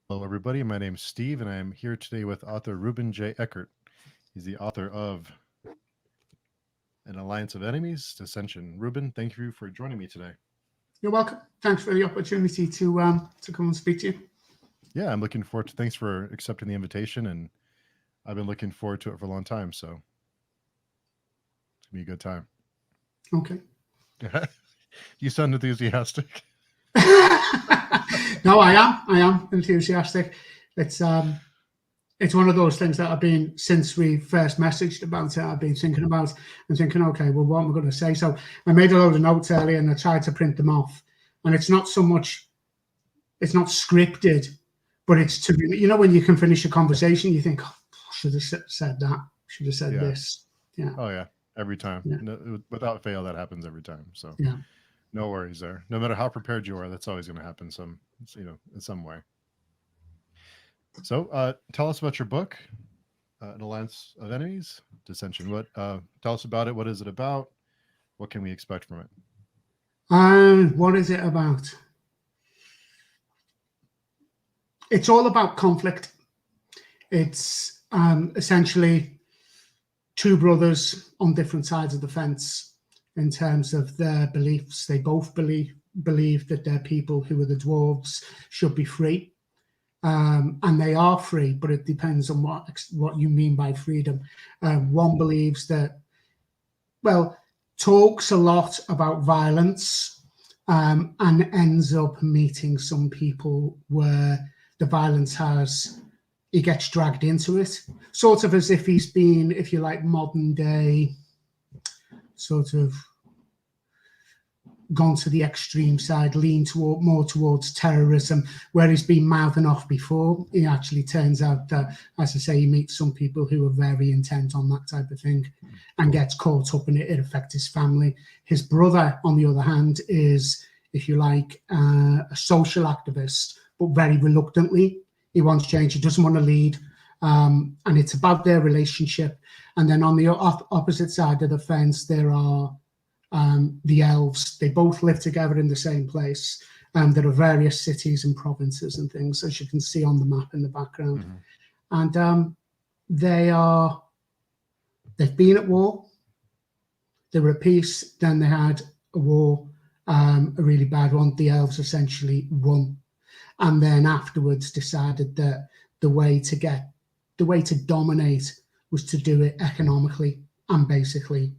Hello, everybody. My name's Steve, and I'm here today with author Reuben J. Eckhart. He's the author of An Alliance of Enemies, Dissension. Reuben, thank you for joining me today. You're welcome. Thanks for the opportunity to come and speak to you. Yeah, I'm looking forward to. Thanks for accepting the invitation, and I've been looking forward to it for a long time. So it's gonna be a good time. Okay. You sound enthusiastic. No, I am enthusiastic. It's one of those things that I've been, since we first messaged about it, I've been thinking about and thinking, okay, well, what am I going to say? So I made a load of notes earlier and I tried to print them off. And it's not so much, it's not scripted, but it's to, when you can finish a conversation, you think, oh, should have said that, should have said this. Yeah. Oh, yeah. Every time. Yeah. No, without fail, that happens every time. So yeah. No worries there. No matter how prepared you are, that's always going to happen in some way. So tell us about your book, An Alliance of Enemies, Dissension. Tell us about it. What is it about? What can we expect from it? What is it about? It's all about conflict. It's essentially two brothers on different sides of the fence in terms of their beliefs. They both believe that their people, who are the dwarves, should be free. And they are free, but it depends on what you mean by freedom. One believes that, talks a lot about violence and ends up meeting some people where the violence he gets dragged into it, sort of as if he's been, if you like, modern day, sort of gone to the extreme side, leaned more towards terrorism, where he's been mouthing off before. It actually turns out that, as I say, he meets some people who are very intent on that type of thing and gets caught up in it. It affects his family. His brother, on the other hand, is, if you like, a social activist, but very reluctantly. He wants change. He doesn't want to lead. And it's about their relationship. And then on the opposite side of the fence, there are the Elves. They both live together in the same place. There are various cities and provinces and things, as you can see on the map in the background. Mm-hmm. And they've been at war. They were at peace. Then they had a war, a really bad one. The Elves essentially won. And then afterwards decided that the way to dominate was to do it economically and basically,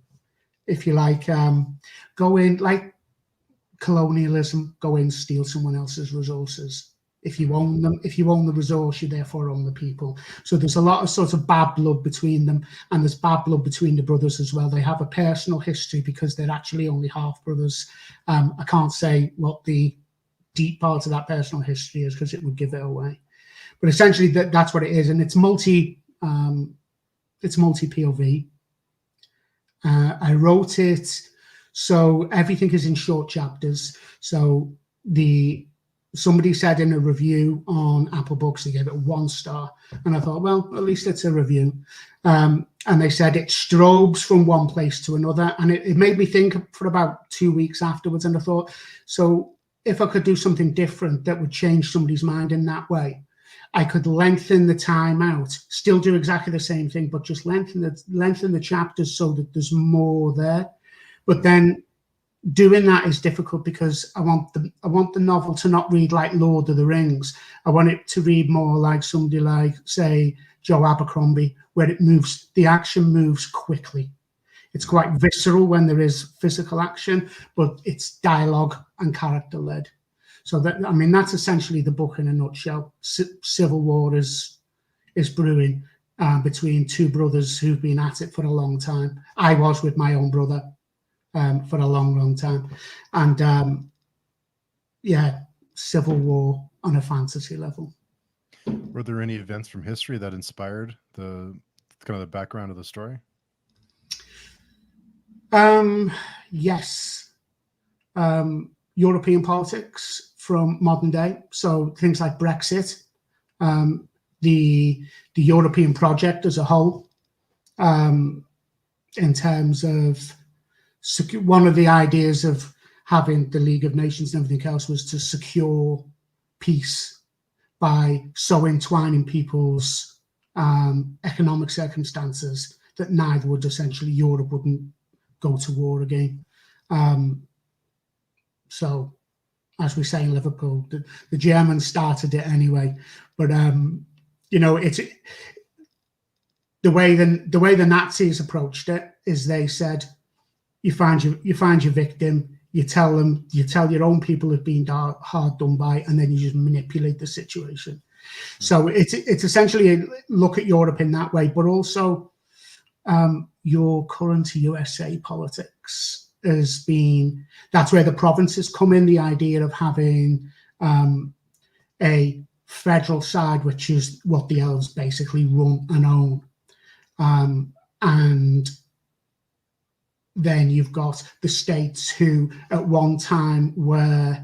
if you like, go in like colonialism, go in, steal someone else's resources. If you own them, if you own the resource, you therefore own the people. So there's a lot of sort of bad blood between them, and there's bad blood between the brothers as well. They have a personal history because they're actually only half brothers. I can't say what the deep part of that personal history is because it would give it away. But essentially, that's what it is, and it's multi POV. I wrote it so everything is in short chapters. So somebody said in a review on Apple Books, they gave it 1 star, and I thought, well, at least it's a review. And they said it strobes from one place to another, and it made me think for about 2 weeks afterwards. And I thought, so if I could do something different that would change somebody's mind in that way, I could lengthen the time out, still do exactly the same thing, but just lengthen the chapters so that there's more there. But then doing that is difficult because I want the novel to not read like Lord of the Rings. I want it to read more like somebody like, say, Joe Abercrombie, where the action moves quickly. It's quite visceral when there is physical action, but it's dialogue and character led. So that's essentially the book in a nutshell. Civil war is brewing between two brothers who've been at it for a long time. I was with my own brother for a long, long time. And civil war on a fantasy level. Were there any events from history that inspired the background of the story? Yes. European politics from modern day. So things like Brexit, the European project as a whole, in terms of one of the ideas of having the League of Nations and everything else was to secure peace by so entwining people's economic circumstances that neither would essentially, Europe wouldn't go to war again. So, as we say in Liverpool, the Germans started it anyway. But it's the way the Nazis approached it is they said, you find your victim, you tell your own people have been hard done by, and then you just manipulate the situation. So it's essentially a look at Europe in that way, but also your current USA politics has been, that's where the provinces come in, the idea of having a federal side, which is what the elves basically run and own. And then you've got the states who at one time were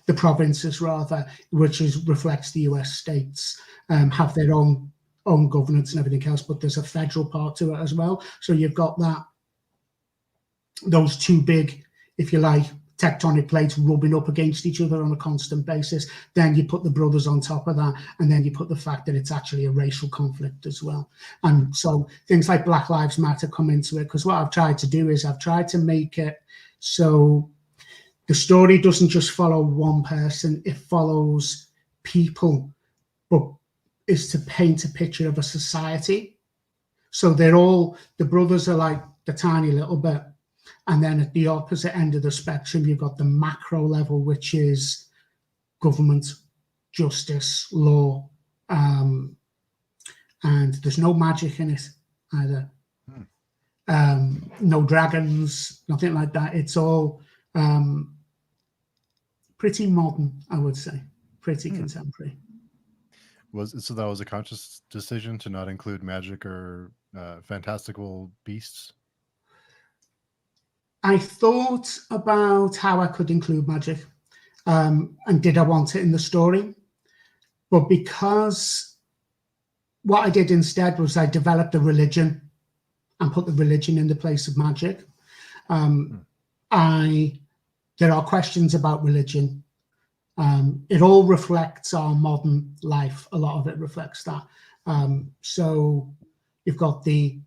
the provinces, rather, which reflects the US states, have their own governance and everything else, but there's a federal part to it as well. So you've got those two big, if you like, tectonic plates rubbing up against each other on a constant basis. Then you put the brothers on top of that, and then you put the fact that it's actually a racial conflict as well. And so things like Black Lives Matter come into it, because what I've tried to do is I've tried to make it so the story doesn't just follow one person, it follows people, but is to paint a picture of a society. So the brothers are like the tiny little bit. And then at the opposite end of the spectrum, you've got the macro level, which is government, justice, law, and there's no magic in it either. No dragons, nothing like that. It's all pretty modern, I would say, pretty contemporary. So that was a conscious decision to not include magic or fantastical beasts? I thought about how I could include magic, and did I want it in the story? But because what I did instead was I developed a religion and put the religion in the place of magic. There are questions about religion. It all reflects our modern life. A lot of it reflects that. So you've got a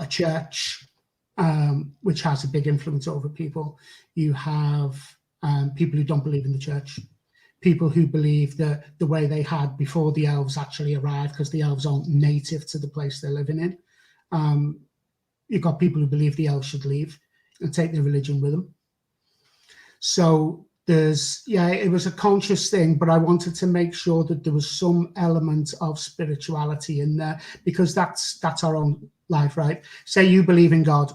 church, which has a big influence over people. You have people who don't believe in the church, people who believe that the way they had before the elves actually arrived, because the elves aren't native to the place they're living in. You've got people who believe the elves should leave and take their religion with them. So it was a conscious thing, but I wanted to make sure that there was some element of spirituality in there, because that's our own life, right? Say you believe in God.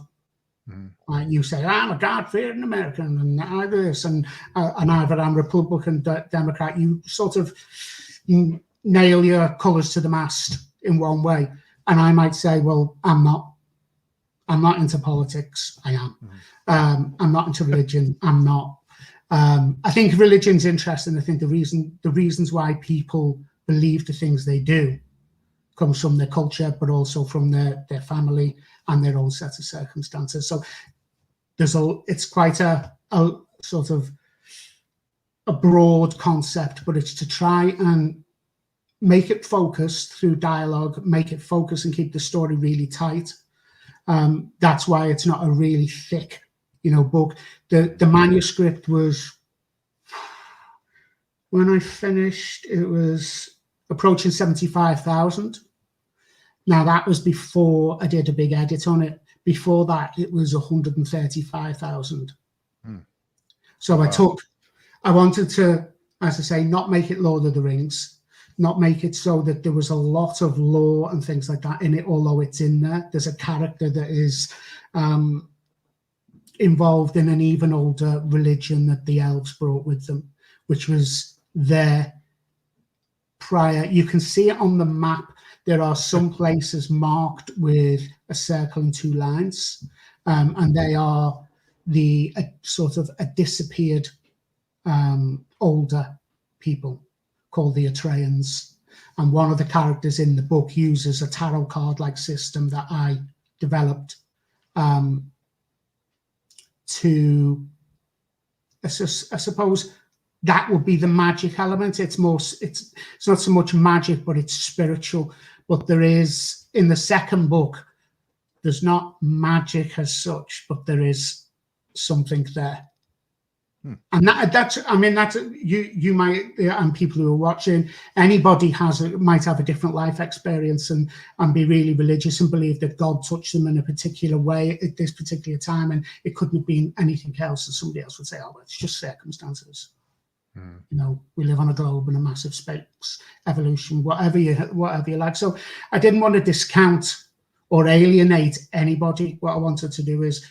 And you say, I'm a God-fearing American, and I this, and either I'm Republican, Democrat. You sort of nail your colours to the mast in one way. And I might say, well, I'm not into politics. I am. I'm not into religion. I'm not. I think religion's interesting. I think the reasons why people believe the things they do comes from their culture, but also from their family and their own set of circumstances. So it's quite a sort of a broad concept, but it's to try and make it focused through dialogue, make it focus and keep the story really tight. That's why it's not a really thick, book. The manuscript was, when I finished, it was approaching 75,000. Now that was before I did a big edit on it. Before that, it was 135,000. So wow. I wanted to, as I say, not make it Lord of the Rings, not make it so that there was a lot of lore and things like that in it, although it's in there. There's a character that is involved in an even older religion that the elves brought with them, which was there prior. You can see it on the map. There are some places marked with a circle and two lines, and they are the sort of a disappeared older people called the Atreyans. And one of the characters in the book uses a tarot card-like system that I developed to, I suppose, that would be the magic element. It's not so much magic, but it's spiritual. But there is, in the second book, there's not magic as such, but there is something there. And that's you might, and people who are watching, anybody might have a different life experience and be really religious and believe that God touched them in a particular way at this particular time, and it couldn't have been anything else. And somebody else would say, "Oh, it's just circumstances." We live on a globe in a massive space, evolution, whatever you like. So I didn't want to discount or alienate anybody. What I wanted to do is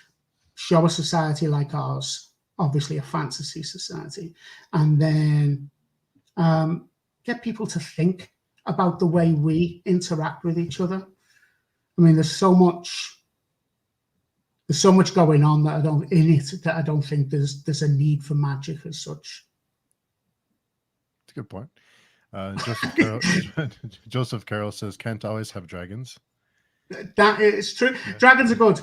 show a society like ours, obviously a fantasy society, and then get people to think about the way we interact with each other. I mean, there's so much going on that I don't think there's a need for magic as such. That's a good point. Joseph Carroll says, "Can't always have dragons." That is true. Yeah. Dragons are good.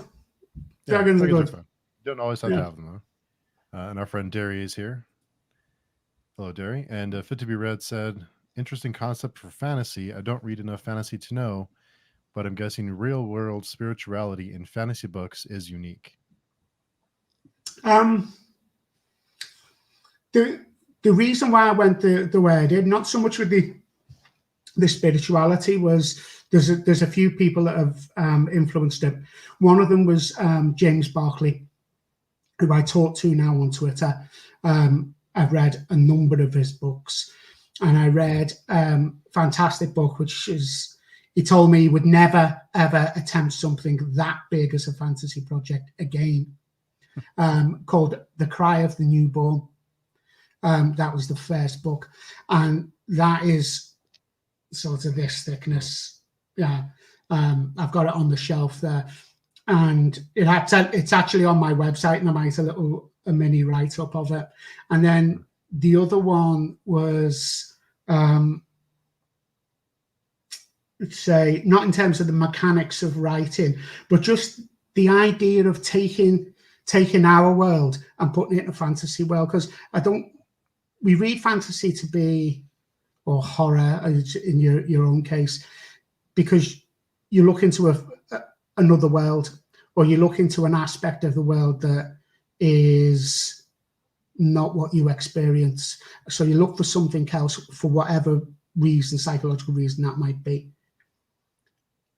Dragons are good. You don't always have to have them, though. And our friend Derry is here. Hello, Derry. And Fit to be Read said, "Interesting concept for fantasy. I don't read enough fantasy to know, but I'm guessing real-world spirituality in fantasy books is unique." The reason why I went the way I did, not so much with the spirituality, was there's a few people that have influenced it. One of them was James Barclay, who I talk to now on Twitter. I've read a number of his books, and I read a fantastic book, which is, he told me he would never, ever attempt something that big as a fantasy project again, called The Cry of the Newborn. That was the first book, and that is sort of this thickness. Yeah, I've got it on the shelf there, and it's actually on my website, and I might a mini write-up of it. And then the other one was, say, not in terms of the mechanics of writing, but just the idea of taking our world and putting it in a fantasy world, because we read fantasy to be, or horror in your own case, because you look into another world, or you look into an aspect of the world that is not what you experience. So you look for something else for whatever reason, psychological reason that might be.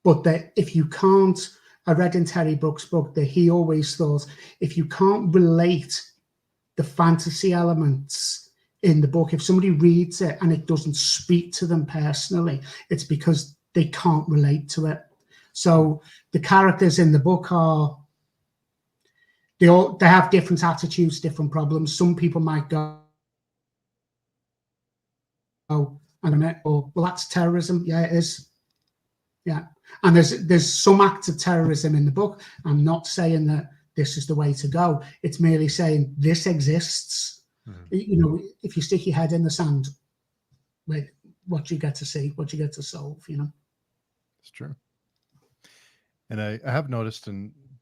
But that if you can't, I read in Terry Brooks' book that he always thought, if you can't relate the fantasy elements in the book, if somebody reads it and it doesn't speak to them personally, it's because they can't relate to it. So the characters in the book they have different attitudes, different problems. Some people might go, "Oh, I don't know, or well, that's terrorism." Yeah, it is. Yeah, and there's some acts of terrorism in the book. I'm not saying that this is the way to go. It's merely saying this exists. If you stick your head in the sand, what you get to see, what you get to solve, It's true. And I have noticed,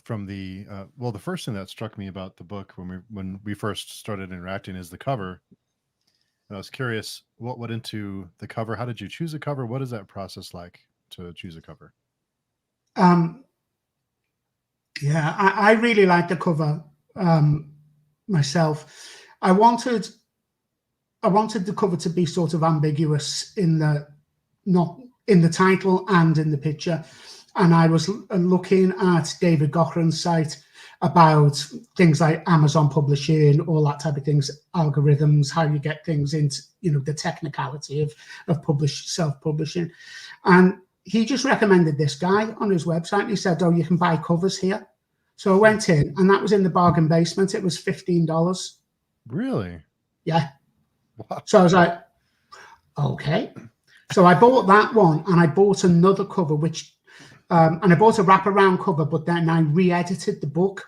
from the the first thing that struck me about the book when we first started interacting is the cover. And I was curious what went into the cover. How did you choose a cover? What is that process like to choose a cover? Yeah, I really like the cover myself. I wanted the cover to be sort of ambiguous not in the title and in the picture. And I was looking at David Gochran's site about things like Amazon publishing, all that type of things, algorithms, how you get things into, the technicality of self-publishing. And he just recommended this guy on his website. He said, "Oh, you can buy covers here." So I went in, and that was in the bargain basement. It was $15. Really? Yeah. Wow. So I was like, okay. So I bought that one, and I bought another cover, and I bought a wraparound cover, but then I re-edited the book,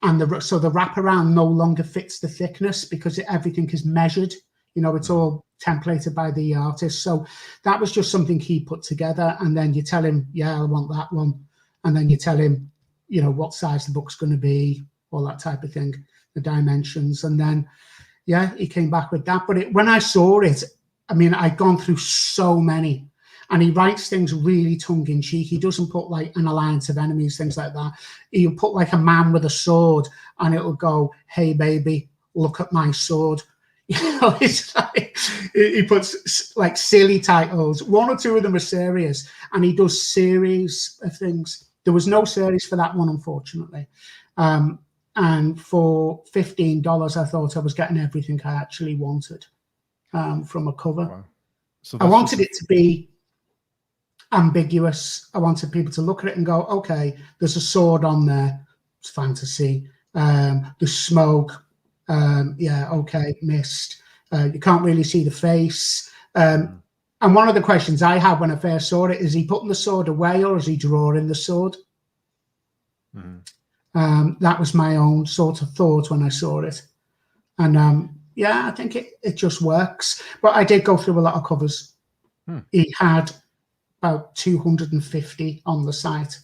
and so the wraparound no longer fits the thickness because everything is measured. It's all templated by the artist. So that was just something he put together, and then you tell him, "Yeah, I want that one," and then you tell him, what size the book's going to be, all that type of thing, the dimensions, and then yeah, he came back with that. But when I saw it, I mean, I'd gone through so many, and he writes things really tongue-in-cheek. He doesn't put like an alliance of enemies, things like that. He'll put like a man with a sword, and it'll go, "Hey, baby, look at my sword." You know, it's like he puts like silly titles. One or two of them are serious, and he does series of things. There was no series for that one, unfortunately. And for $15, I thought I was getting everything I actually wanted from a cover. Wow. So I wanted it to be ambiguous. I wanted people to look at it and go, okay, there's a sword on there. It's fantasy. There's smoke. Yeah, okay, mist. You can't really see the face. And one of the questions I had when I first saw it is he putting the sword away or is he drawing the sword? That was my own sort of thought when I saw it. And yeah, I think it just works. But I did go through a lot of covers. He had about 250 on the site.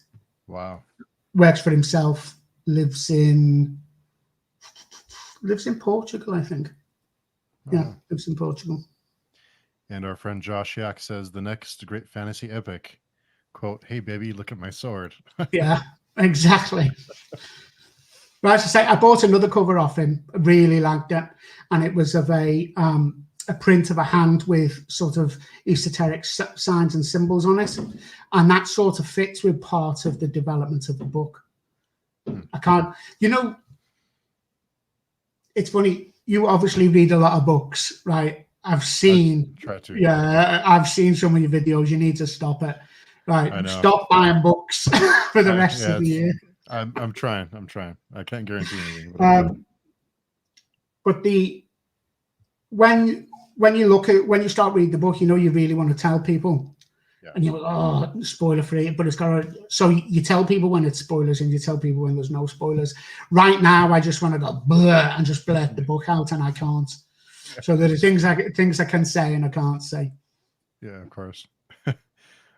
Wow. Works for himself. Lives in Portugal, I think. Yeah, lives in Portugal. And our friend Josh Yak says the next great fantasy epic, quote, "Hey baby, look at my sword." Yeah, exactly. Right, to say, I bought another cover off him. Really liked it, and it was of a print of a hand with sort of esoteric signs and symbols on it, and that sort of fits with part of the development of the book. I can't, you know, it's funny. You obviously read a lot of books, right? I've seen some of your videos. You need to stop it. Right, stop buying books for the rest of the year. I'm trying. I can't guarantee anything. But when you start reading the book, you know you really want to tell people, and you're like, oh, spoiler free. But it's got to. So you tell people when it's spoilers, and you tell people when there's no spoilers. Right now, I just want to go blur and just blurt the book out, and I can't. So there are things I can say and I can't say. Yeah, of course.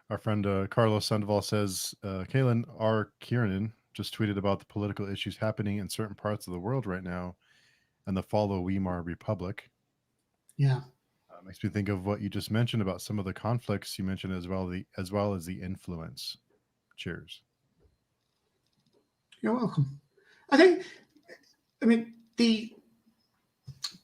Our friend Carlos Sandoval says, Kaylin R. Kiernan just tweeted about the political issues happening in certain parts of the world right now and the fall of Weimar Republic. Yeah. Makes me think of what you just mentioned about some of the conflicts you mentioned as well as the influence. Cheers. You're welcome. I mean,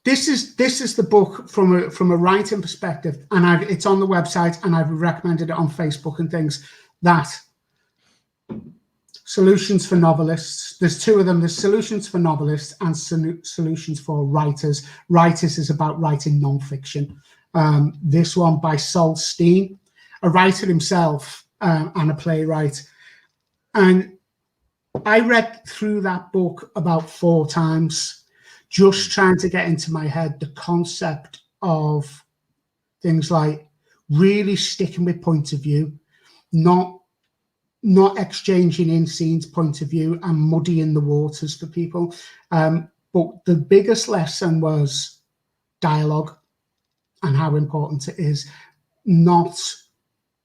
this is the book from a writing perspective, and it's on the website, and I've recommended it on Facebook and things. That solutions for novelists. There's two of them. There's solutions for novelists and solutions for writers. Writers is about writing nonfiction. This one by Sol Steen, a writer himself and a playwright. And I read through that book about 4 times, just trying to get into my head the concept of things like really sticking with point of view, not exchanging in scenes point of view and muddying the waters for people. But the biggest lesson was dialogue and how important it is, not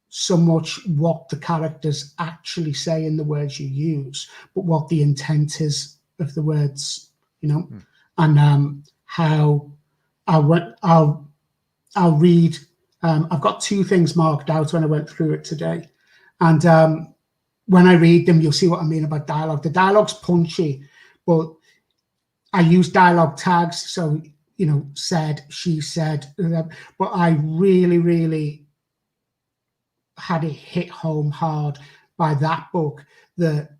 so much what the characters actually say in the words you use, but what the intent is of the words, you know, and how I'll read. I've got 2 things marked out when I went through it today, and when I read them, you'll see what I mean about dialogue. The dialogue's punchy, but I use dialogue tags, so you know, said, she said, but I really, really had it hit home hard by that book, that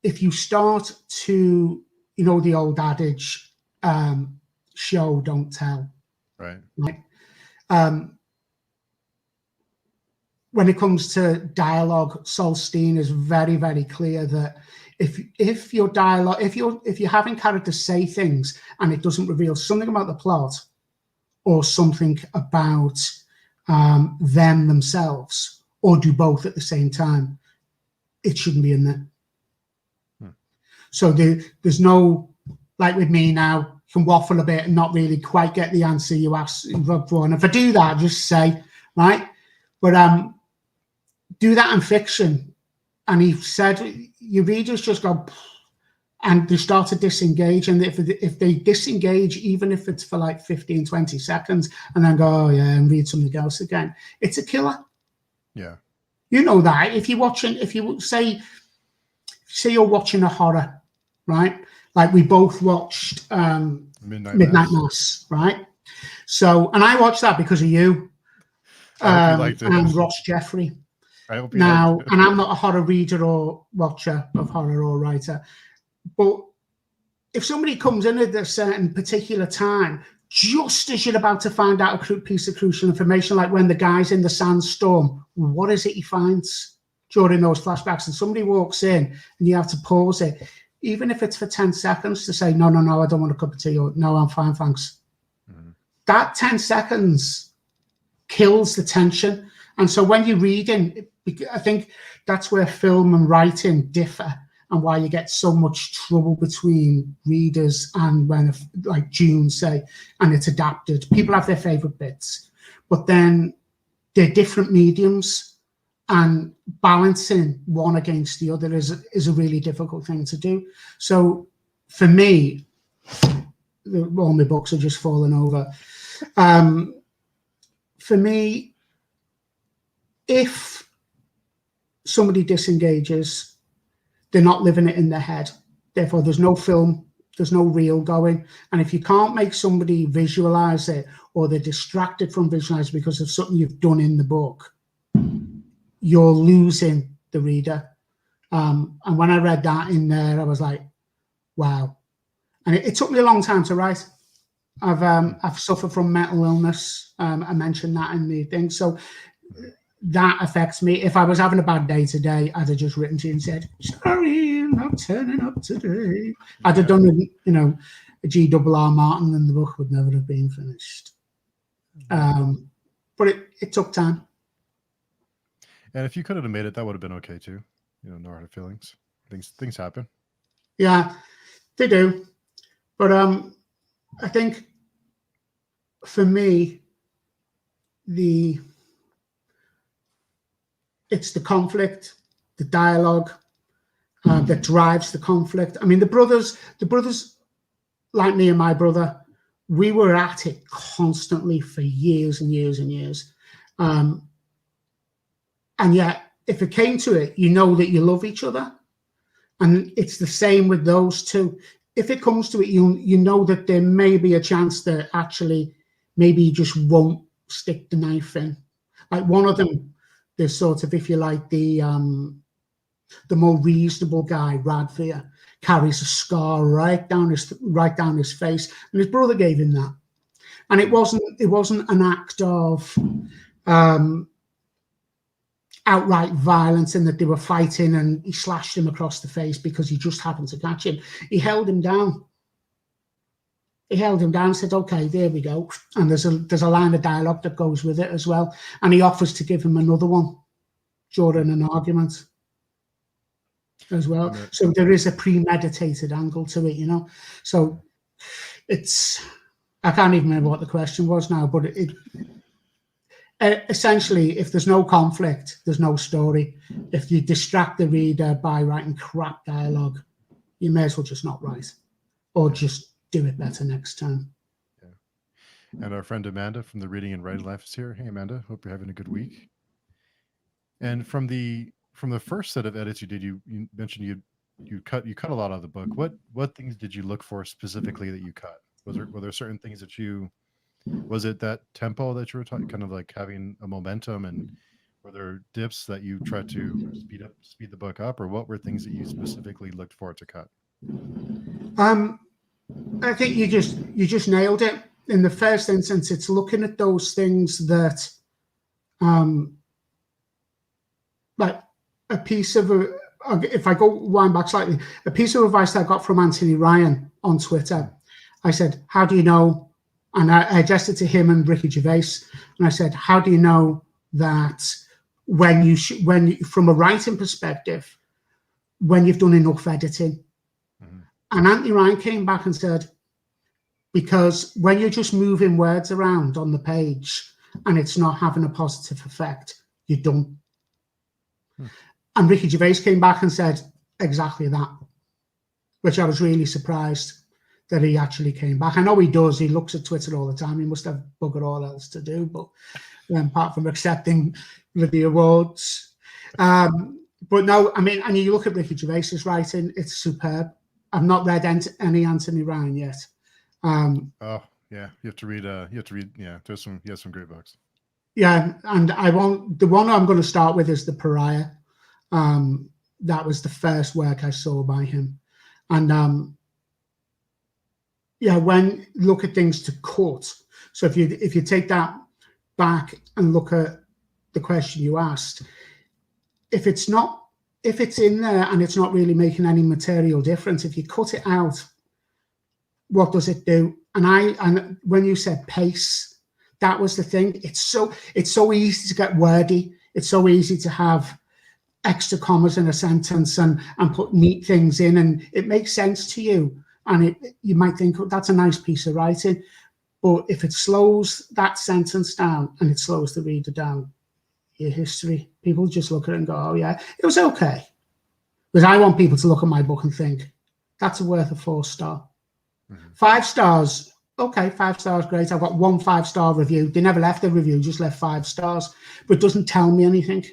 if you start to, you know, the old adage, show, don't tell. Right. When it comes to dialogue, Sol Steen is very, very clear that if your dialogue, if you're having characters say things and it doesn't reveal something about the plot or something about them themselves, or do both at the same time, it shouldn't be in there. So there's no, like with me now, you can waffle a bit and not really quite get the answer you ask for. And if I do that, just say, right? But do that in fiction. And he said, your readers just go, and they start to disengage. And if they disengage, even if it's for like 15, 20 seconds, and then go, oh yeah, and read something else again, it's a killer. Yeah. You know that. If you say you're watching a horror, right? Like we both watched Midnight Mass, right? So, and I watched that because of you. I hope you liked it. And Ross Jeffrey. I hope you Now, liked it. and I'm not a horror reader or watcher of horror or writer, but if somebody comes in at a certain particular time, just as you're about to find out a piece of crucial information, like when the guy's in the sandstorm, what is it he finds during those flashbacks? And somebody walks in and you have to pause it, even if it's for 10 seconds, to say, no, I don't want a cup of tea, or no, I'm fine, thanks. Mm-hmm. That 10 seconds kills the tension. And so when you're reading, I think that's where film and writing differ, and why you get so much trouble between readers and when, like June, say, and it's adapted. People have their favorite bits, but then they're different mediums, and balancing one against the other is a really difficult thing to do. So for me, all my books are just falling over. For me, if somebody disengages, they're not living it in their head. Therefore, there's no film, there's no reel going. And if you can't make somebody visualize it, or they're distracted from visualizing because of something you've done in the book, you're losing the reader. And when I read that in there, I was like, wow. And it took me a long time to write. I've suffered from mental illness. I mentioned that in the thing. So that affects me. If I was having a bad day today, I'd have just written to you and said, sorry, I'm not turning up today. I'd have done a G.R.R. Martin, and the book would never have been finished. But it took time. And if you could have made it, that would have been okay too. No hard feelings. Things happen. Yeah, they do. But I think for me, it's the conflict, the dialogue that drives the conflict. I mean, the brothers, like me and my brother, we were at it constantly for years and years and years. And yet, if it came to it, you know that you love each other. And it's the same with those two. If it comes to it, you know that there may be a chance that actually maybe you just won't stick the knife in. Like one of them, there's sort of, if you like, the more reasonable guy, Radvir, carries a scar right down his face, and his brother gave him that. And it wasn't an act of outright violence in that they were fighting and he slashed him across the face because he just happened to catch him. He held him down. And said, okay, there we go. And there's a line of dialogue that goes with it as well. And he offers to give him another one during an argument as well. So there is a premeditated angle to it, So I can't even remember what the question was now, but essentially, if there's no conflict, there's no story. If you distract the reader by writing crap dialogue, you may as well just not write, or just do it better next time. Yeah. And our friend Amanda from the Reading and Writing Life is here. Hey, Amanda, hope you're having a good week. And from the first set of edits you did, you mentioned you cut a lot out of the book. What things did you look for specifically that you cut? Were there certain things that was it that tempo that you were talking, kind of like having a momentum, and were there dips that you tried to speed the book up, or what were things that you specifically looked for to cut? I think you just nailed it. In the first instance, it's looking at those things that, like a piece of if I go wind back slightly, a piece of advice that I got from Anthony Ryan on Twitter. I said, how do you know? And I addressed it to him and Ricky Gervais. And I said, how do you know that when from a writing perspective, when you've done enough editing? Mm-hmm. And Anthony Ryan came back and said, because when you're just moving words around on the page and it's not having a positive effect, you're done. And Ricky Gervais came back and said exactly that. which I was really surprised that he actually came back. I know he does. He looks at Twitter all the time. He must have bugger all else to do, but apart from accepting the awards. But no, I mean, and you look at Ricky Gervais's writing, it's superb. I've not read any Anthony Ryan yet. Oh yeah, you have to read. Yeah, he has some great books. Yeah, and the one I'm going to start with is The Pariah. That was the first work I saw by him, and yeah, when look at things to cut. So if you take that back and look at the question you asked, if it's in there and it's not really making any material difference, if you cut it out, what does it do? And when you said pace, that was the thing. It's so easy to get wordy. It's so easy to have extra commas in a sentence and put neat things in, and it makes sense to you. And you might think, oh, that's a nice piece of writing. But if it slows that sentence down and it slows the reader down, your history, people just look at it and go, oh yeah, it was okay. Because I want people to look at my book and think, that's worth a 4-star. 5 stars, okay, 5 stars, great. I've got 1 5-star review. They never left a review, just left 5 stars, but it doesn't tell me anything.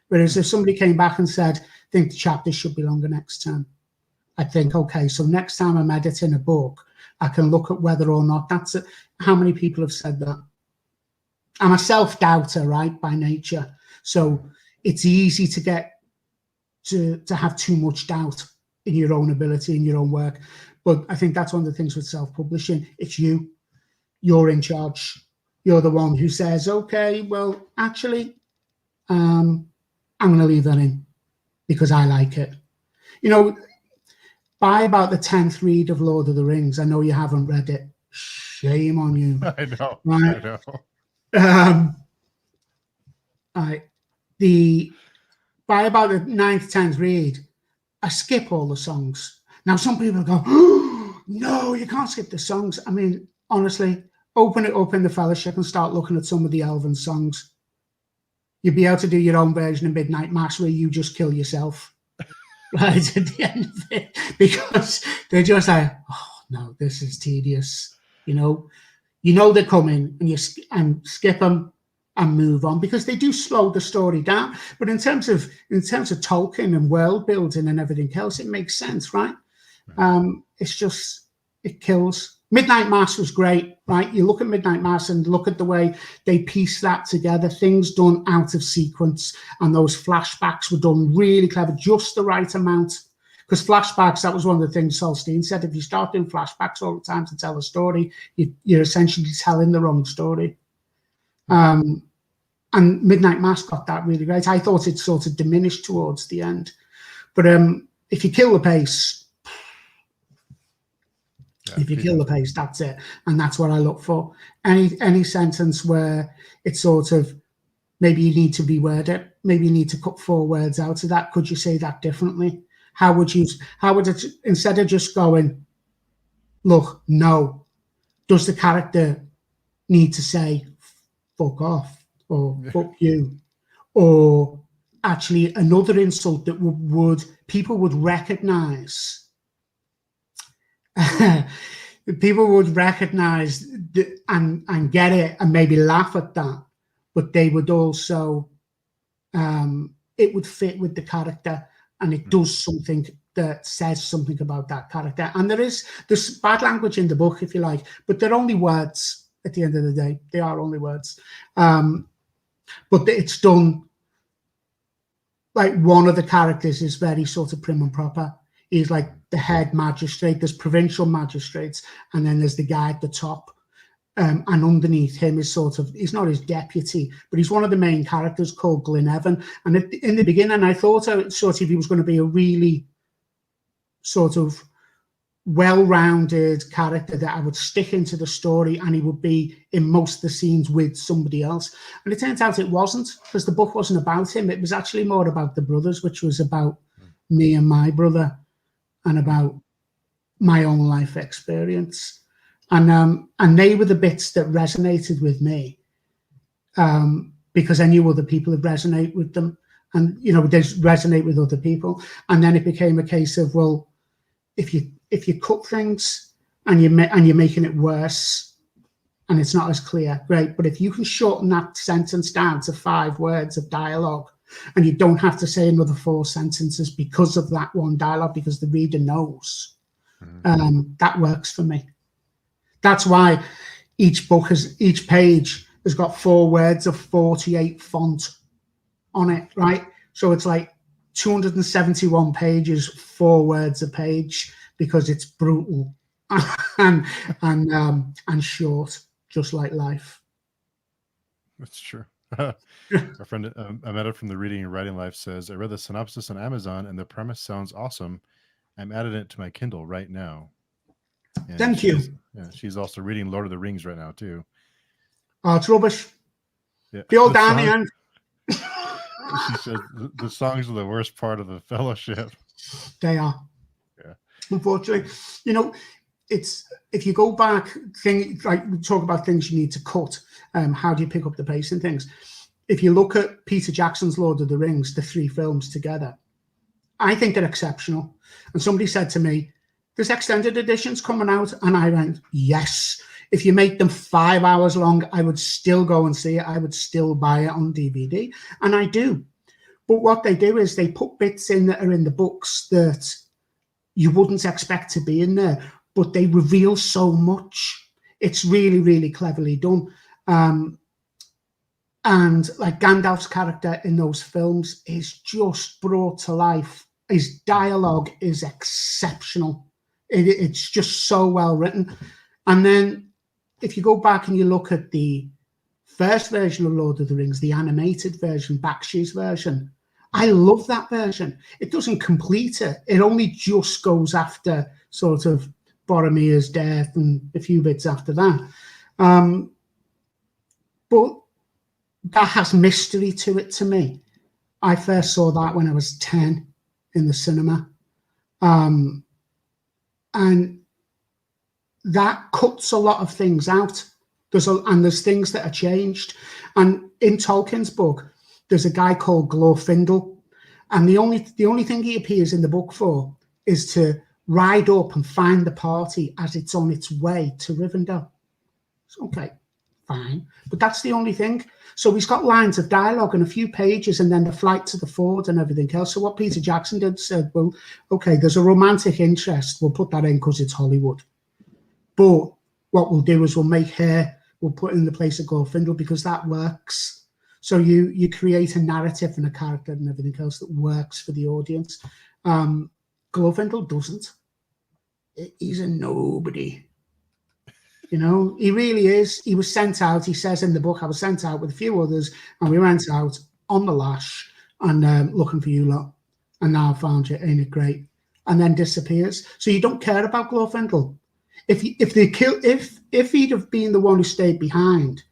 Whereas if somebody came back and said, I think the chapters should be longer next time, I'd think, okay, so next time I'm editing a book, I can look at whether or not that's it. How many people have said that? I'm a self-doubter, right, by nature. So it's easy to get to have too much doubt in your own ability, in your own work. But I think that's one of the things with self-publishing. It's you. You're in charge. You're the one who says, okay, well, actually, I'm going to leave that in because I like it. You know, by about the 10th read of Lord of the Rings, I know you haven't read it. Shame on you. I know. Right? I know. By about the 9th, 10th read, I skip all the songs. Now, some people go, oh, no, you can't skip the songs. I mean, honestly, open it up in the Fellowship and start looking at some of the Elven songs. You'll be able to do your own version of Midnight Mass where you just kill yourself right at the end of it, because they're just like, oh, no, this is tedious. You know they're coming, and skip them and move on, because they do slow the story down. But in terms of Tolkien and world building and everything else, it makes sense, right? It's just, it kills. Midnight Mass was great, right? You look at Midnight Mass and look at the way they piece that together, things done out of sequence, and those flashbacks were done really clever, just the right amount. Because flashbacks, that was one of the things Solstein said, if you start doing flashbacks all the time to tell a story, you're essentially telling the wrong story. And Midnight Mass got that really great. I thought it sort of diminished towards the end. But if you kill the pace, that's it. And that's what I look for. Any sentence where it's sort of, maybe you need to reword it, maybe you need to cut 4 words out of that. Could you say that differently? How would it, instead of just going, look, no, does the character need to say fuck off or fuck you, or actually another insult that would people would recognize? People would recognize and get it and maybe laugh at that, but they would also it would fit with the character, and it does something that says something about that character. And there's bad language in the book, if you like, but they're only words at the end of the day. They are only words. But it's done, like, one of the characters is very sort of prim and proper. He's like the head magistrate. There's provincial magistrates, and then there's the guy at the top. And underneath him is sort of, he's not his deputy, but he's one of the main characters called Glenevin. And in the beginning, I thought sort of he was going to be a really sort of well-rounded character that I would stick into the story, and he would be in most of the scenes with somebody else. And it turns out it wasn't, because the book wasn't about him. It was actually more about the brothers, which was about me and my brother and about my own life experience. And they were the bits that resonated with me, because I knew other people would resonate with them, and they resonate with other people. And then it became a case of, well, if you cut things and you're making it worse and it's not as clear, great. But if you can shorten that sentence down to 5 words of dialogue, and you don't have to say another 4 sentences because of that one dialogue, because the reader knows, that works for me. That's why each page has got 4 words of 48 font on it, right? So it's like 271 pages, 4 words a page, because it's brutal and short, just like life. That's true. Our friend Amanda from the Reading and Writing Life says, I read the synopsis on Amazon and the premise sounds awesome. I'm adding it to my Kindle right now. And Thank you. She's also reading Lord of the Rings right now too. Oh, it's rubbish. Yeah. The old down the end. She says the songs are the worst part of the Fellowship. They are. Yeah. Unfortunately, it's, if you go back, like we talk about things you need to cut. How do you pick up the pace and things? If you look at Peter Jackson's Lord of the Rings, the 3 films together, I think they're exceptional. And somebody said to me, there's extended editions coming out. And I went, yes. If you make them 5 hours long, I would still go and see it. I would still buy it on DVD. And I do. But what they do is they put bits in that are in the books that you wouldn't expect to be in there, but they reveal so much. It's really, really cleverly done. And like Gandalf's character in those films is just brought to life. His dialogue is exceptional. It's just so well written. And then if you go back and you look at the first version of Lord of the Rings, the animated version, Bakshi's version, I love that version. It doesn't complete it. It only just goes after sort of Boromir's death and a few bits after that. But that has mystery to it to me. I first saw that when I was 10 in the cinema. And that cuts a lot of things out. There's things that are changed. And in Tolkien's book, there's a guy called Glorfindel. And the only thing he appears in the book for is to ride up and find the party as it's on its way to Rivendell. It's okay, fine. But that's the only thing. So he's got lines of dialogue and a few pages and then the flight to the ford and everything else. So what Peter Jackson did said, well, okay, there's a romantic interest. We'll put that in because it's Hollywood. But what we'll do is we'll put in the place of Glorfindel because that works. So you create a narrative and a character and everything else that works for the audience. Glorfindel doesn't. He's a nobody. He really is. He was sent out. He says in the book, I was sent out with a few others, and we went out on the lash and looking for you lot. And now I found you. Ain't it great? And then disappears. So you don't care about Glorfindel. If he'd have been the one who stayed behind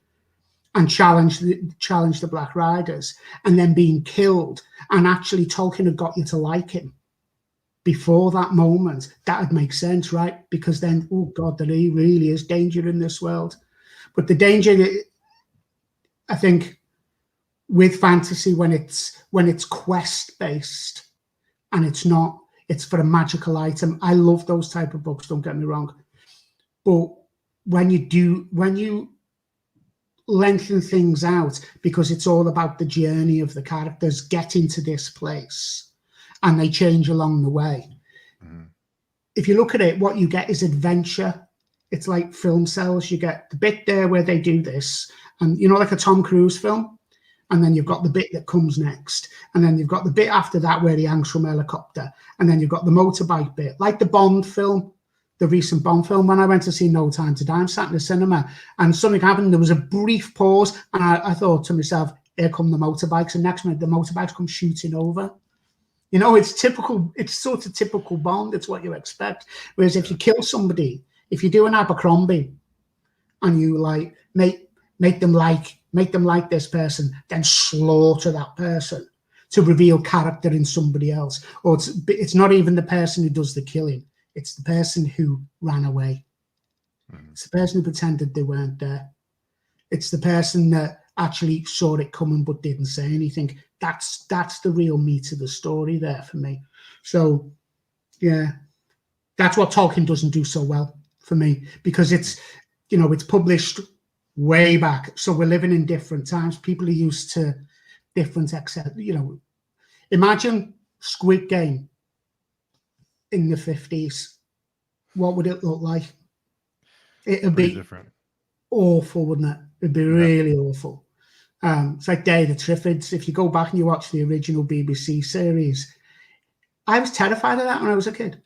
and challenged the Black Riders and then being killed, and actually Tolkien had got you to like him before that moment, that would make sense, right? Because then, oh God, there really is danger in this world. But the danger, I think, with fantasy, when it's quest based and it's for a magical item. I love those type of books. Don't get me wrong, but when you lengthen things out because it's all about the journey of the characters getting to this place, and they change along the way. Mm-hmm. If you look at it, what you get is adventure. It's like film cells. You get the bit there where they do this, and like a Tom Cruise film, and then you've got the bit that comes next, and then you've got the bit after that where he hangs from a helicopter, and then you've got the motorbike bit, like the Bond film, the recent Bond film. When I went to see No Time to Die, I sat in the cinema, and something happened. There was a brief pause, and I thought to myself, here come the motorbikes, and next minute the motorbikes come shooting over. It's typical. It's sort of typical Bond. It's what you expect. Whereas if you kill somebody, if you do an Abercrombie, and you like make them like this person, then slaughter that person to reveal character in somebody else, or it's not even the person who does the killing. It's the person who ran away. Mm-hmm. It's the person who pretended they weren't there. It's the person that actually saw it coming but didn't say anything. That's the real meat of the story there for me. So, yeah, That's what Tolkien doesn't do so well for me, because it's, it's published way back. So we're living in different times. People are used to different, imagine Squid Game in the 50s. What would it look like? It'd Pretty be different. awful, wouldn't it? It'd be really awful. It's like Day of the Triffids. If you go back and you watch the original BBC series, I was terrified of that when I was a kid.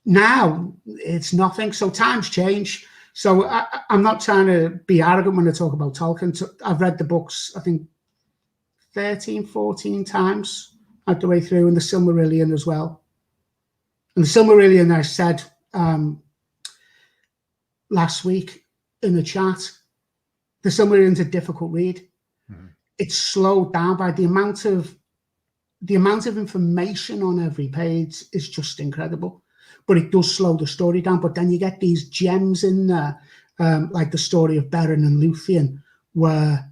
Now it's nothing. So times change. So I'm not trying to be arrogant when I talk about Tolkien. I've read the books, I think, 13, 14 times out the way through, and the Silmarillion as well. And the Silmarillion, I said last week in the chat, the Silmarillion's a difficult read. Mm-hmm. It's slowed down by the amount of information on every page is just incredible. But it does slow the story down. But then you get these gems in there, like the story of Beren and Luthien, where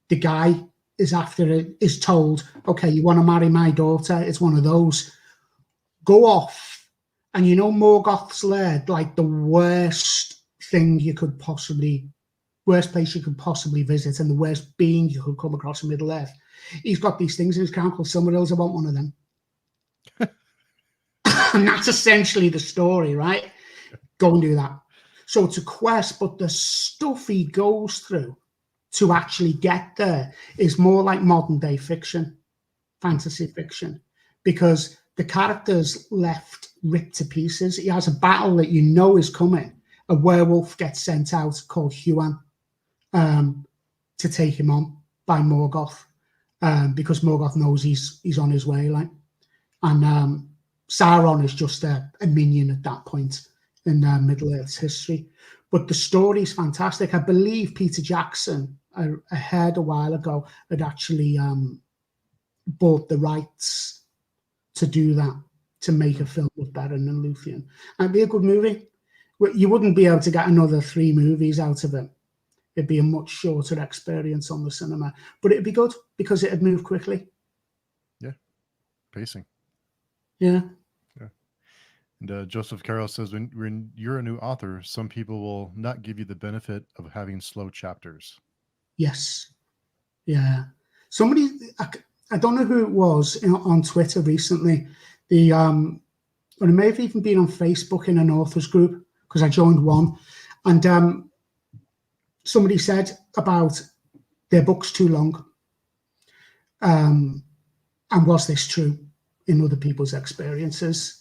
the guy is told, okay, you want to marry my daughter? It's one of those. Go off. And Morgoth's lair, like the worst place you could possibly visit and the worst being you could come across in Middle Earth. He's got these things in his crown called Silmarils. I want one of them. And that's essentially the story, right? Go and do that. So it's a quest, but the stuff he goes through to actually get there is more like modern day fiction, fantasy fiction, because the character's left ripped to pieces. He has a battle that is coming. A werewolf gets sent out called Huan to take him on by Morgoth, because Morgoth knows he's on his way, and Sauron is just a minion at that point in Middle Earth's history. But the story's fantastic. I believe Peter Jackson, I heard a while ago, had actually bought the rights to do that, to make a film with Beren and Luthien. And it'd be a good movie. You wouldn't be able to get another 3 movies out of it. It'd be a much shorter experience on the cinema. But it'd be good because it'd move quickly. Yeah. Pacing. Yeah. And Joseph Carroll says, when you're a new author, some people will not give you the benefit of having slow chapters. Yes. Yeah. Somebody, I don't know who it was on Twitter recently. Or it may have even been on Facebook in an authors group, because I joined one. And somebody said about their book's too long. And was this true in other people's experiences?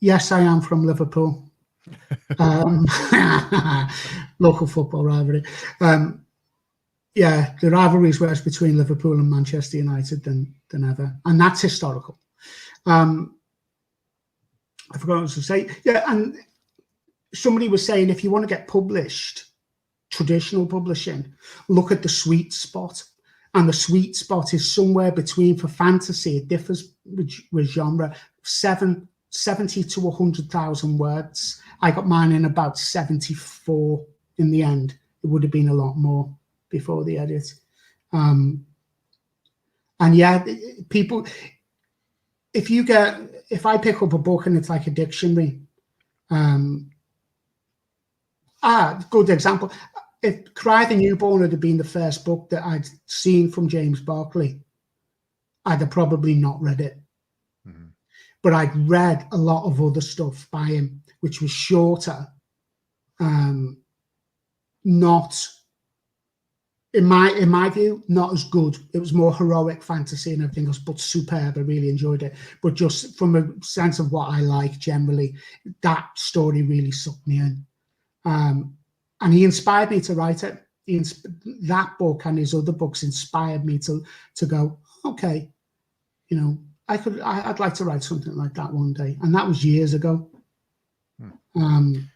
Yes, I am from Liverpool. Local football rivalry. Yeah, the rivalry is worse between Liverpool and Manchester United than ever, and that's historical. I forgot what I was to say. Yeah, and somebody was saying, if you want to get published, traditional publishing, look at the sweet spot. And the sweet spot is somewhere between, for fantasy, it differs with genre, 70 to 100,000 words. I got mine in about 74 in the end. It would have been a lot more before the edit. And yeah, people, if I pick up a book and it's like a dictionary, good example. If Cry the Newborn had been the first book that I'd seen from James Barclay, I'd have probably not read it. Mm-hmm. But I'd read a lot of other stuff by him, which was shorter, not, in my view, not as good. It was more heroic fantasy and everything else, but superb. I really enjoyed it. But just from a sense of what I like generally, that story really sucked me in. And he inspired me to write it. That book and his other books inspired me to go, okay, I'd like to write something like that one day. And that was years ago. And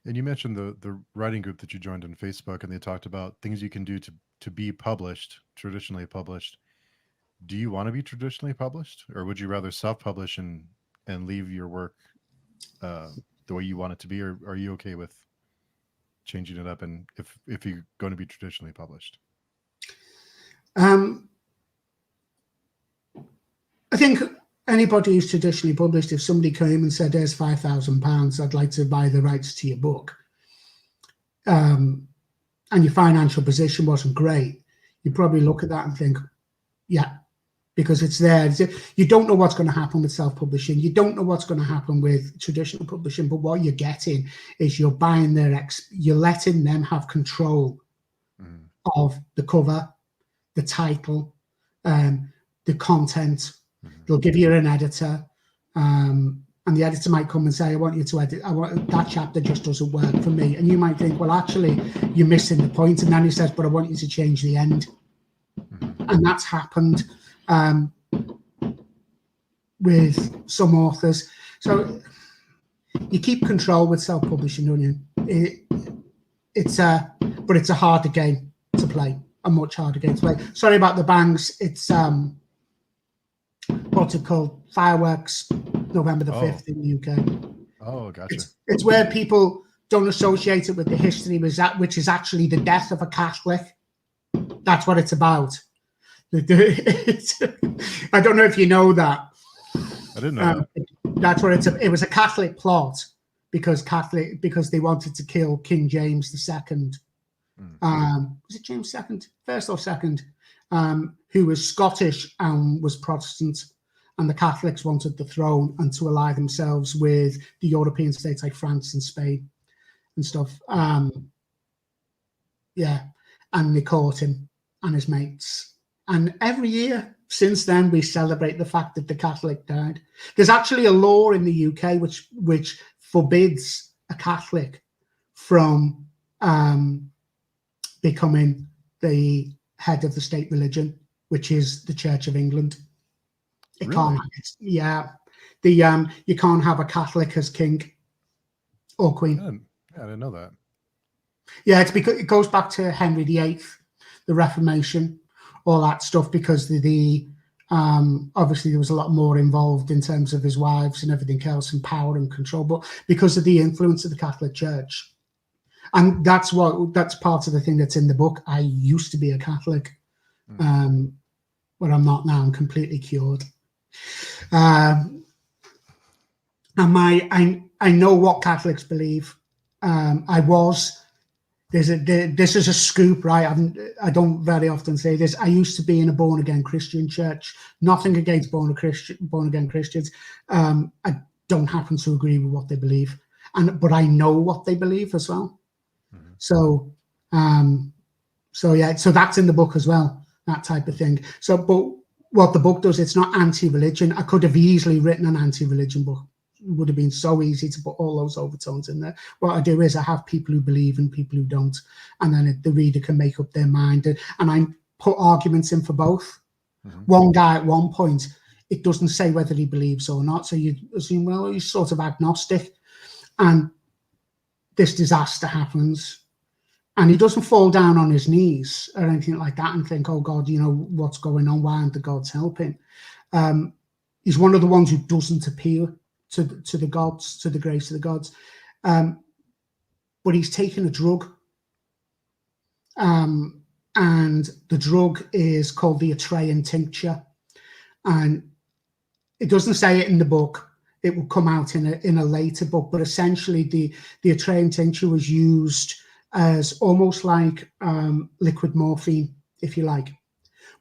you mentioned the writing group that you joined on Facebook, and they talked about things you can do to be published, traditionally published. Do you want to be traditionally published, or would you rather self-publish and leave your work the way you want it to be, or are you okay with changing it up, and if you're going to be traditionally published? I think anybody who's traditionally published, if somebody came and said, "There's £5,000, I'd like to buy the rights to your book," and your financial position wasn't great, you'd probably look at that and think, "Yeah," because it's there. You don't know what's going to happen with self-publishing. You don't know what's going to happen with traditional publishing. But what you're getting is you're buying you're letting them have control of the cover, the title, the content. They'll give you an editor, and the editor might come and say, "I want you to edit. That chapter just doesn't work for me." And you might think, "Well, actually, you're missing the point." And then he says, "But I want you to change the end." And that's happened with some authors. So you keep control with self-publishing, don't you? But it's a harder game to play, a much harder game to play. Sorry about the bangs. It's what's it called? Fireworks, November the 5th in the UK. Oh, gotcha. It's where people don't associate it with the history, which is actually the death of a Catholic. That's what it's about. I don't know if you know that. I didn't know that. That's what it was, a Catholic plot because they wanted to kill King James II. Was it James II, first or second? Who was Scottish and was Protestant, and the Catholics wanted the throne and to ally themselves with the European states like France and Spain and stuff. Yeah, and they caught him and his mates. And every year since then, we celebrate the fact that the Catholic died. There's actually a law in the UK which forbids a Catholic from becoming the head of the state religion, which is the Church of England. It Really? can't. You can't have a Catholic as king or queen. I didn't know that. Yeah, it's because it goes back to Henry VIII, the Reformation, all that stuff, because obviously there was a lot more involved in terms of his wives and everything else, and power and control, but because of the influence of the Catholic Church. And that's part of the thing that's in the book. I used to be a Catholic, but I'm not now. I'm completely cured. And I know what Catholics believe. This is a scoop, right? I don't very often say this. I used to be in a born-again Christian church. Nothing against born-again Christians. I don't happen to agree with what they believe, but I know what they believe as well. So that's in the book as well, that type of thing. So, but what the book does, it's not anti-religion. I could have easily written an anti-religion book. It would have been so easy to put all those overtones in there. What I do is I have people who believe and people who don't, and then the reader can make up their mind. And I put arguments in for both. One guy at one point, it doesn't say whether he believes or not, so you assume, well, he's sort of agnostic. And this disaster happens, and he doesn't fall down on his knees or anything like that and think, "Oh God, what's going on? Why aren't the gods helping?" He's one of the ones who doesn't appeal to the gods, to the grace of the gods, but he's taken a drug, and the drug is called the Atreyan Tincture, and it doesn't say it in the book. It will come out in a later book, but essentially the Atreyan Tincture was used as almost like liquid morphine, if you like,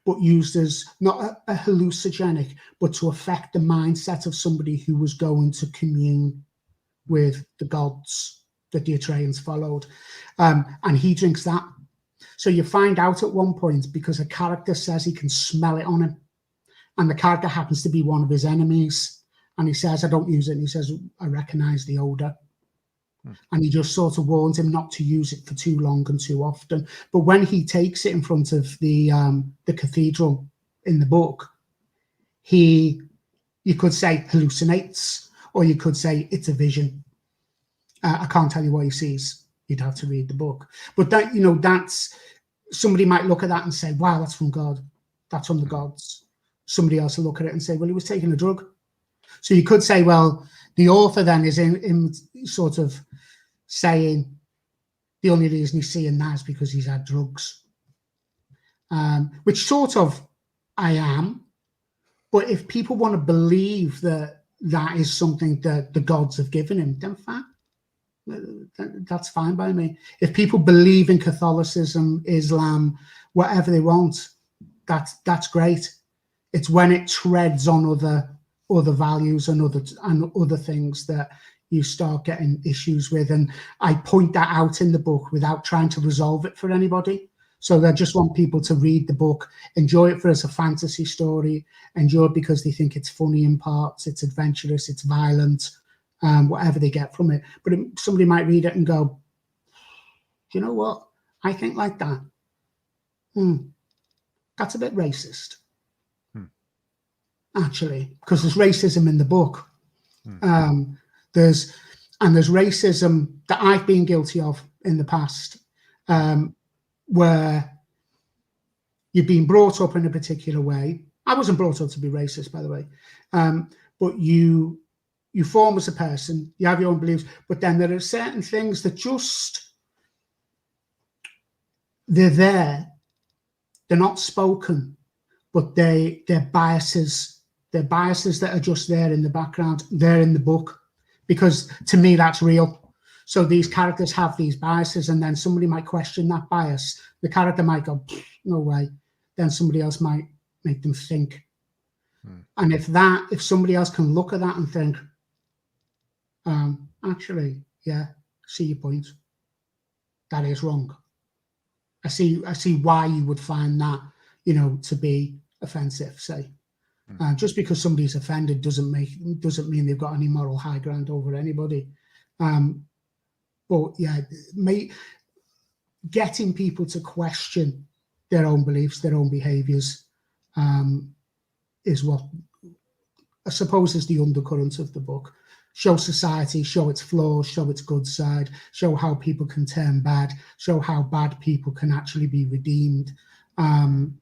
but used as not a hallucinogenic, but to affect the mindset of somebody who was going to commune with the gods that the Atreyans followed. And he drinks that. So you find out at one point, because a character says he can smell it on him, and the character happens to be one of his enemies, and he says, "I don't use it," and he says, "I recognize the odor." And he just sort of warns him not to use it for too long and too often. But when he takes it in front of the cathedral in the book, you could say hallucinates, or you could say it's a vision. I can't tell you what he sees. You'd have to read the book. But that's somebody might look at that and say, "Wow, that's from God. That's from the gods." Somebody else will look at it and say, "Well, he was taking a drug." So you could say, well, the author then is in sort of saying the only reason he's seeing that is because he's had drugs, which sort of I am, But if people want to believe that that is something that the gods have given him, then fine. That's fine by me. If people believe in Catholicism, Islam, whatever they want, that's great. It's when it treads on other values and other things that you start getting issues with. And I point that out in the book without trying to resolve it for anybody. So I just want people to read the book, enjoy it as a fantasy story, enjoy it because they think it's funny in parts, it's adventurous, it's violent, whatever they get from it. But somebody might read it and go, do you know what? I think like that. That's a bit racist, actually, because there's racism in the book. There's racism that I've been guilty of in the past, where you've been brought up in a particular way. I wasn't brought up to be racist, by the way, but you form as a person, you have your own beliefs, but then there are certain things that they're there, they're not spoken, but they're biases. They're biases that are just there in the background. They're in the book, because to me, that's real. So these characters have these biases, and then somebody might question that bias. The character might go, no way. Then somebody else might make them think. And if somebody else can look at that and think, actually, yeah, see your point. That is wrong. I see why you would find that, to be offensive, say. Just because somebody's offended doesn't mean they've got any moral high ground over anybody. But yeah, getting people to question their own beliefs, their own behaviours, is what I suppose is the undercurrent of the book. Show society, show its flaws, show its good side, show how people can turn bad, show how bad people can actually be redeemed. The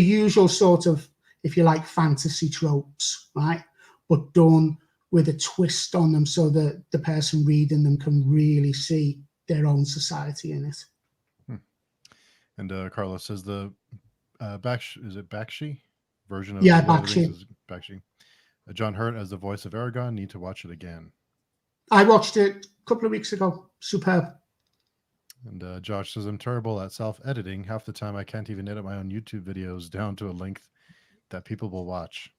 usual sort of, if you like, fantasy tropes, right? But done with a twist on them so that the person reading them can really see their own society in it. And Carlos says the Bakshi version of Yeah, Lord of the Rings Bakshi. is Bakshi. John Hurt as the voice of Aragorn. Need to watch it again. I watched it a couple of weeks ago. Superb. And Josh says, I'm terrible at self-editing. Half the time I can't even edit my own YouTube videos down to a length that people will watch.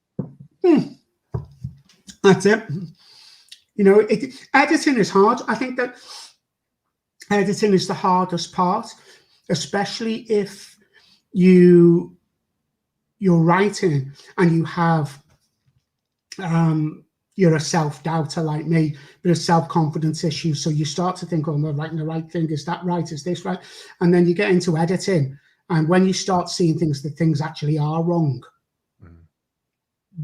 That's it. Editing is hard. I think that editing is the hardest part, especially if you're writing and you have you're a self-doubter like me, but a self-confidence issue. So you start to think, oh, am I writing the right thing? Is that right? Is this right? And then you get into editing. And when you start seeing that things actually are wrong,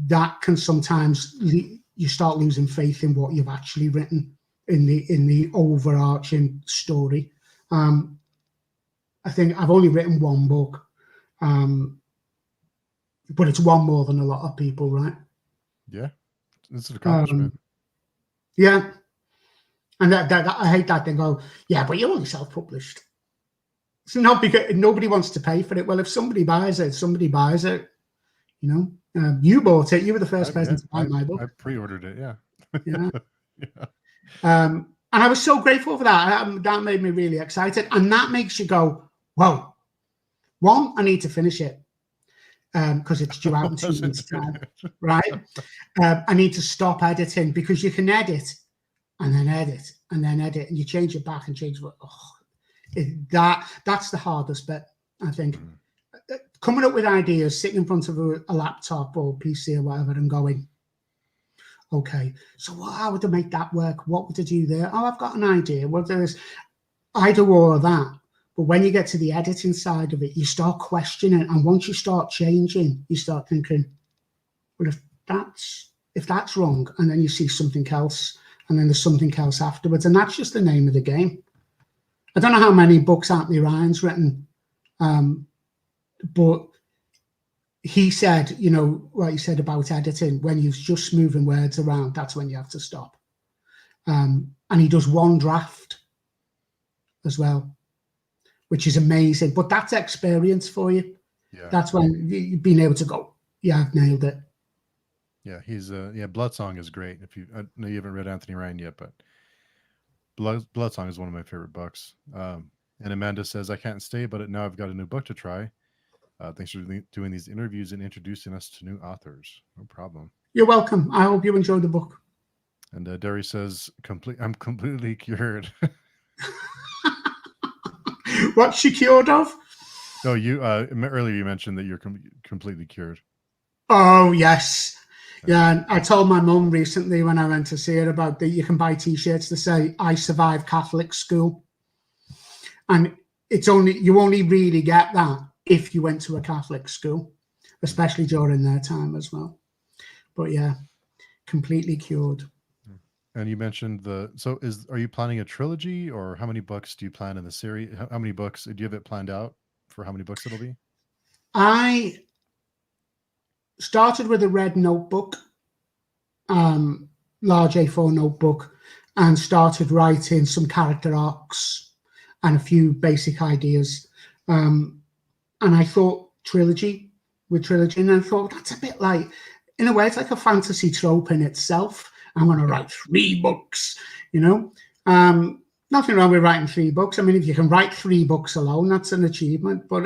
that can sometimes, you start losing faith in what you've actually written in the overarching story. I think I've only written one book, but it's one more than a lot of people, right? Yeah, it's an accomplishment. Yeah, and that I hate that thing. Oh, yeah, but you're only self-published. It's not because nobody wants to pay for it. Well, if somebody buys it, somebody buys it. You bought it. You were the first person to buy my book. I pre-ordered it. Yeah. Yeah. Yeah. And I was so grateful for that. That made me really excited, and that makes you go, "Whoa!" One, I need to finish it. Because it's due out in 2 weeks' time, right? I need to stop editing, because you can edit and then edit and then edit, and you change it back and change it. That's the hardest bit, I think. Coming up with ideas, sitting in front of a laptop or PC or whatever, and going, okay, so how would I make that work? What would I do there? Oh, I've got an idea. Well, I do all of that. But when you get to the editing side of it, you start questioning, and once you start changing, you start thinking, well, if that's wrong, and then you see something else, and then there's something else afterwards, and that's just the name of the game. I don't know how many books Anthony Ryan's written, but he said, what he said about editing, when you're just moving words around, that's when you have to stop. And he does one draft as well, which is amazing. But that's experience for you. Yeah. That's when you've been able to go, yeah, I've nailed it. Yeah, he's Bloodsong is great. If you I know you haven't read Anthony Ryan yet, but Bloodsong is one of my favorite books. And Amanda says, I can't stay, but now I've got a new book to try. Thanks for doing these interviews and introducing us to new authors. No problem. You're welcome. I hope you enjoyed the book. And Derry says, I'm completely cured. What's she cured of? No, you earlier you mentioned that you're completely cured. Oh, yes. Yeah, and I told my mum recently when I went to see her about that you can buy T-shirts that say "I survived Catholic school," and you only really get that if you went to a Catholic school, especially during their time as well. But yeah, completely cured. And you mentioned are you planning a trilogy, or how many books do you plan in the series? How many books do you have it planned out for? How many books it'll be? I started with a red notebook, large A4 notebook, and started writing some character arcs and a few basic ideas. And I thought trilogy, and I thought that's a bit like, in a way, it's like a fantasy trope in itself. I'm going to write 3 books, Nothing wrong with writing 3 books. I mean, if you can write 3 books alone, that's an achievement. But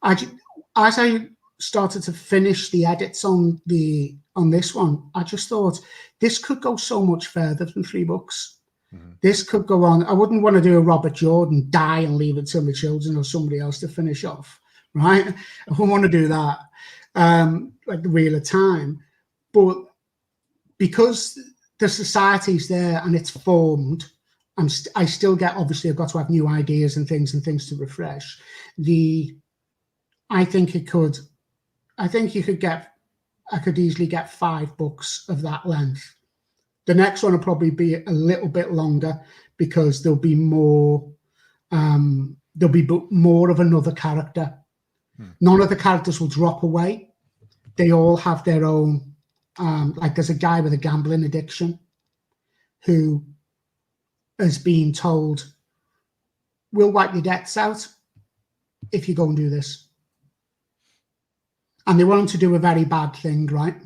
as I started to finish the edits on this one, I just thought this could go so much further than 3 books. Mm-hmm. This could go on. I wouldn't want to do a Robert Jordan, die and leave it to my children or somebody else to finish off, right? I wouldn't want to do that, like the Wheel of Time. But because the society's there and it's formed, I still get, obviously I've got to have new ideas and things to refresh. I think you could easily get 5 books of that length. The next one will probably be a little bit longer because there'll be more of another character. None of the characters will drop away. They all have their own, like there's a guy with a gambling addiction who has been told, we'll wipe your debts out if you go and do this. And they want him to do a very bad thing, right?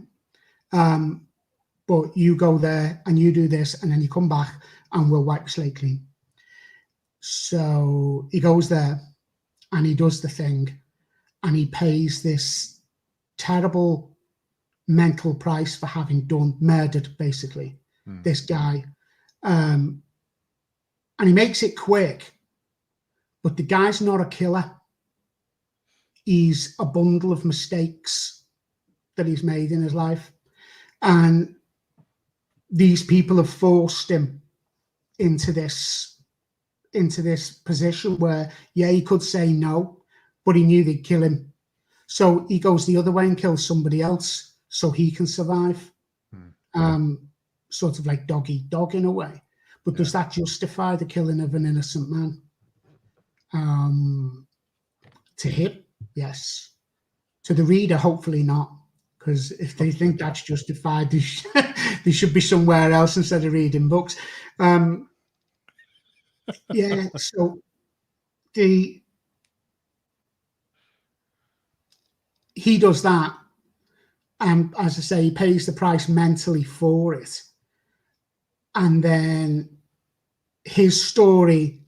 But you go there and you do this, and then you come back and we'll wipe your slate clean. So he goes there and he does the thing, and he pays this terrible mental price for having murdered, basically, this guy. And he makes it quick, but the guy's not a killer. He's a bundle of mistakes that he's made in his life. And these people have forced him into this position where, yeah, he could say no, but he knew they'd kill him. So he goes the other way and kills somebody else so he can survive. Sort of like dog eat dog in a way. But does that justify the killing of an innocent man? To him, yes. To the reader, hopefully not. Because if they think that's justified, they should be somewhere else instead of reading books. Yeah, so he does that. And as I say, he pays the price mentally for it. And then his story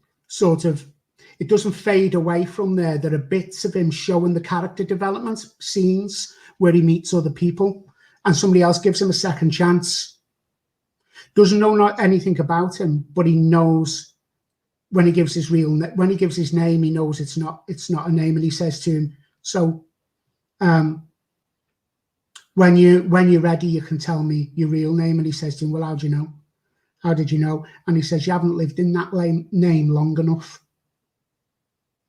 it doesn't fade away from there. There are bits of him showing the character development scenes where he meets other people and somebody else gives him a second chance. Doesn't know anything about him, but he knows when he gives his name, he knows it's not a name, and he says to him, so when you're ready, you can tell me your real name. And he says to him, well, how do you know? How did you know? And he says, you haven't lived in that name long enough.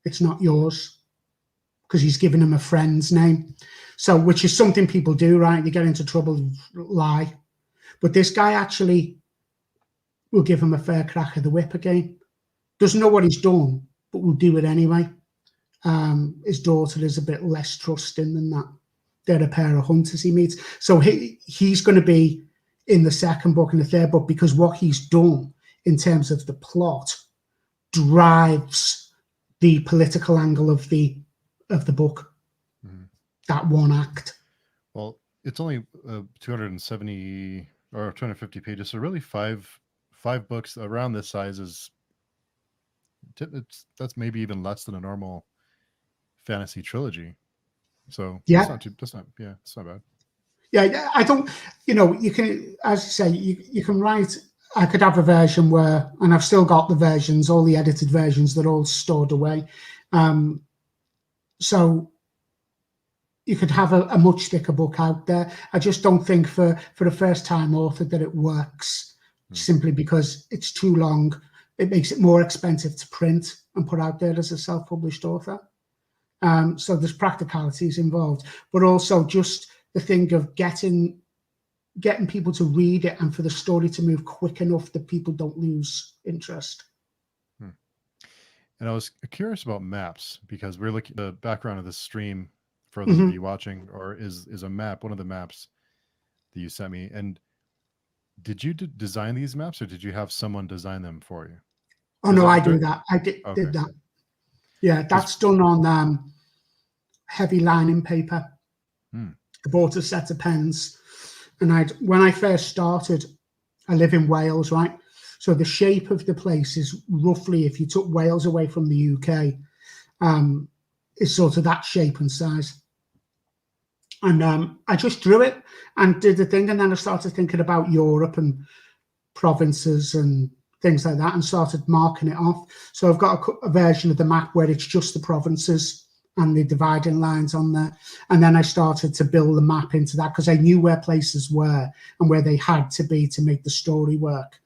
It's not yours. Because he's given him a friend's name. So, which is something people do, right? They get into trouble, lie. But this guy actually will give him a fair crack of the whip again. Doesn't know what he's done, but will do it anyway. His daughter is a bit less trusting than that. They're a pair of hunters he meets. So he's going to be in the second book and the third book, because what he's done in terms of the plot drives the political angle of the book. That one act. Well, it's only 270 or 250 pages, so really five books around this size is that's maybe even less than a normal fantasy trilogy. So Yeah, that's not yeah, it's not bad. yeah. I don't, you can, as you say, you can write. I could have a version where, and I've still got the versions, all the edited versions, that are all stored away. So you could have a much thicker book out there. I just don't think for a first time author that it works, simply because it's too long. It makes it more expensive to print and put out there as a self-published author. So there's practicalities involved, but also just the thing of getting people to read it and for the story to move quick enough that people don't lose interest. And I was curious about maps, because we're looking the background of this stream for those of you watching, or is a map, one of the maps that you sent me. And did you design these maps, or did you have someone design them for you? Oh no, I do that. I did that. Yeah, that's done on heavy lining paper. I bought a set of pens, and when I first started, I live in Wales, right? So the shape of the place is roughly, if you took Wales away from the UK, is sort of that shape and size. And I just drew it and did the thing, and then I started thinking about Europe and provinces and things like that, and started marking it off. So I've got a version of the map where it's just the provinces and the dividing lines on there. And then I started to build the map into that, because I knew where places were and where they had to be to make the story work.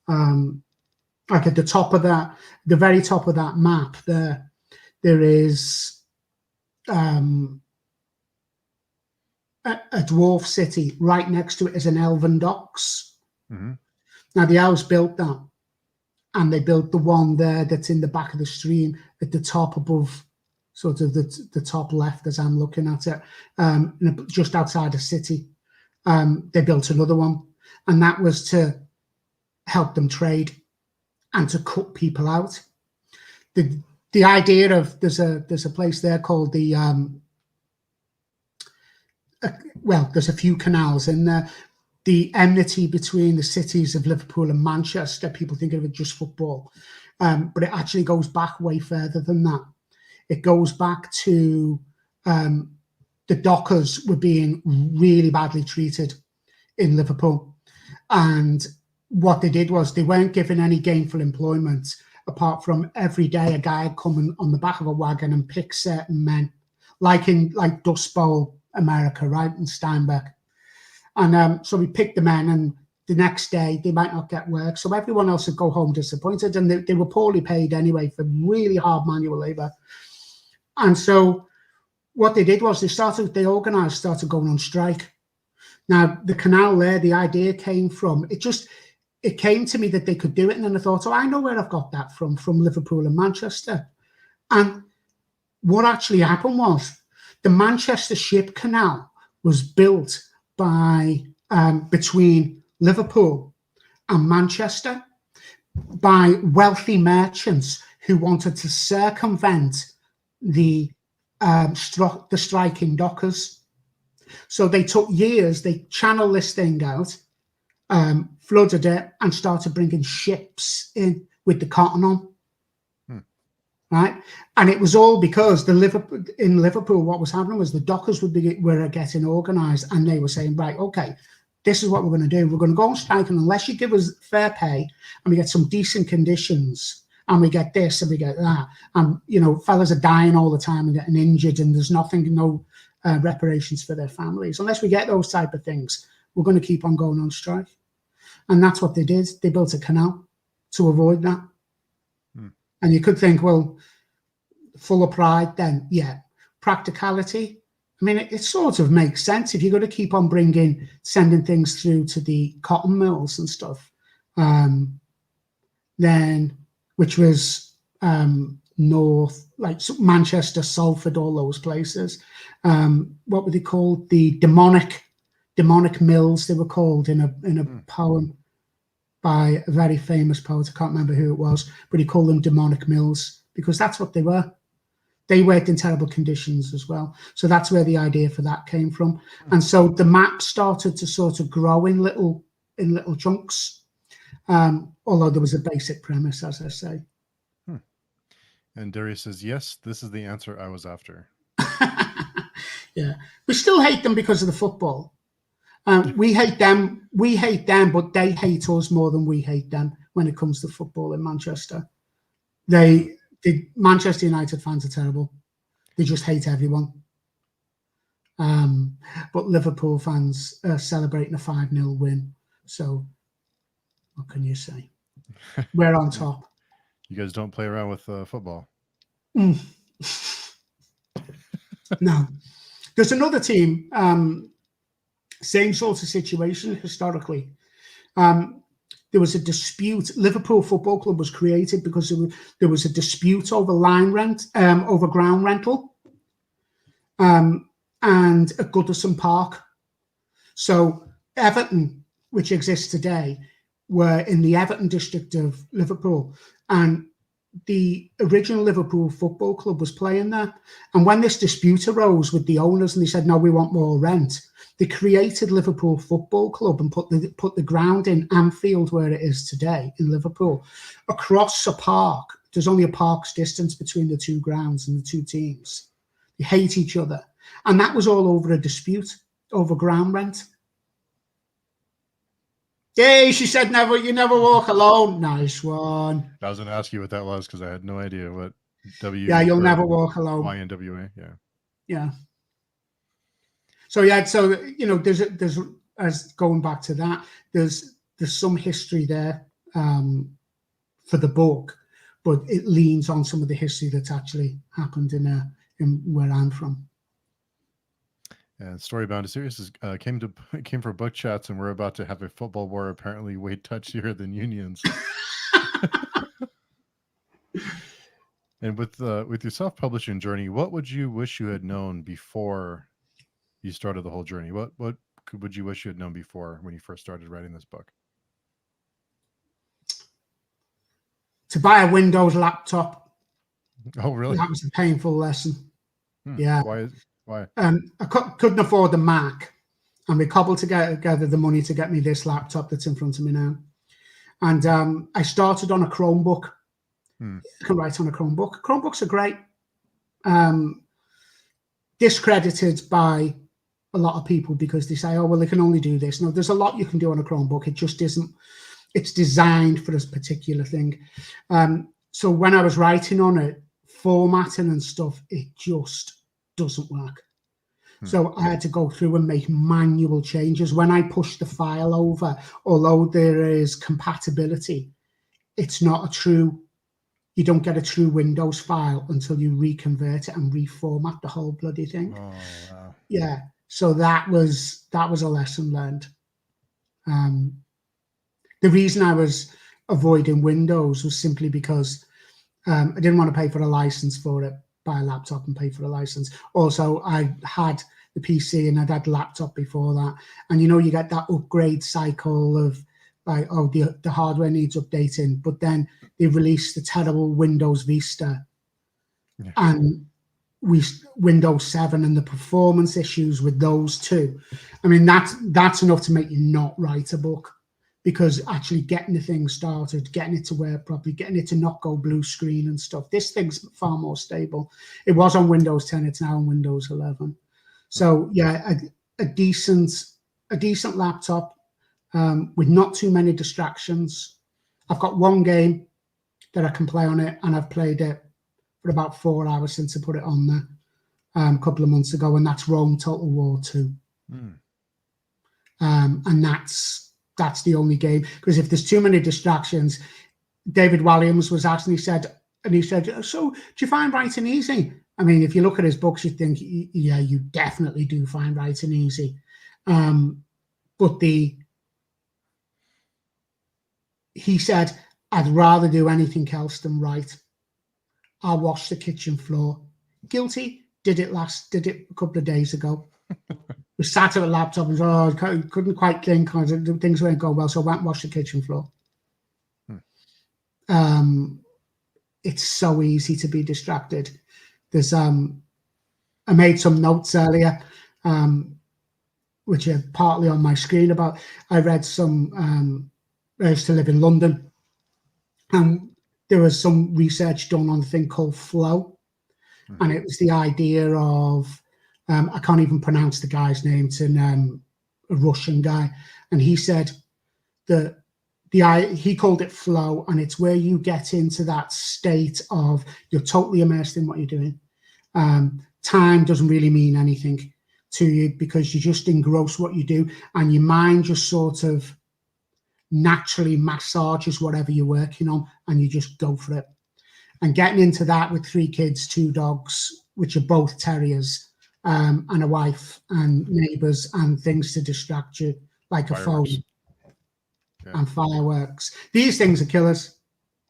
Like at the top of that, the very top of that map, there is a dwarf city. Right next to it is an elven docks. Now the elves built that, and they built the one there that's in the back of the stream at the top above, sort of the top left as I'm looking at it, just outside a city. They built another one, and that was to help them trade and to cut people out. The idea of there's a place there called the there's a few canals in there. The enmity between the cities of Liverpool and Manchester, people think of it just football, but it actually goes back way further than that. It goes back to the dockers were being really badly treated in Liverpool, and what they did was they weren't given any gainful employment, apart from every day a guy would come on the back of a wagon and pick certain men, like Dust Bowl America, right, in Steinbeck. And so we picked the men, and the next day they might not get work. So everyone else would go home disappointed, and they were poorly paid anyway for really hard manual labor. And so what they did was they organized, started going on strike. Now, the canal there, the idea came from, it came to me that they could do it. And then I thought, I know where I've got that from Liverpool and Manchester. And what actually happened was the Manchester Ship Canal was built between Liverpool and Manchester by wealthy merchants who wanted to circumvent the striking dockers. So they took years, they channeled this thing out, flooded it, and started bringing ships in with the cotton on. Right, and it was all because in Liverpool, what was happening was the dockers were getting organised, and they were saying, right, okay, this is what we're going to do. We're going to go on strike, and unless you give us fair pay and we get some decent conditions, and we get this and we get that, and fellas are dying all the time and getting injured, and there's no reparations for their families. Unless we get those type of things, we're going to keep on going on strike. And that's what they did. They built a canal to avoid that. And you could think, well, full of pride, then, yeah. Practicality, I mean, it sort of makes sense. If you're going to keep on sending things through to the cotton mills and stuff, then, which was north, like Manchester, Salford, all those places. What were they called? The demonic mills, they were called in a poem by a very famous poet. I can't remember who it was, but he called them demonic mills because that's what they were. They worked in terrible conditions as well. So that's where the idea for that came from. And so the map started to sort of grow in little chunks, although there was a basic premise, as I say. And Darius says, yes, this is the answer I was after. Yeah. We still hate them because of the football. We hate them, but they hate us more than we hate them when it comes to football in Manchester. The Manchester United fans are terrible. They just hate everyone. But Liverpool fans are celebrating a 5-0 win. So what can you say? We're on top. You guys don't play around with football. No. There's another team, same sort of situation historically. There was a dispute. Liverpool Football Club was created because there was a dispute over over ground rental, and at Goodison Park. So Everton, which exists today, were in the Everton district of Liverpool, and the original Liverpool Football Club was playing there. And when this dispute arose with the owners and they said, no, we want more rent, they created Liverpool Football Club and put the ground in Anfield, where it is today in Liverpool, across a park. There's only a park's distance between the two grounds and the two teams. They hate each other. And that was all over a dispute over ground rent. Yay, she said, you never walk alone. Nice one. I was going to ask you what that was because I had no idea what W. Yeah, you'll never walk alone. YNWA, yeah. Yeah. So yeah, so there's as going back to that, there's some history there for the book, but it leans on some of the history that's actually happened in where I'm from. And Storybound is serious. Came for book chats, and we're about to have a football war. Apparently, way touchier than unions. And with your self-publishing journey, what would you wish you had known before you started the whole journey? What would you wish you had known before when you first started writing this book? To buy a Windows laptop. Oh, really? That was a painful lesson. Yeah. Why? I couldn't afford the Mac, and we cobbled together the money to get me this laptop that's in front of me now. And I started on a Chromebook. I can write on a Chromebook. Chromebooks are great. Discredited by a lot of people because they say, oh, well, they can only do this. No, there's a lot you can do on a Chromebook. It just isn't. It's designed for this particular thing. So when I was writing on it, formatting and stuff, it just doesn't work. So I had to go through and make manual changes. When I push the file over, although there is compatibility, it's not you don't get a true Windows file until you reconvert it and reformat the whole bloody thing. Oh, wow. Yeah. So that was a lesson learned. The reason I was avoiding Windows was simply because I didn't want to pay for a license for it. Buy a laptop and pay for a license. Also, I had the PC and I'd had laptop before that. And you get that upgrade cycle of like, oh, the hardware needs updating. But then they released the terrible Windows Vista and Windows 7 and the performance issues with those two. I mean, that's enough to make you not write a book, because actually getting the thing started, getting it to work properly, getting it to not go blue screen and stuff. This thing's far more stable. It was on Windows 10. It's now on Windows 11. So yeah, a decent laptop with not too many distractions. I've got one game that I can play on it, and I've played it for about 4 hours since I put it on there a couple of months ago, and that's Rome Total War 2. And that's the only game, because if there's too many distractions, David Walliams was asked, and he said, so do you find writing easy? I mean, if you look at his books, you'd think, yeah, you definitely do find writing easy. But he said, I'd rather do anything else than write. I'll wash the kitchen floor. Guilty. Did it a couple of days ago. We sat at a laptop and couldn't quite think because things weren't going well, so I went and washed the kitchen floor. It's so easy to be distracted. There's I made some notes earlier, which are partly on my screen about. I read some. I used to live in London, and there was some research done on a thing called flow, and it was the idea of I can't even pronounce the guy's name. It's a Russian guy, and he said that he called it flow, and it's where you get into that state of you're totally immersed in what you're doing. Time doesn't really mean anything to you because you just engross what you do, and your mind just sort of naturally massages whatever you're working on, and you just go for it. And getting into that with 3 kids, 2 dogs, which are both terriers, and a wife and neighbours and things to distract you, like Fireworks. a phone and fireworks. These things are killers.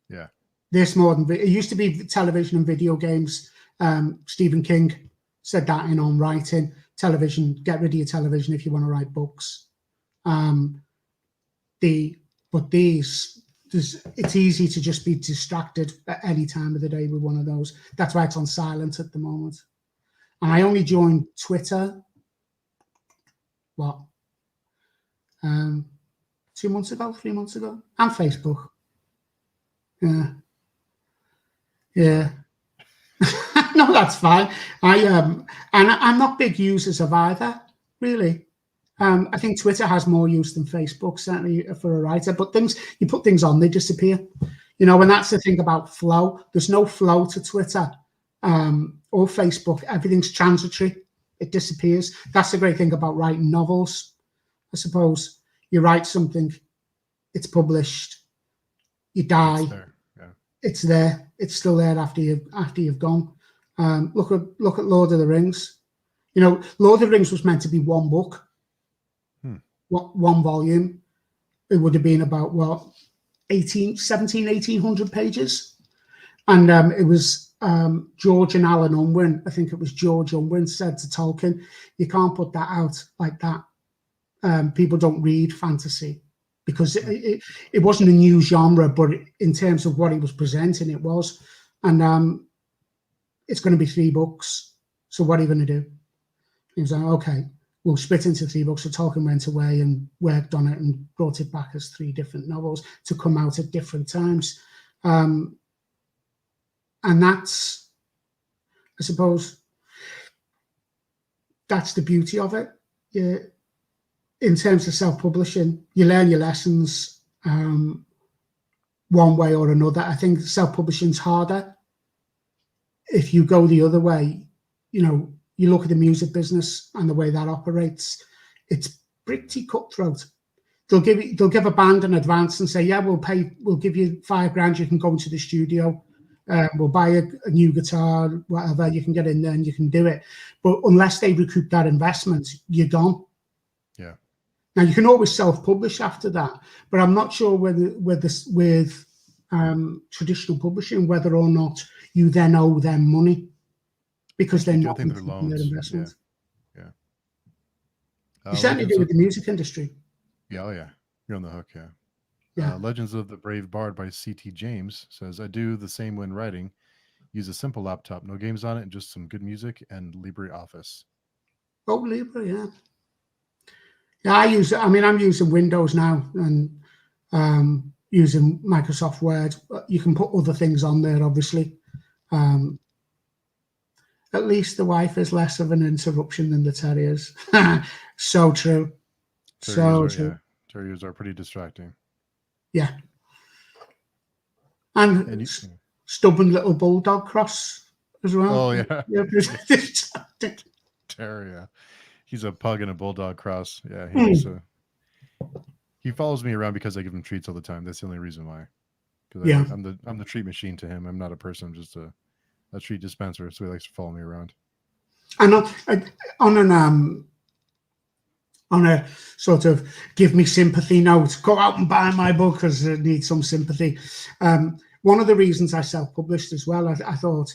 Yeah. This more than it used to be television and video games. Stephen King said that in On Writing. Television, get rid of your television if you want to write books. It's easy to just be distracted at any time of the day with one of those. That's why it's on silent at the moment. And I only joined Twitter, 2 months ago, 3 months ago, and Facebook. Yeah. No, that's fine. And I'm not big users of either, really. I think Twitter has more use than Facebook, certainly for a writer. But you put things on, they disappear. And that's the thing about flow. There's no flow to Twitter or Facebook. Everything's transitory. It disappears. That's the great thing about writing novels, I suppose. You write something, it's published, you die. It's there. It's still there after you've gone. Look at Lord of the Rings. Lord of the Rings was meant to be one book. One volume. It would have been about 1800 pages, and it was George and Alan Unwin. I think it was George Unwin said to Tolkien, "You can't put that out like that. People don't read fantasy because it wasn't a new genre, but in terms of what he was presenting, it was. And it's going to be 3 books. So what are you going to do?" He was like, "Okay, we'll split into 3 books." So Tolkien went away and worked on it and brought it back as 3 different novels to come out at different times. And that's, I suppose, that's the beauty of it. In terms of self-publishing, you learn your lessons one way or another. I think self-publishing's harder. If you go the other way, you look at the music business and the way that operates, it's pretty cutthroat. They'll give a band an advance and say, "Yeah, we'll give you $5,000. You can go into the studio. We'll buy a new guitar, whatever. You can get in there and you can do it." But unless they recoup that investment, you're gone. Yeah. Now you can always self-publish after that, but I'm not sure with traditional publishing whether or not you then owe them money because they're not recouping their investment. Yeah. You certainly do with the music industry. Yeah, oh yeah. You're on the hook, yeah. Legends of the Brave Bard by C.T. James says, "I do the same when writing. Use a simple laptop, no games on it, and just some good music and LibreOffice." Oh, Libre, yeah. Yeah, I'm using Windows now and using Microsoft Word. You can put other things on there, obviously. At least the wife is less of an interruption than the terriers. So true. Terriers are pretty distracting. Yeah. And stubborn little bulldog cross as well. Oh, yeah. Terrier. He's a pug and a bulldog cross. Yeah. He follows me around because I give him treats all the time. That's the only reason why. Because I'm the treat machine to him. I'm not a person. I'm just a treat dispenser. So he likes to follow me around. And on a sort of give me sympathy note, go out and buy my book because I need some sympathy. One of the reasons I self-published as well, I thought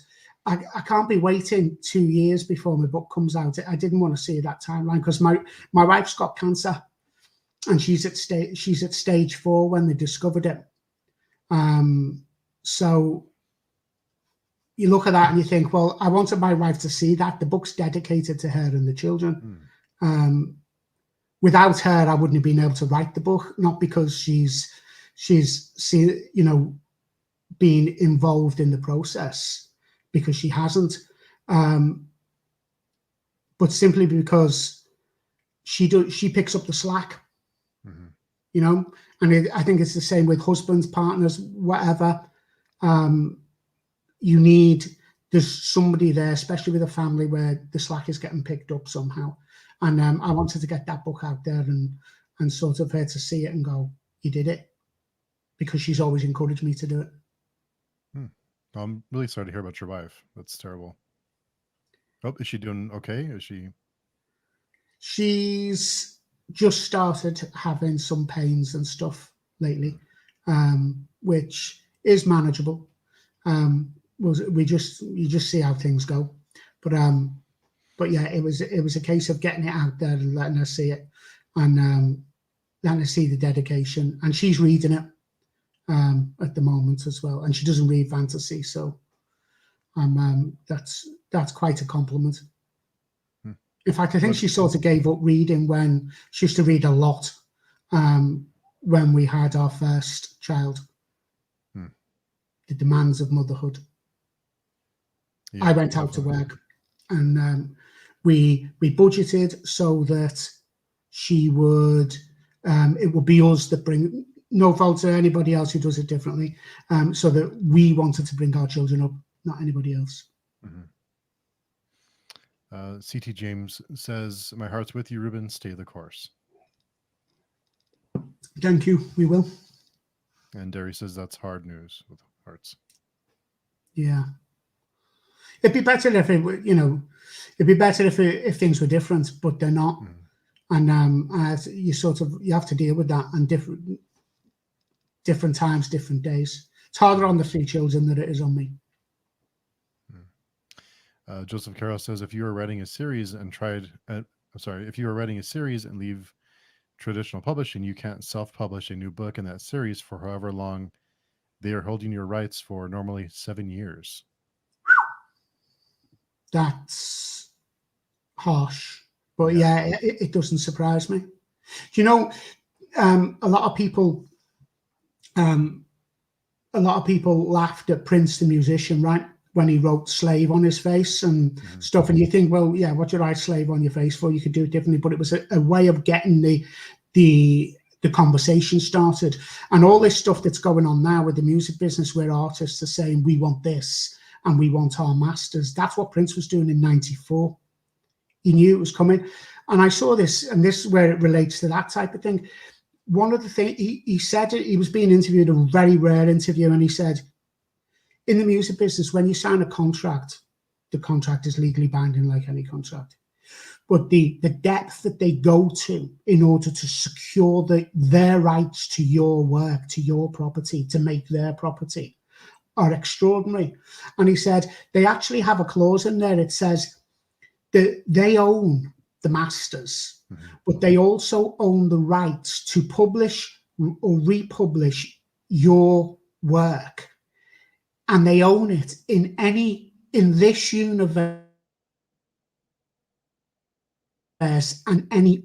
I can't be waiting 2 years before my book comes out. I didn't want to see that timeline because my wife's got cancer and she's at stage 4 when they discovered it. So you look at that and you think, well, I wanted my wife to see that. The book's dedicated to her and the children. Without her, I wouldn't have been able to write the book, not because she's been involved in the process, because she hasn't, but simply because she picks up the slack, and I think it's the same with husbands, partners, whatever. There's somebody there, especially with a family, where the slack is getting picked up somehow. And I wanted to get that book out there and sort of her to see it and go, you did it, because she's always encouraged me to do it. I'm really sorry to hear about your wife. That's terrible. Oh, is she doing okay? She's just started having some pains and stuff lately, which is manageable. You just see how things go. But yeah, it was a case of getting it out there and letting her see it, and letting her see the dedication. And she's reading it at the moment as well, and she doesn't read fantasy, so that's quite a compliment. In fact, I think she sort of gave up reading when she used to read a lot when we had our first child. The demands of motherhood. Yeah, I went out to work, and we budgeted so that she would. It would be us that bring. No fault to anybody else who does it differently. So that we wanted to bring our children up, not anybody else. CT James says, "My heart's with you, Reuben. Stay the course." Thank you. We will. And Derry says that's hard news with hearts. Yeah. It'd be better if it'd be better if things were different, but they're not. And you have to deal with that on different times, different days. It's harder on the 3 children than it is on me. Joseph Carroll says, if you are writing a series and leave traditional publishing, you can't self-publish a new book in that series for however long they are holding your rights for, normally 7 years. That's harsh, but yeah, it doesn't surprise me. A lot of people laughed at Prince the musician, right, when he wrote "Slave" on his face and stuff, and you think, well, yeah, what you write "Slave" on your face for? You could do it differently, but it was a way of getting the conversation started. And all this stuff that's going on now with the music business, where artists are saying, we want this and we want our masters. That's what Prince was doing in '94. He knew it was coming. And I saw this, and this is where it relates to that type of thing. One of the things he said, he was being interviewed, a very rare interview, and he said, in the music business, when you sign a contract, the contract is legally binding like any contract. But the depth that they go to in order to secure their rights to your work, to your property, to make their property, are extraordinary. And he said they actually have a clause in there. It says that they own the masters, but they also own the rights to publish or republish your work. And they own it in this universe and any.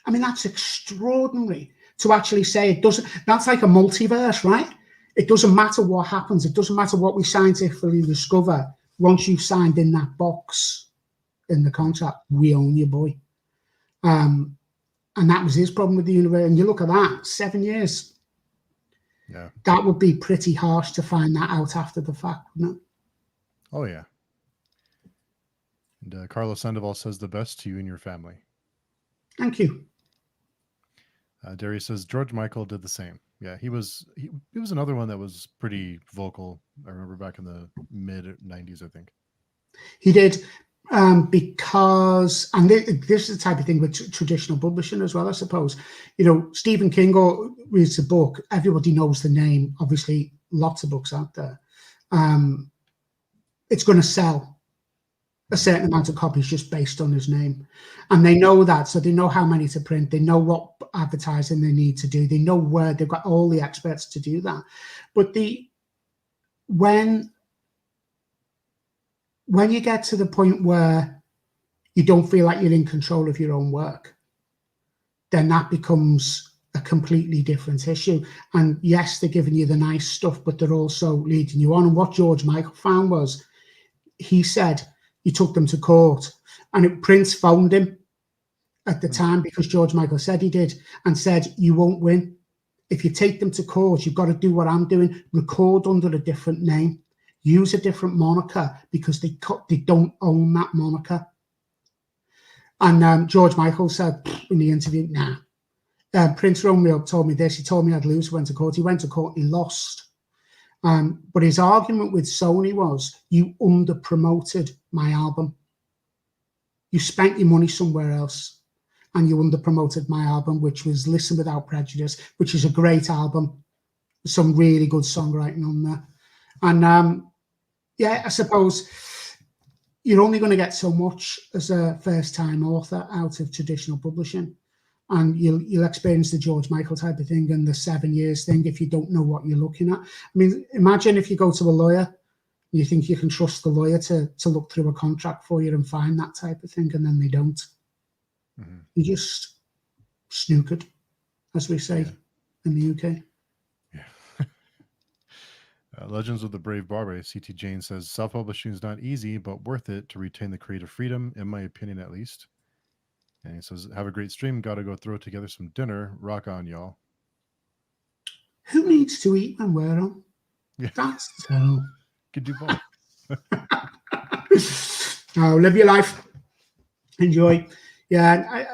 I mean, that's extraordinary to actually say it doesn't. That's like a multiverse, right? It doesn't matter what happens. It doesn't matter what we scientifically discover. Once you've signed in that box in the contract, we own you, boy. And that was his problem with the universe. And you look at that, 7 years. Yeah. That would be pretty harsh to find that out after the fact, wouldn't it? Oh, yeah. And Carlos Sandoval says, the best to you and your family. Thank you. Darius says, George Michael did the same. Yeah, he was another one that was pretty vocal. I remember back in the mid 90s, I think. He did, because, and this is the type of thing with traditional publishing as well, I suppose. Stephen King reads a book, everybody knows the name, obviously lots of books out there. It's going to sell a certain amount of copies just based on his name. And they know that, so they know how many to print, they know what advertising they need to do, they know where, they've got all the experts to do that. But when when you get to the point where you don't feel like you're in control of your own work, then that becomes a completely different issue. And yes, they're giving you the nice stuff, but they're also leading you on. And what George Michael found was, he said he took them to court, and Prince phoned him at the time, because George Michael said he did, and said, you won't win. If you take them to court, you've got to do what I'm doing, record under a different name, use a different moniker, because they don't own that moniker. And George Michael said in the interview, nah. Prince rang me up, told me this. He told me I'd lose, went to court. He went to court, he lost. But his argument with Sony was, you under-promoted my album. You spent your money somewhere else, and you under-promoted my album, which was Listen Without Prejudice, which is a great album. Some really good songwriting on there. And yeah, I suppose you're only going to get so much as a first-time author out of traditional publishing. And you'll experience the George Michael type of thing and the 7 years thing if you don't know what you're looking at. I mean, imagine if you go to a lawyer, and you think you can trust the lawyer to look through a contract for you and find that type of thing, and then they don't. Mm-hmm. You just snookered, as we say in the UK. Yeah. Legends of the Brave Barber, CT Jane says, self-publishing is not easy, but worth it to retain the creative freedom, in my opinion at least. And he says, have a great stream. Got to go throw together some dinner. Rock on, y'all. Who needs to eat when we're on? Yeah. That's so. Could do both. Oh, live your life. Enjoy. Yeah,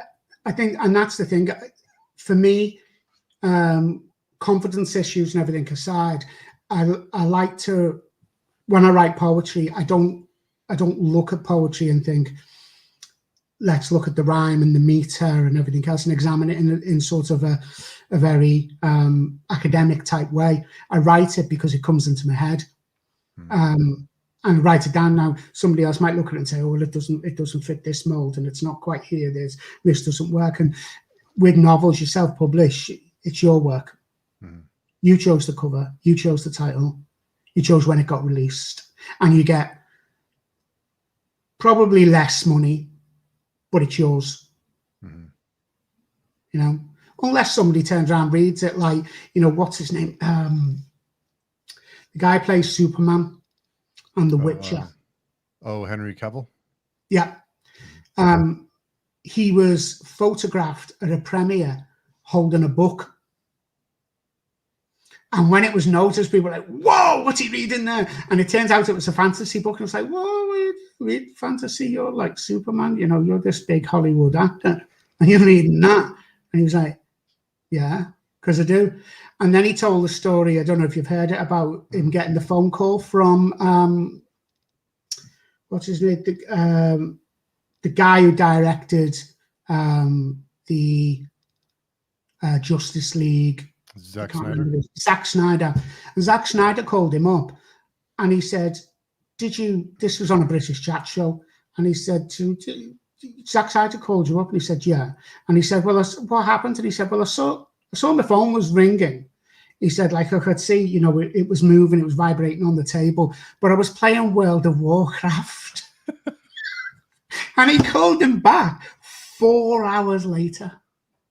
I think, and that's the thing. For me, confidence issues and everything aside, I like to, when I write poetry, I don't look at poetry and think, let's look at the rhyme and the meter and everything else and examine it in sort of a very academic type way. I write it because it comes into my head, and write it down. Now, somebody else might look at it and say, "Oh, well, it doesn't fit this mold, and it's not quite here. This doesn't work." And with novels, you self-publish. It's your work. You chose the cover. You chose the title. You chose when it got released, and you get probably less money, but it's yours. You know, unless somebody turns around and reads it, like, you know, what's his name? The guy who plays Superman and The Witcher. Henry Cavill? Yeah. He was photographed at a premiere holding a book. And when it was noticed, people were like, whoa, what's he reading there? And it turns out it was a fantasy book. And it's like, whoa, read fantasy? You're like Superman, you know, you're this big Hollywood actor, and you're reading that. And he was like, yeah, because I do. And then he told the story, I don't know if you've heard it, about him getting the phone call from, what's his name? The guy who directed the Justice League. Zack Snyder. And Zack Snyder called him up and he said, this was on a British chat show, and he said, Zack Snyder called you up? And he said, yeah. And he said, well, what happened? And he said, well, I saw my phone was ringing. He said, like, I could see, you know, it was moving, it was vibrating on the table, but I was playing World of Warcraft. And he called him back 4 hours later.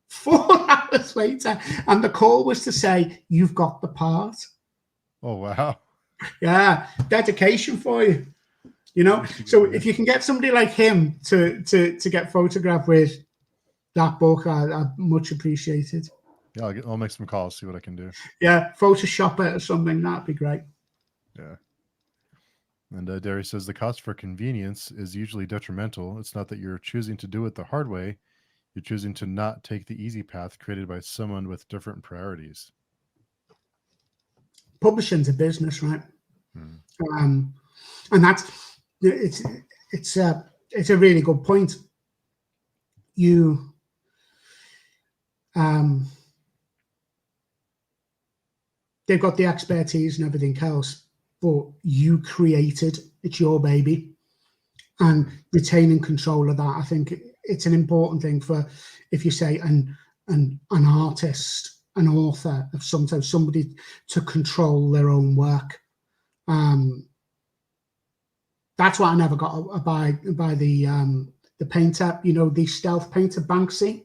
4 hours later, and the call was to say, you've got the part. Oh, wow. Yeah, dedication for you. You know, so if you can get somebody like him to get photographed with that book, I much appreciated. Yeah, I'll make some calls, see what I can do. Yeah, Photoshop it or something, that'd be great. Yeah. And Derry says, the cost for convenience is usually detrimental. It's not that you're choosing to do it the hard way. You're choosing to not take the easy path created by someone with different priorities. Publishing's a business, right? And that's it's a really good point. They've got the expertise and everything else, but you created, it's your baby, and retaining control of that, I think it's an important thing for, if you say an artist, an author, of sometimes somebody to control their own work. That's what I never got by the painter, the stealth painter Banksy.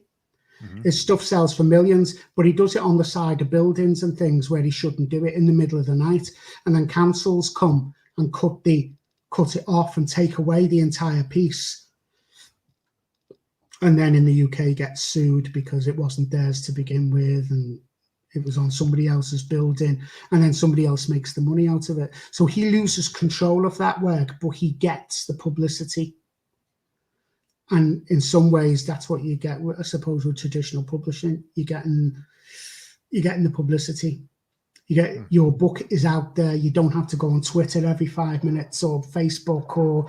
His stuff sells for millions, but he does it on the side of buildings and things where he shouldn't do it in the middle of the night. And then councils come and cut it off and take away the entire piece. And then in the UK gets sued because it wasn't theirs to begin with, and it was on somebody else's building, and then somebody else makes the money out of it. So he loses control of that work, but he gets the publicity. And in some ways, that's what you get, I suppose, with traditional publishing. You're getting the publicity. You get your book is out there. You don't have to go on Twitter every 5 minutes or Facebook or,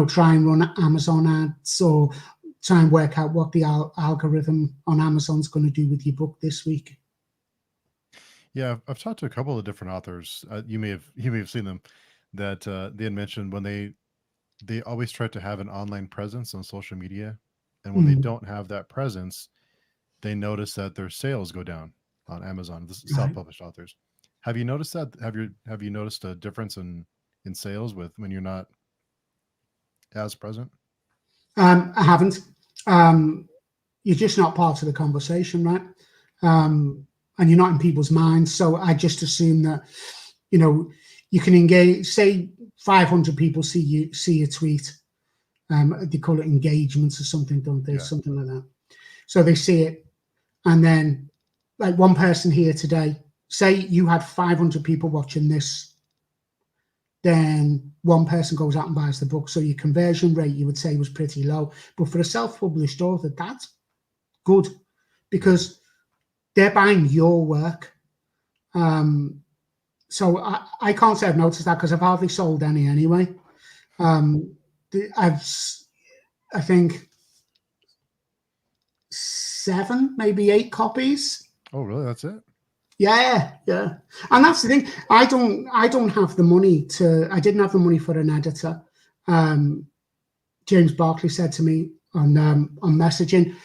try and run Amazon ads or try and work out what the algorithm on Amazon's going to do with your book this week. Yeah, I've talked to a couple of different authors. You may have seen them that they had mentioned when they always try to have an online presence on social media, and when they don't have that presence, they notice that their sales go down on Amazon. This is self-published authors. Have you noticed that? Have you noticed a difference in sales with when you're not as present? I haven't. You're just not part of the conversation, right? And you're not in people's minds. So I just assume that, you can engage, say 500 people see a tweet. They call it engagements or something, don't they? Yeah. Something like that. So they see it. And then like one person here today, say you had 500 people watching this, then one person goes out and buys the book. So your conversion rate, you would say, was pretty low. But for a self-published author, that's good because they're buying your work. So I can't say I've noticed that because I've hardly sold any anyway. I think 7, maybe 8 copies. Oh, really? That's it? Yeah. And that's the thing. I don't have the money I didn't have the money for an editor. James Barclay said to me on messaging,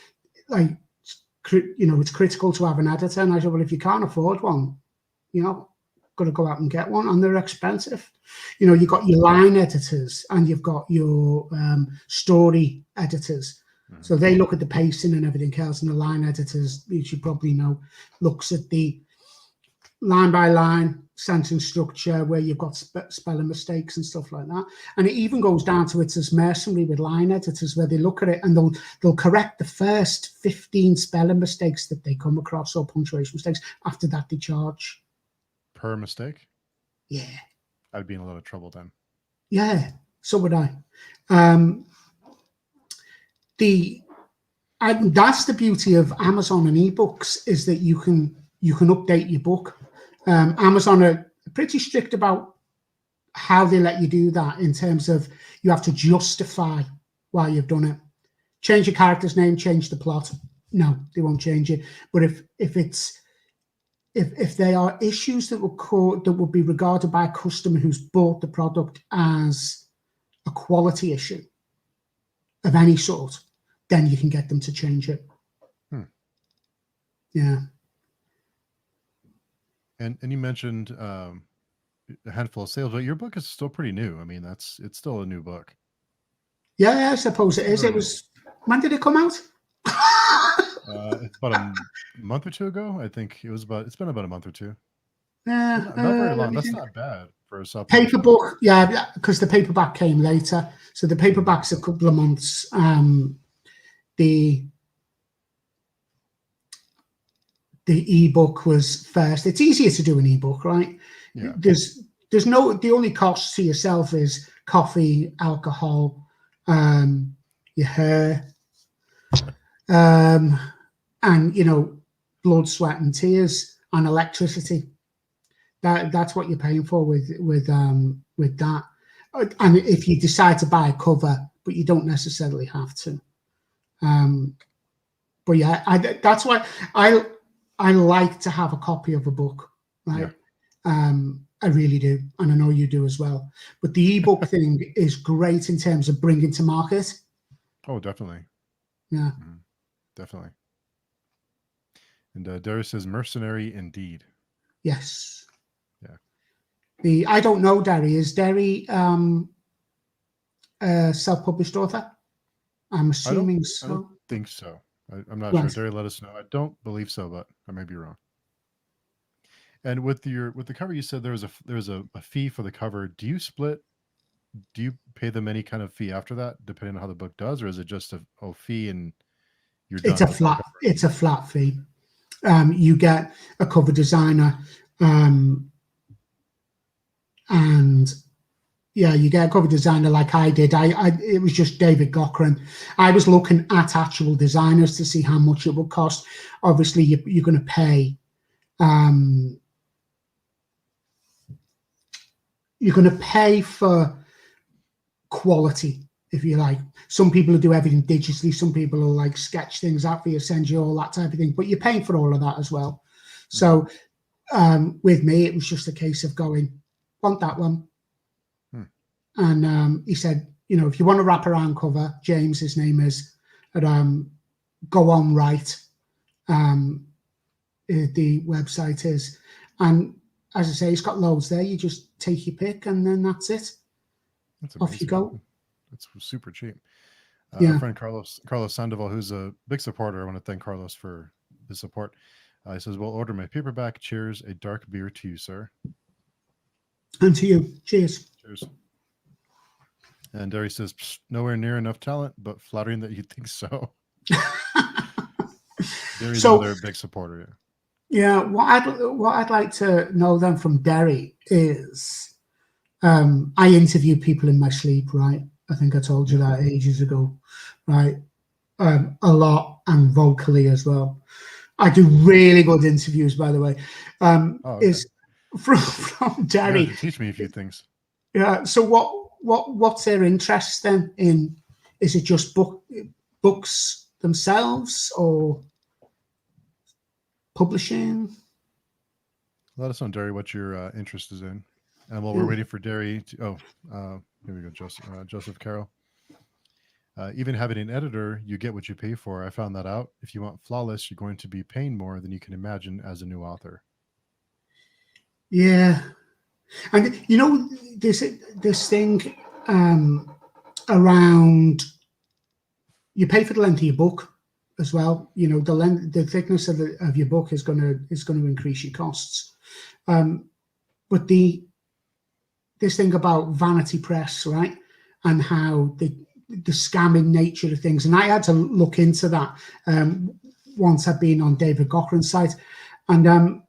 like, it's critical to have an editor. And I said, well, if you can't afford one, got to go out and get one, and they're expensive. You've got your line editors and you've got your story editors. So they look at the pacing and everything else, and the line editors, you should probably know, looks at the line by line sentence structure where you've got spelling mistakes and stuff like that. And it even goes down to it's as mercenary with line editors where they look at it and they'll correct the first 15 spelling mistakes that they come across or punctuation mistakes. After that, they charge. Per mistake? Yeah. I'd be in a lot of trouble then. Yeah, so would I. That's the beauty of Amazon and ebooks, is that you can update your book. Amazon are pretty strict about how they let you do that, in terms of you have to justify why you've done it. Change your character's name, change the plot. No, they won't change it. But if there are issues that would be regarded by a customer who's bought the product as a quality issue of any sort, then you can get them to change it. Yeah. And you mentioned a handful of sales, but your book is still pretty new. I mean, it's still a new book. Yeah, I suppose it is. When did it come out? It's about a month or two ago. I think it's been about a month or two. Not very long. That's not bad for a self paper book. Yeah, because the paperback came later. So the paperback's a couple of months. The ebook was first. It's easier to do an ebook, right? Yeah. The only cost to yourself is coffee, alcohol, your hair, and blood, sweat, and tears, and electricity. That's what you're paying for with that. And if you decide to buy a cover, but you don't necessarily have to. But yeah, that's why I like to have a copy of a book, right? Yeah. I really do, and I know you do as well. But the ebook thing is great in terms of bringing to market. Oh, definitely. Yeah. Definitely. And Darius says, mercenary indeed. Yes. Yeah. I don't know Derry. Is Derry a self-published author? I'm assuming I so. don't think so. I'm not Right. sure. Derry, let us know. I don't believe so, but I may be wrong. And with the cover, you said there was a fee for the cover. Do you pay them any kind of fee after that, depending on how the book does, or is it just a fee and you're done? It's a flat fee. You get a cover designer, and yeah, you get a cover designer like I did. It was just David Cochran. I was looking at actual designers to see how much it would cost. Obviously, you're going to pay. You're going to pay for quality, if you like. Some people will do everything digitally. Some people will like sketch things out for you, send you all that type of thing. But you're paying for all of that as well. So with me, it was just a case of going, want that one. And he said, you know, if you want a wraparound cover, James, his name is, go on right. The website is. And as I say, it's got loads there. You just take your pick and then that's it. That's off you go. That's super cheap. Yeah. Our friend Carlos Sandoval, who's a big supporter. I want to thank Carlos for his support. He says, "We'll order my paperback. Cheers, a dark beer to you, sir." And to you. Cheers. Cheers. And Derry says, nowhere near enough talent, but flattering that you think so. Derry's another big supporter. Yeah. What I'd like to know then from Derry is, I interview people in my sleep, right? I think I told you that ages ago, right? A lot, and vocally as well. I do really good interviews, by the way. Okay. Is from Derry. You have to teach me a few things. Yeah. So what's their interest then in? Is it just books themselves or publishing? Let us know, Derry, what your interest is in. And while we're waiting for Derry to, here we go, Joseph Carroll. Even having an editor, you get what you pay for. I found that out. If you want flawless, you're going to be paying more than you can imagine as a new author. Yeah. And you know, this thing around, you pay for the length of your book as well. You know, the thickness of your book is going to increase your costs. But this thing about vanity press, right, and how the scamming nature of things, and I had to look into that once I'd been on David Cochran's site, and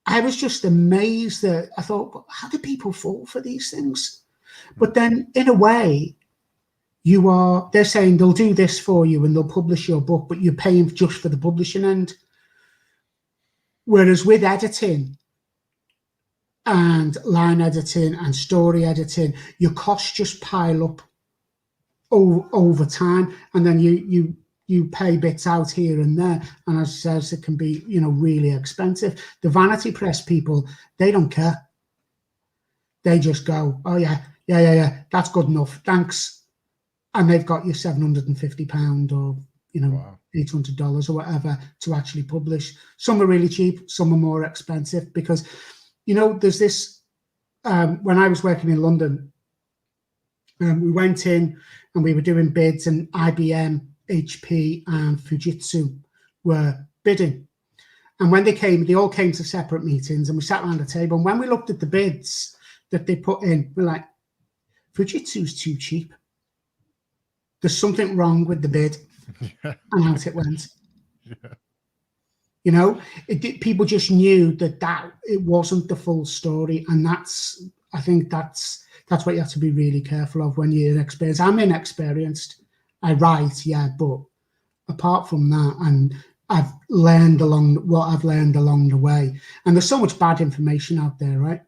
I was just amazed that I thought, how do people fall for these things? But then, in a way, they're saying they'll do this for you and they'll publish your book, but you're paying just for the publishing end. Whereas with editing and line editing and story editing, your costs just pile up over time, and then you pay bits out here and there, and as I said, it can be, you know, really expensive. The vanity press people, they don't care. They just go, oh yeah, that's good enough, thanks, and they've got your £750 or, you know, wow, $800 or whatever to actually publish. Some are really cheap, some are more expensive, because, you know, there's this. When I was working in London, we went in and we were doing bids, and IBM, HP and Fujitsu were bidding. And when they all came to separate meetings, and we sat around the table, and when we looked at the bids that they put in, we're like, Fujitsu's too cheap. There's something wrong with the bid. And out it went. Yeah. You know, people just knew that it wasn't the full story. And I think that's what you have to be really careful of when you're inexperienced. I'm inexperienced. I write, yeah, but apart from that, and I've learned along the way, and there's so much bad information out there, right?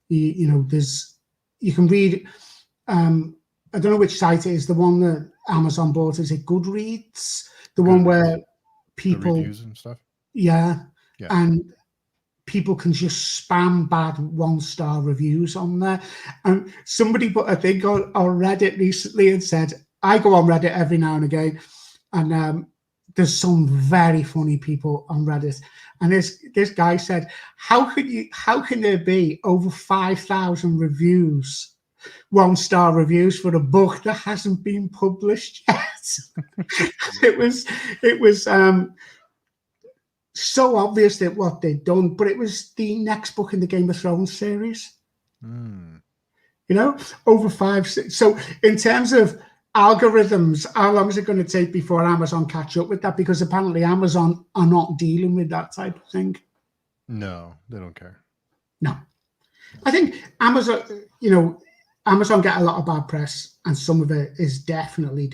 You know, you can read. I don't know which site it is. The one that Amazon bought, is it Goodreads? The one where people, the reviews and stuff. Yeah, and people can just spam bad 1-star reviews on there. And somebody put a thing on Reddit recently and said, I go on Reddit every now and again, and there's some very funny people on Reddit. And this guy said, how can there be over 5,000 reviews 1-star reviews for a book that hasn't been published yet. it was so obvious that what they'd done, but it was the next book in the Game of Thrones series. You know, over 5, 6. So in terms of algorithms, how long is it going to take before Amazon catch up with that? Because apparently Amazon are not dealing with that type of thing. No, they don't care. No. I think Amazon, you know, Amazon get a lot of bad press, and some of it is definitely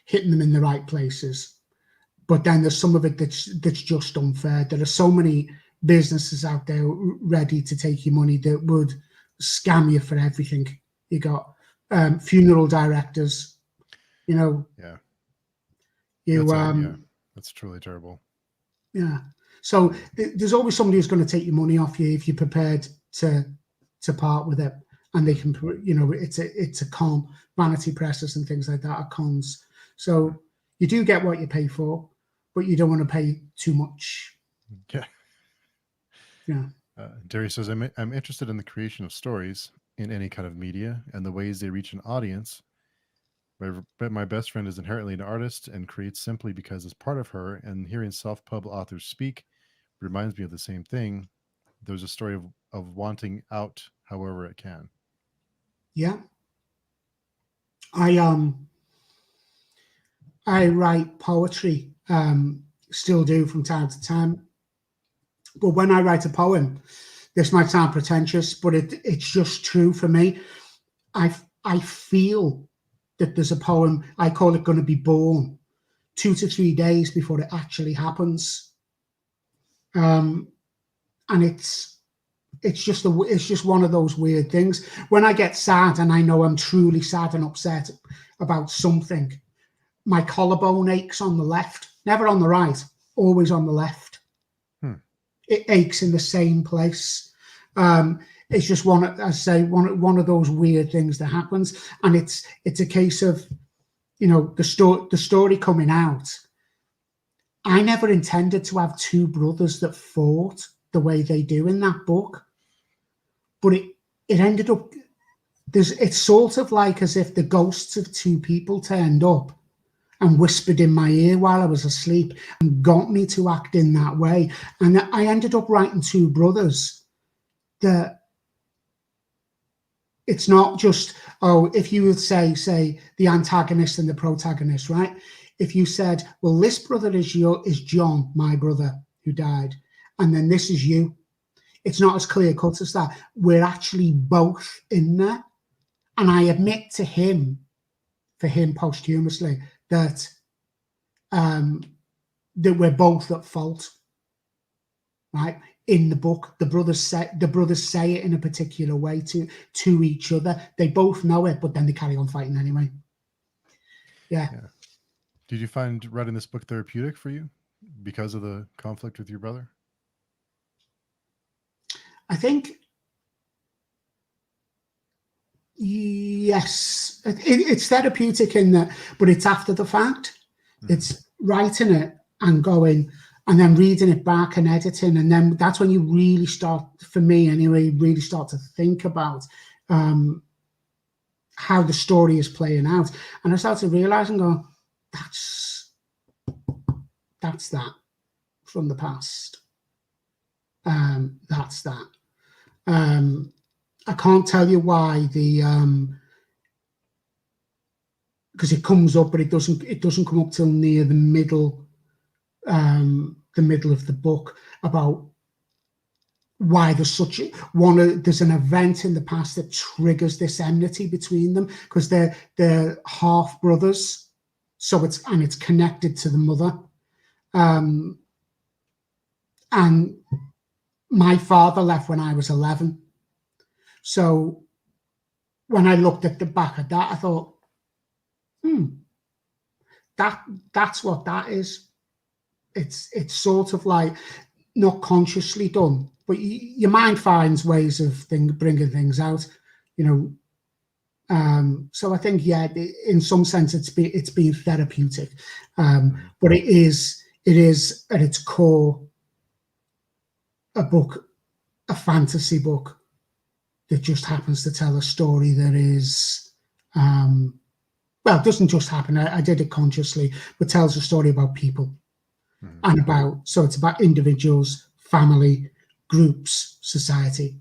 hitting them in the right places. But then there's some of it that's just unfair. There are so many businesses out there ready to take your money that would scam you for everything. You got funeral directors, you know. Yeah. You that's truly terrible. Yeah. So there's always somebody who's going to take your money off you if you're prepared to part with it. And they can, you know, it's a con. Vanity presses and things like that are cons. So you do get what you pay for, but you don't want to pay too much. Yeah. Yeah. Derry says, I'm interested in the creation of stories in any kind of media and the ways they reach an audience. But my best friend is inherently an artist and creates simply because it's part of her. And hearing self-pub authors speak reminds me of the same thing. There's a story of wanting out however it can. Yeah. I write poetry, still do from time to time. But when I write a poem, this might sound pretentious, but it's just true for me. I feel that there's a poem, I call it going to be born, 2 to 3 days before it actually happens. And it's just one of those weird things. When I get sad and I know I'm truly sad and upset about something, my collarbone aches on the left, never on the right, always on the left. It aches in the same place. It's just one of those weird things that happens, and it's a case of, you know, the story coming out. I never intended to have 2 brothers that fought the way they do in that book, but it ended up. It's sort of like as if the ghosts of 2 people turned up and whispered in my ear while I was asleep and got me to act in that way. And I ended up writing 2 brothers that it's not just, if you would say the antagonist and the protagonist, right? If you said, well, this brother is John, my brother who died, and then this is you. It's not as clear cut as that. We're actually both in there. And I admit to him, for him posthumously, that we're both at fault, right? In the book, the brothers say it in a particular way to each other. They both know it, but then they carry on fighting anyway. Yeah. Did you find writing this book therapeutic for you because of the conflict with your brother? I think yes, it's therapeutic in that, but it's after the fact. It's writing it and going and then reading it back and editing, and then that's when you really start, for me anyway, really start to think about how the story is playing out. And I started realizing, that's that from the past. That's that. I can't tell you why because it comes up, but it doesn't come up till near the middle of the book, about why there's there's an event in the past that triggers this enmity between them, because they're half brothers, so it's connected to the mother, and my father left when I was 11. So when I looked at the back of that, I thought, that's what that is. It's sort of like not consciously done, but your mind finds ways of bringing things out, you know. So I think, yeah, in some sense it's been therapeutic, but it is at its core a fantasy book that just happens to tell a story that is, well, it doesn't just happen. I did it consciously, but tells a story about people and so it's about individuals, family, groups, society.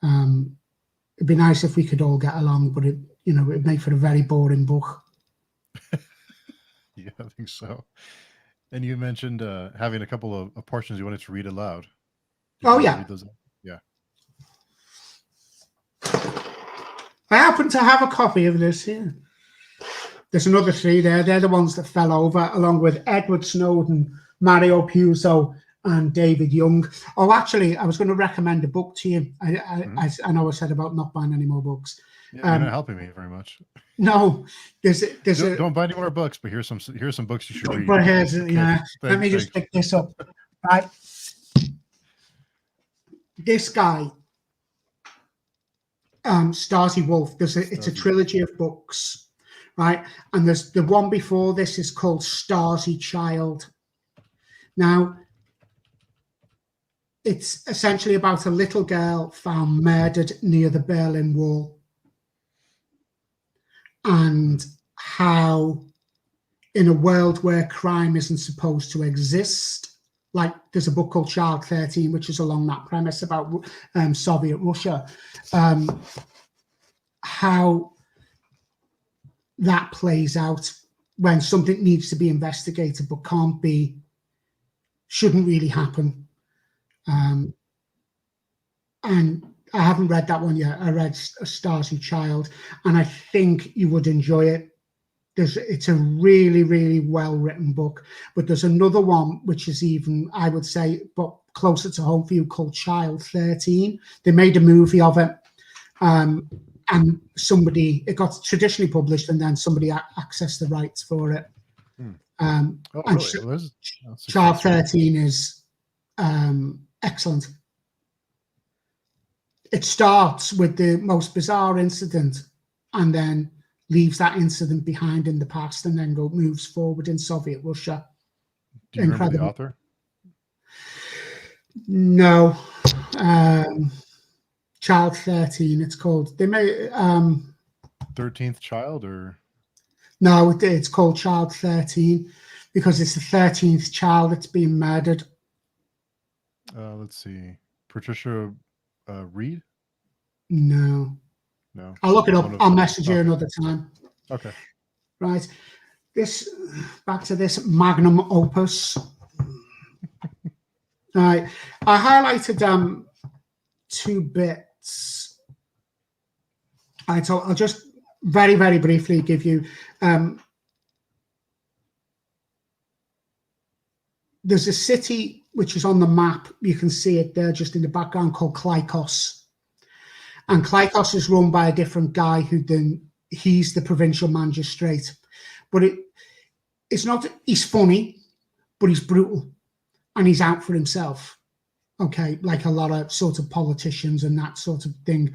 It'd be nice if we could all get along, but it'd make for a very boring book. Yeah, I think so. And you mentioned having a couple of portions you wanted to read aloud. Oh, yeah. Read those? Yeah. I happen to have a copy of this here. There's another 3 there. They're the ones that fell over, along with Edward Snowden, Mario Puzo, and David Young. Oh, actually, I was going to recommend a book to you. I know I said about not buying any more books. Yeah, you're not helping me very much. No, don't buy any more books, but here's some books you should read. But let me just pick this up. Right, this guy, Starsy Wolf. It's a trilogy of books, right? And there's the one before this is called Starsy Child. Now, it's essentially about a little girl found murdered near the Berlin Wall, and how in a world where crime isn't supposed to exist, like there's a book called Child 13, which is along that premise about Soviet Russia, how that plays out when something needs to be investigated but shouldn't really happen. And I haven't read that one yet. I read A Starsy Child, and I think you would enjoy it. It's a really, really well-written book. But there's another one, which is even, I would say, but closer to home for you, called Child 13. They made a movie of it, and it got traditionally published, and then somebody accessed the rights for it. Really? Child 13 is excellent. It starts with the most bizarre incident and then leaves that incident behind in the past, and then moves forward in Soviet Russia. Do you remember the author? No. Child 13, it's called. They may 13th Child, or no, it's called Child 13 because it's the 13th child that's being murdered. Let's see. Patricia Reed? No. No. I'll look it up. I'll message you another time. Okay. Right. Back to this magnum opus. All right. I highlighted 2 bits. All right, so I'll just very, very briefly give you there's a city which is on the map. You can see it there just in the background, called Klykos. And Klykos is run by a different guy he's the provincial magistrate. But it's not, he's funny, but he's brutal and he's out for himself. Okay, like a lot of sort of politicians and that sort of thing.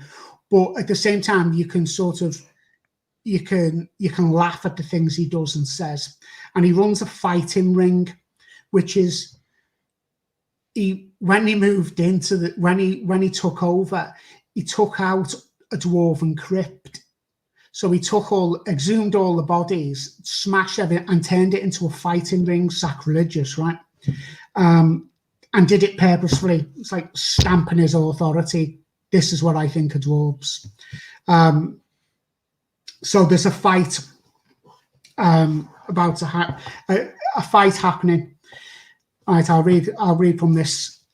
But at the same time, you can laugh at the things he does and says. And he runs a fighting ring, which is when he took over, he took out a dwarven crypt. So he exhumed all the bodies, smashed everything, and turned it into a fighting ring, sacrilegious, right? And did it purposefully. It's like stamping his authority. This is what I think of dwarves. So there's a fight about a fight happening. All right, I'll read from this.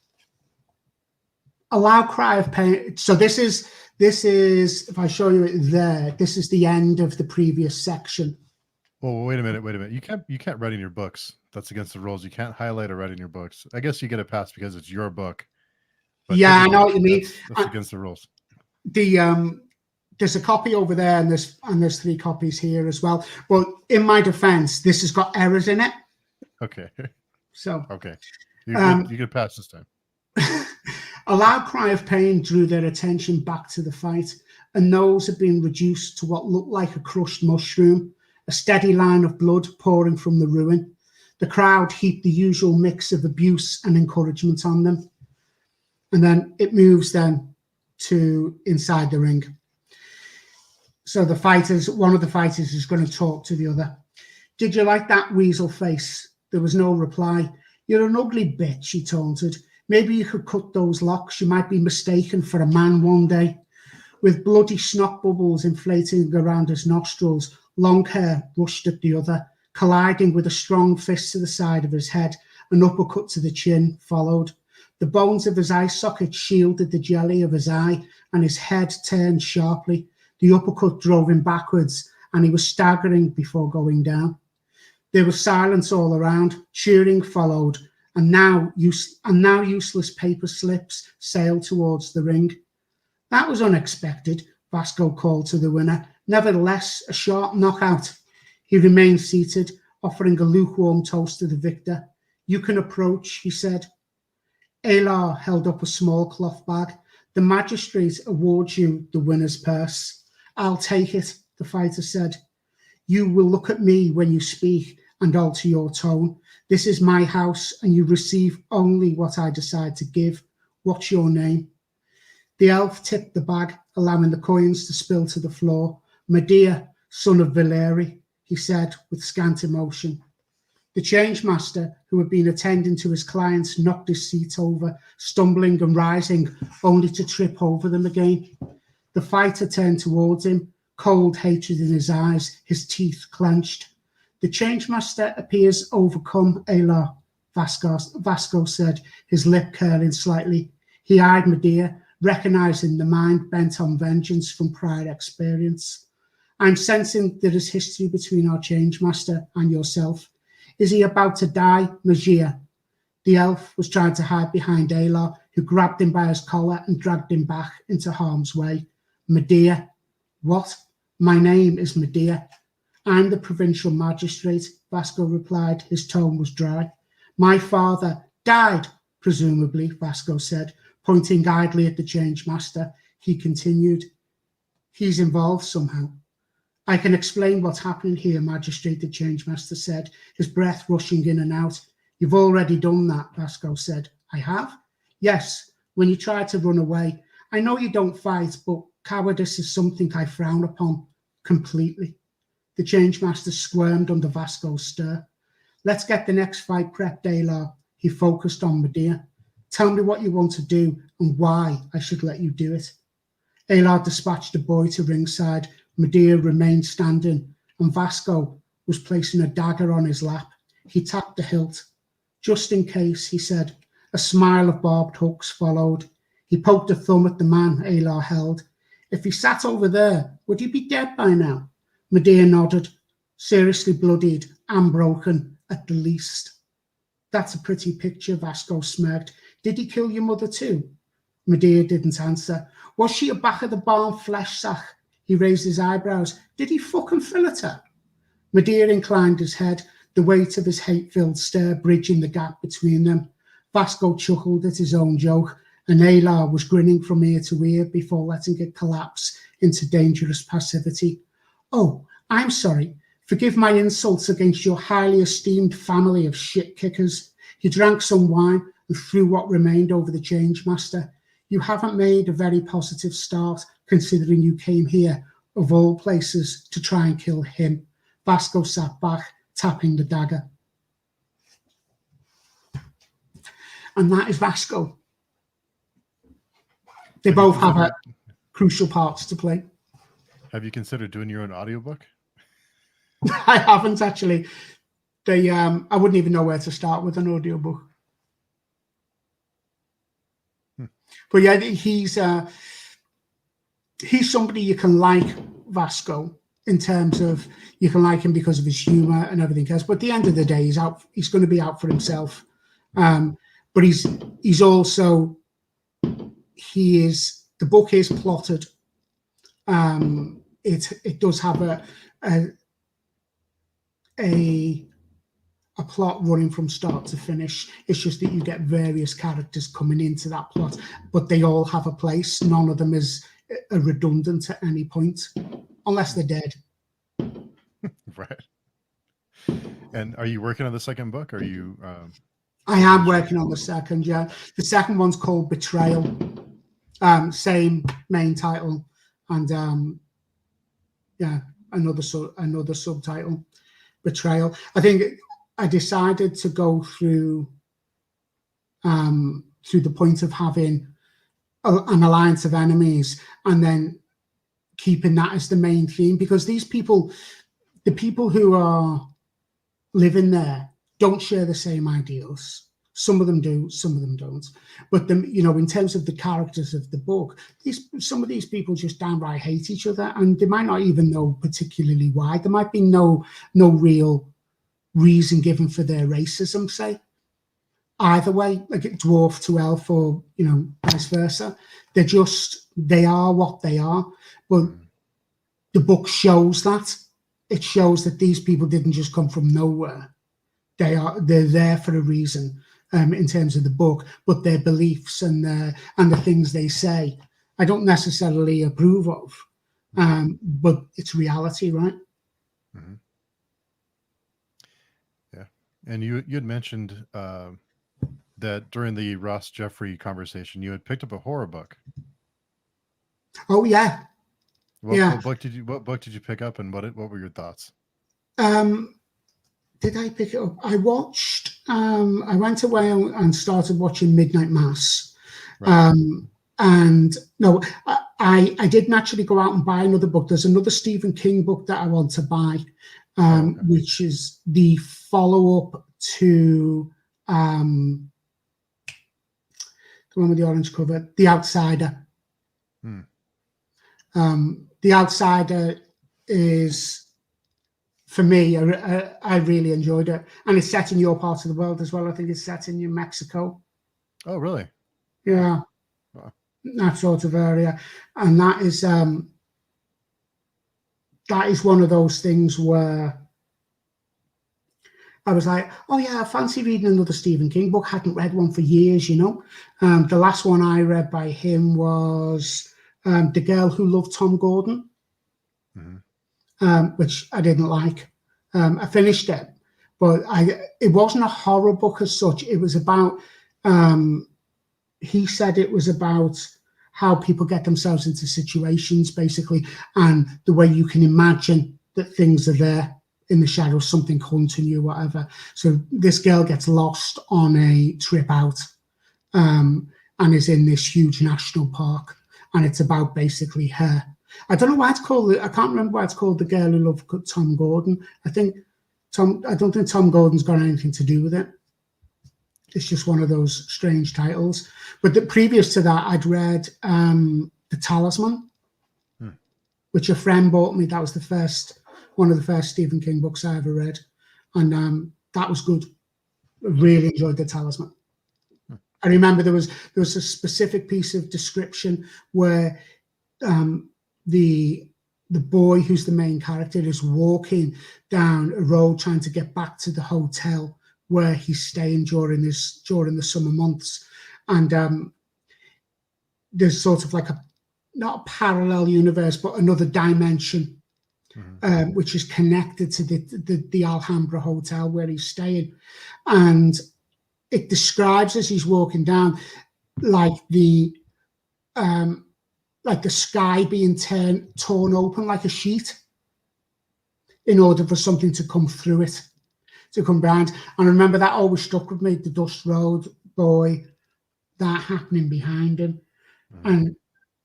A loud cry of pain. So this is, if I show you it there, this is the end of the previous section. Well, wait a minute. You can't write in your books. That's against the rules. You can't highlight or write in your books. I guess you get a pass because it's your book. But yeah, I know what you mean. That's against the rules. There's a copy over there, and there's 3 copies here as well. But in my defense, this has got errors in it. Okay. So okay, you get pass this time. A loud cry of pain drew their attention back to the fight. A nose had been reduced to what looked like a crushed mushroom, a steady line of blood pouring from the ruin. The crowd heaped the usual mix of abuse and encouragement on them. And then it moves then to inside the ring. So the fighters, one of the fighters is going to talk to the other. Did you like that weasel face? There was no reply. You're an ugly bitch, she taunted. Maybe you could cut those locks. You might be mistaken for a man one day. With bloody snot bubbles inflating around his nostrils, long hair rushed at the other, colliding with a strong fist to the side of his head. An uppercut to the chin followed. The bones of his eye socket shielded the jelly of his eye, and his head turned sharply. The uppercut drove him backwards, and he was staggering before going down. There was silence all around. Cheering followed, and now useless paper slips sailed towards the ring. That was unexpected, Vasco called to the winner. Nevertheless, a sharp knockout. He remained seated, offering a lukewarm toast to the victor. You can approach, he said. Alar held up a small cloth bag. The magistrate awards you the winner's purse. I'll take it, the fighter said. You will look at me when you speak and alter your tone. This is my house, and you receive only what I decide to give. What's your name? The elf tipped the bag, allowing the coins to spill to the floor. Medea, son of Valeri, he said with scant emotion. The change master, who had been attending to his clients, knocked his seat over, stumbling and rising, only to trip over them again. The fighter turned towards him, cold hatred in his eyes, his teeth clenched. The change master appears overcome, Alar, Vasco said, his lip curling slightly. He eyed Medea, recognizing the mind bent on vengeance from prior experience. I'm sensing there is history between our change master and yourself. Is he about to die, Magia? The elf was trying to hide behind Alar, who grabbed him by his collar and dragged him back into harm's way. Medea. What? My name is Medea. I'm the provincial magistrate, Vasco replied. His tone was dry. My father died, presumably, Vasco said, pointing idly at the change master. He continued. He's involved somehow. I can explain what's happening here, Magistrate, the change master said, his breath rushing in and out. You've already done that, Vasco said. I have? Yes, when you tried to run away. I know you don't fight, but cowardice is something I frown upon completely. The change master squirmed under Vasco's stare. Let's get the next fight prepped, Alar. He focused on Medea. Tell me what you want to do and why I should let you do it. Alar dispatched a boy to ringside. Medea remained standing, and Vasco was placing a dagger on his lap. He tapped the hilt. Just in case, he said. A smile of barbed hooks followed. He poked a thumb at the man Alar held. If he sat over there, would he be dead by now? Medea nodded, seriously bloodied and broken at the least. That's a pretty picture, Vasco smirked. Did he kill your mother too? Medea didn't answer. Was she a back-of-the-barn flesh sack? He raised his eyebrows. Did he fucking fillet her? Medea inclined his head, the weight of his hate-filled stare bridging the gap between them. Vasco chuckled at his own joke, and Alar was grinning from ear to ear before letting it collapse into dangerous passivity. Oh, I'm sorry. Forgive my insults against your highly esteemed family of shit-kickers. He drank some wine and threw what remained over the change master. You haven't made a very positive start, considering you came here, of all places, to try and kill him. Vasco sat back, tapping the dagger. And that is Vasco. They both have crucial parts to play. Have you considered doing your own audiobook? I haven't actually. I wouldn't even know where to start with an audiobook. But yeah, he's somebody you can like, Vasco, in terms of you can like him because of his humor and everything else. But at the end of the day, he's going to be out for himself. But he's also, the book is plotted. It does have a plot running from start to finish. It's just that you get various characters coming into that plot, but they all have a place. None of them is a redundant at any point, unless they're dead. Right. And are you working on the second book? Or are you? I am working on the second. Yeah, the second one's called Betrayal. Same main title, and another subtitle, Betrayal. I think I decided to go through the point of having an alliance of enemies, and then keeping that as the main theme, because these people, the people who are living there, don't share the same ideals. Some of them do, some of them don't. But in terms of the characters of the book, some of these people just downright hate each other, and they might not even know particularly why. There might be no real reason given for their racism, say. Either way, like dwarf to elf, or vice versa. They are what they are. But the book shows that. It shows that these people didn't just come from nowhere. They're there for a reason, in terms of the book, but their beliefs and the things they say, I don't necessarily approve of, but it's reality, right? Mm-hmm. Yeah, and you had mentioned that during the Ross Jeffrey conversation, you had picked up a horror book. Oh yeah. What book did you pick up, and what were your thoughts? Did I pick it up? I watched. I went away and started watching Midnight Mass. Right. And no, I didn't actually go out and buy another book. There's another Stephen King book that I want to buy, okay, which is the follow-up to the one with the orange cover, The Outsider. The Outsider is, for me, I really enjoyed it. And it's set in your part of the world as well. I think it's set in New Mexico. Oh, really? Yeah. Wow. That sort of area. And that is one of those things where I was like, oh yeah, I fancy reading another Stephen King book. Hadn't read one for years, The last one I read by him was The Girl Who Loved Tom Gordon, which I didn't like. I finished it, but it wasn't a horror book as such. It was about, he said it was about how people get themselves into situations, basically, and the way you can imagine that things are there in the shadows, something haunting you, whatever. So this girl gets lost on a trip out, and is in this huge national park, and it's about basically her. I don't know why it's called. I can't remember why it's called The Girl Who Loved Tom Gordon. I don't think Tom Gordon's got anything to do with it. It's just one of those strange titles. But previous to that, I'd read The Talisman, which a friend bought me. That was one of the first Stephen King books I ever read, and that was good. I really enjoyed The Talisman. I remember there was a specific piece of description where the boy who's the main character is walking down a road trying to get back to the hotel where he's staying during the summer months, and there's sort of like not a parallel universe, but another dimension, which is connected to the Alhambra Hotel where he's staying, and it describes as he's walking down like the sky being torn open like a sheet in order for something to come through it, to come behind. And I remember that always stuck with me, the Dust Road boy, that happening behind him. And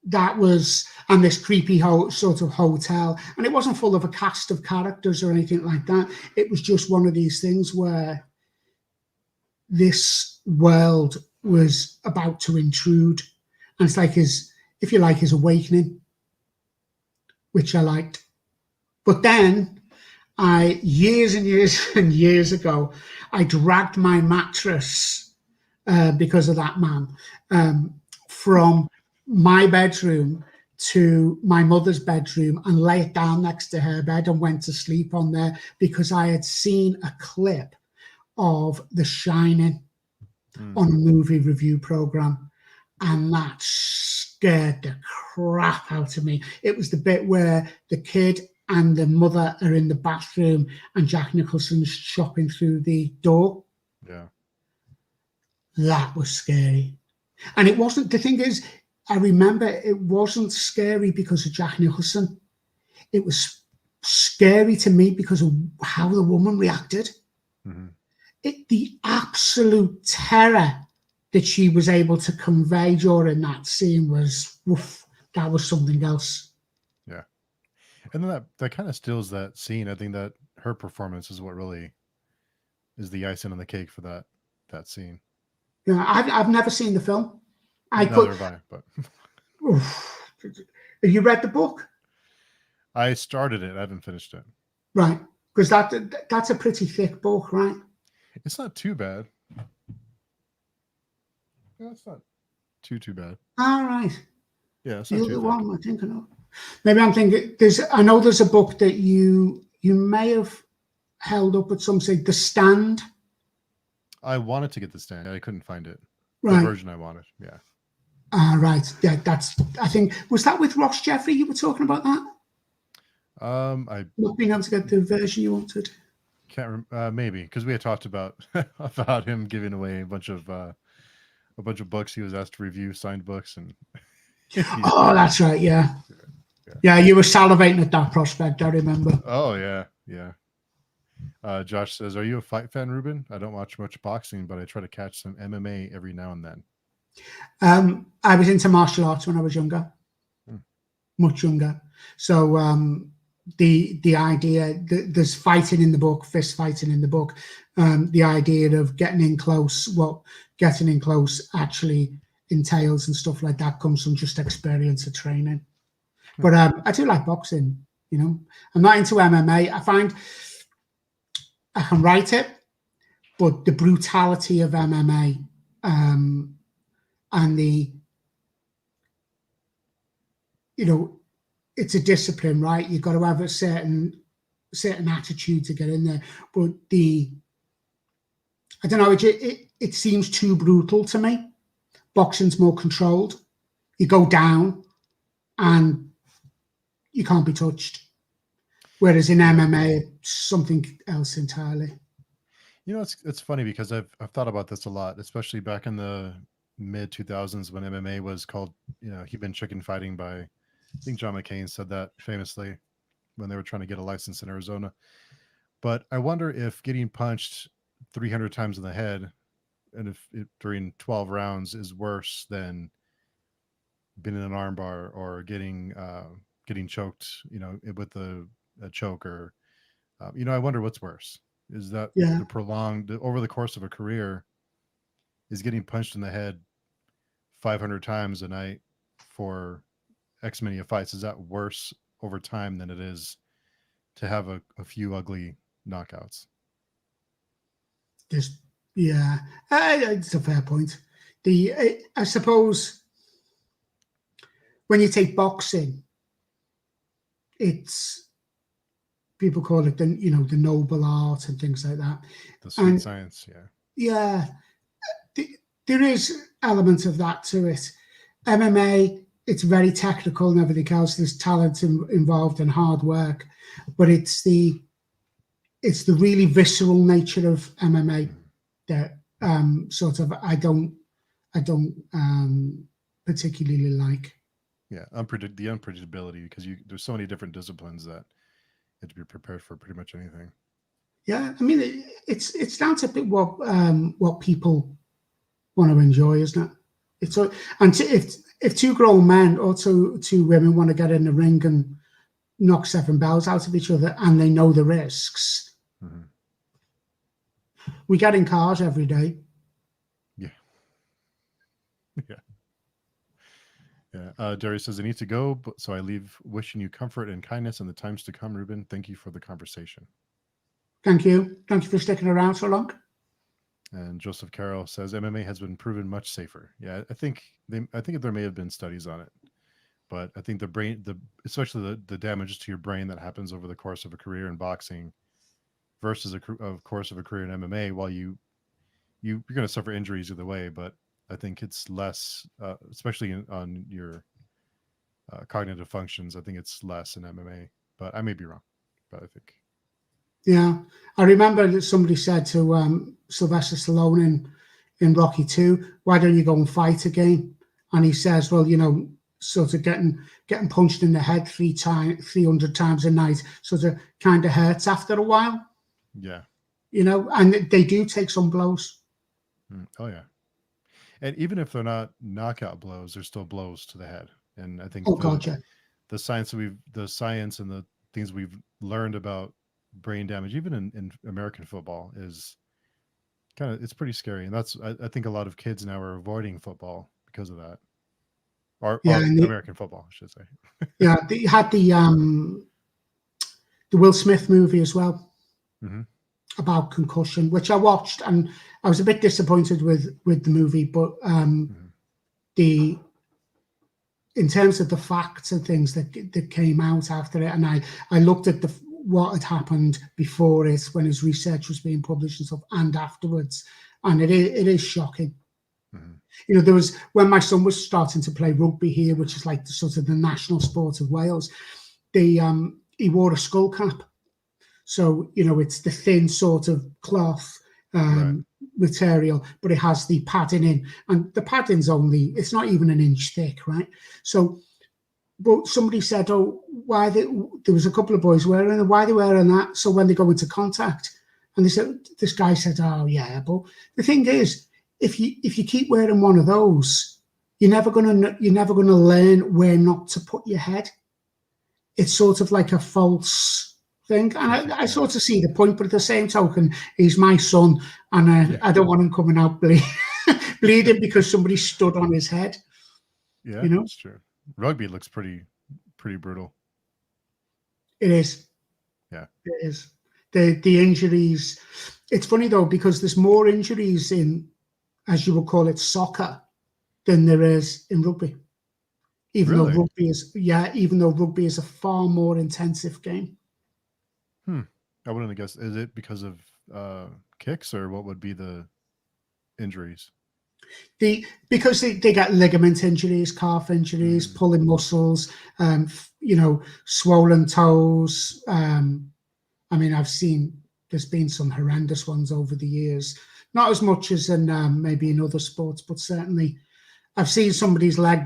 this creepy sort of hotel. And it wasn't full of a cast of characters or anything like that. It was just one of these things where this world was about to intrude. And it's like his awakening, which I liked. But then years and years and years ago, I dragged my mattress because of that man from my bedroom to my mother's bedroom and lay it down next to her bed and went to sleep on there because I had seen a clip of The Shining on a movie review program, and that scared the crap out of me. It was the bit where the kid and the mother are in the bathroom and Jack Nicholson's chopping through the door. Yeah. That was scary. And it wasn't, the thing is, I remember it wasn't scary because of Jack Nicholson. It was scary to me because of how the woman reacted. Mm-hmm. The absolute terror that she was able to convey during that scene was, oof, that was something else. Yeah. And then that kind of steals that scene. I think that her performance is what really is the icing on the cake for that scene. Yeah, I've never seen the film. Neither have I, but Oof. Have you read the book? I started it. I haven't finished it. Right. Because that's a pretty thick book, right? It's not too bad. Yeah, it's not too bad. All right. Yeah, it's The not other too one thick. I'm thinking of. Maybe I'm thinking I know there's a book that you may have held up at some stage, The Stand. I wanted to get The Stand. I couldn't find it. The Right. version I wanted. Yeah. Right. Yeah, I think, was that with Ross Jeffrey you were talking about that? I Not being able to get the version you wanted. can't maybe because we had talked about him giving away a bunch of books he was asked to review, signed books, and Oh, that's right. Yeah. Yeah, you were salivating at that prospect. I remember. Oh yeah. Josh says, "Are you a fight fan, Reuben? I don't watch much boxing, but I try to catch some MMA every now and then." I was into martial arts when I was younger, much younger. So the idea that there's fighting in the book, fist fighting in the book, the idea of getting in close, what getting in close actually entails and stuff like that comes from just experience of training. But I do like boxing. I'm not into MMA. I find I can write it, but the brutality of MMA and it's a discipline, right? You've got to have a certain attitude to get in there. But I don't know, it seems too brutal to me. Boxing's more controlled. You go down and you can't be touched. Whereas in MMA, it's something else entirely. It's funny because I've thought about this a lot, especially back in the mid 2000s when MMA was called, human chicken fighting by, I think John McCain said that famously when they were trying to get a license in Arizona. But I wonder if getting punched 300 times in the head and if during 12 rounds is worse than being in an armbar or getting choked, with a choke or, I wonder what's worse. Is that the prolonged over the course of a career is getting punched in the head 500 times a night for X many of fights? Is that worse over time than it is to have a few ugly knockouts? It's a fair point. I suppose when you take boxing, it's people call it the noble art and things like that. The sweet science, yeah. There is elements of that to it. MMA, it's very technical and everything else. There's talent involved and hard work, but it's the really visceral nature of MMA that sort of I don't particularly like. Yeah, the unpredictability, because there's so many different disciplines that you have to be prepared for pretty much anything. Yeah, I mean it's down to what people want to enjoy, isn't it? If two grown men or two women want to get in the ring and knock 7 bells out of each other and they know the risks, we get in cars every day. Yeah. Darius says, I need to go, so I leave wishing you comfort and kindness in the times to come, Reuben. Thank you for the conversation. Thank you. Thank you for sticking around so long. And Joseph Carroll says, MMA has been proven much safer. Yeah, I think there may have been studies on it, but I think the brain, especially the damages to your brain that happens over the course of a career in boxing versus a course of a career in MMA, while you're going to suffer injuries either way, but I think it's less, especially on your cognitive functions. I think it's less in MMA, but I may be wrong. But I think. Yeah, I remember that somebody said to Sylvester Stallone in Rocky II, "Why don't you go and fight again?" and he says, well, sort of getting punched in the head 300 times a night sort of kind of hurts after a while. Yeah. And they do take some blows. Oh yeah. And even if they're not knockout blows, they're still blows to the head. And I think God, yeah. the science and the things we've learned about brain damage, even in American football, is it's pretty scary. And that's, I think a lot of kids now are avoiding football because of that. Or American football, I should say. Yeah, they had the Will Smith movie as well. Mm-hmm. About concussion, which I watched, and I was a bit disappointed with the movie, but in terms of the facts and things that came out after it, and I looked at what had happened before it, when his research was being published and stuff, and afterwards, and it is shocking. Mm-hmm. There was, when my son was starting to play rugby here, which is like the national sport of Wales, he wore a skull cap. So, it's the thin sort of cloth material, but it has the padding in. And the padding's it's not even an inch thick, right? So, but somebody said, there was a couple of boys wearing it, why are they wearing that? So when they go into contact, and this guy said, oh yeah, but the thing is, if you keep wearing one of those, you're never gonna learn where not to put your head. It's sort of like a false thing, and I sort of see the point, but at the same token, he's my son, and I don't want him coming out bleeding because somebody stood on his head. Yeah, that's true. Rugby looks pretty brutal. It is. Yeah, it is. The injuries. It's funny though, because there's more injuries in, as you would call it, soccer than there is in rugby. Even though rugby is a far more intensive game. I wouldn't have guessed. Is it because of kicks, or what would be the injuries? Because they get ligament injuries, calf injuries, pulling muscles, swollen toes. I mean, there's been some horrendous ones over the years. Not as much as in maybe in other sports, but certainly I've seen somebody's leg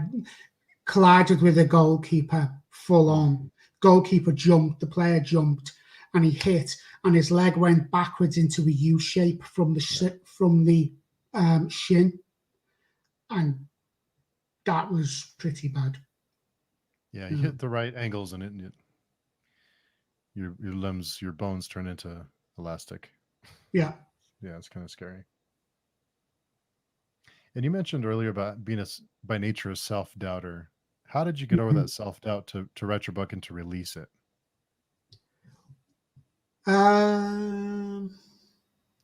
collided with a goalkeeper full on. Goalkeeper jumped, the player jumped, and he hit, and his leg went backwards into a U shape from the shin, and that was pretty bad. Yeah, you hit the right angles, and your limbs, your bones turn into elastic. Yeah, it's kind of scary. And you mentioned earlier about being by nature a self-doubter. How did you get over that self-doubt to write your book and to release it? Because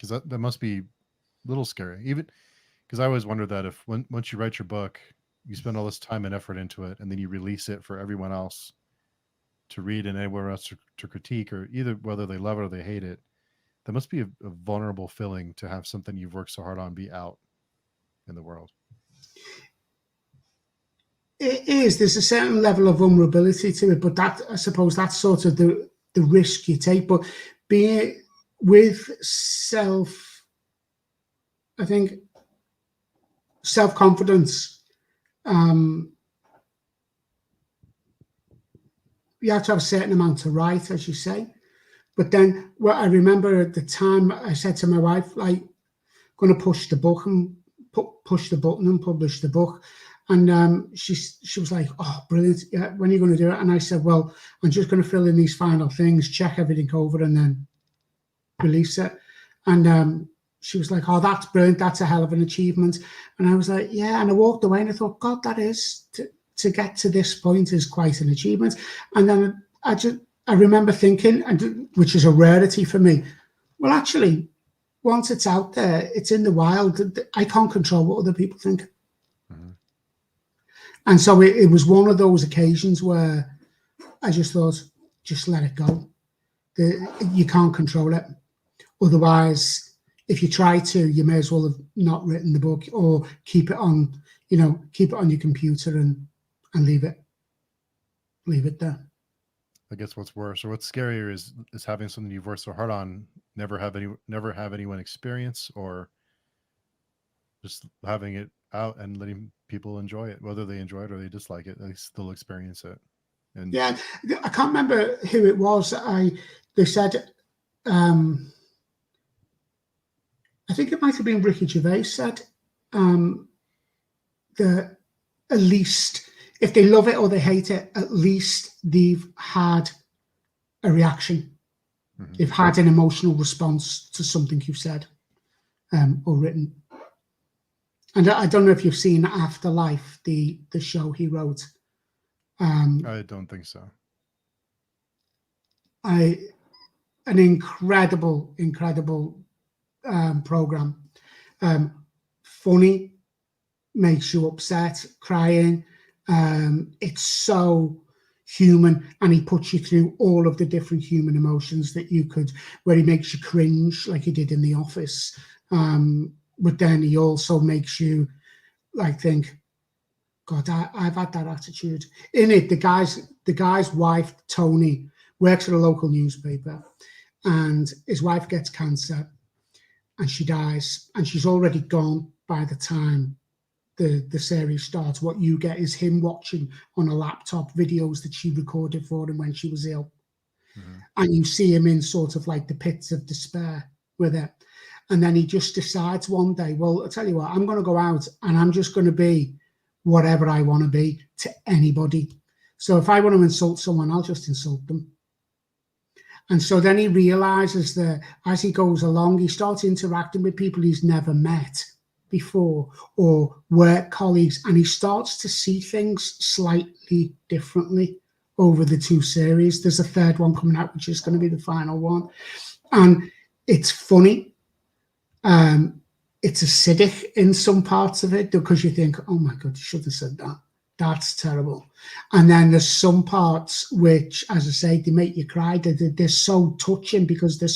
that must be a little scary, even because I always wonder that if once you write your book, you spend all this time and effort into it, and then you release it for everyone else to read and anywhere else to critique, or either whether they love it or they hate it. That must be a vulnerable feeling to have something you've worked so hard on be out in the world. It is. There's a certain level of vulnerability to it, but I suppose that's sort of the risk you take. But being with I think self-confidence, you have to have a certain amount to write, as you say. But then what I remember at the time, I said to my wife, like, going to push the book and push the button and publish the book. And she was like, oh, brilliant. Yeah, when are you going to do it? And I said, well, I'm just going to fill in these final things, check everything over, and then release it. And she was like, oh, that's brilliant. That's a hell of an achievement. And I was like, yeah. And I walked away and I thought, God, that is, to get to this point is quite an achievement. And then I remember thinking, which is a rarity for me, well, actually, once it's out there, it's in the wild. I can't control what other people think. Mm-hmm. And so it was one of those occasions where I just thought, just let it go. You can't control it. Otherwise, if you try to, you may as well have not written the book, or keep it on your computer and leave it there. I guess what's worse or what's scarier is having something you've worked so hard on, never have anyone experience, or just having it out and letting people enjoy it, whether they enjoy it or they dislike it, they still experience it. And Yeah, I can't remember who it was. They said, I think it might have been Ricky Gervais said that at least if they love it or they hate it, at least they've had a reaction. mhm. They've had an emotional response to something you've said or written. And I don't know if you've seen Afterlife, the show he wrote. I don't think so. An incredible program. Funny, makes you upset, crying. It's so human, and he puts you through all of the different human emotions that you could, where he makes you cringe like he did in The Office. But then he also makes you like think, God, I've had that attitude. In it, the guy's wife, Tony, works at a local newspaper, and his wife gets cancer and she dies, and she's already gone by the time the series starts. What you get is him watching on a laptop videos that she recorded for him when she was ill. Mhm. And you see him in sort of like the pits of despair with it. And then he just decides one day, well, I'll tell you what, I'm going to go out and I'm just going to be whatever I want to be to anybody. So if I want to insult someone, I'll just insult them. And so then he realizes that as he goes along, he starts interacting with people he's never met before or work colleagues, and he starts to see things slightly differently over the two series. There's a third one coming out, which is going to be the final one. And it's funny. It's acidic in some parts of it because you think, oh my God, you should have said that. That's terrible. And then there's some parts which, as I say, they make you cry. They're so touching because they're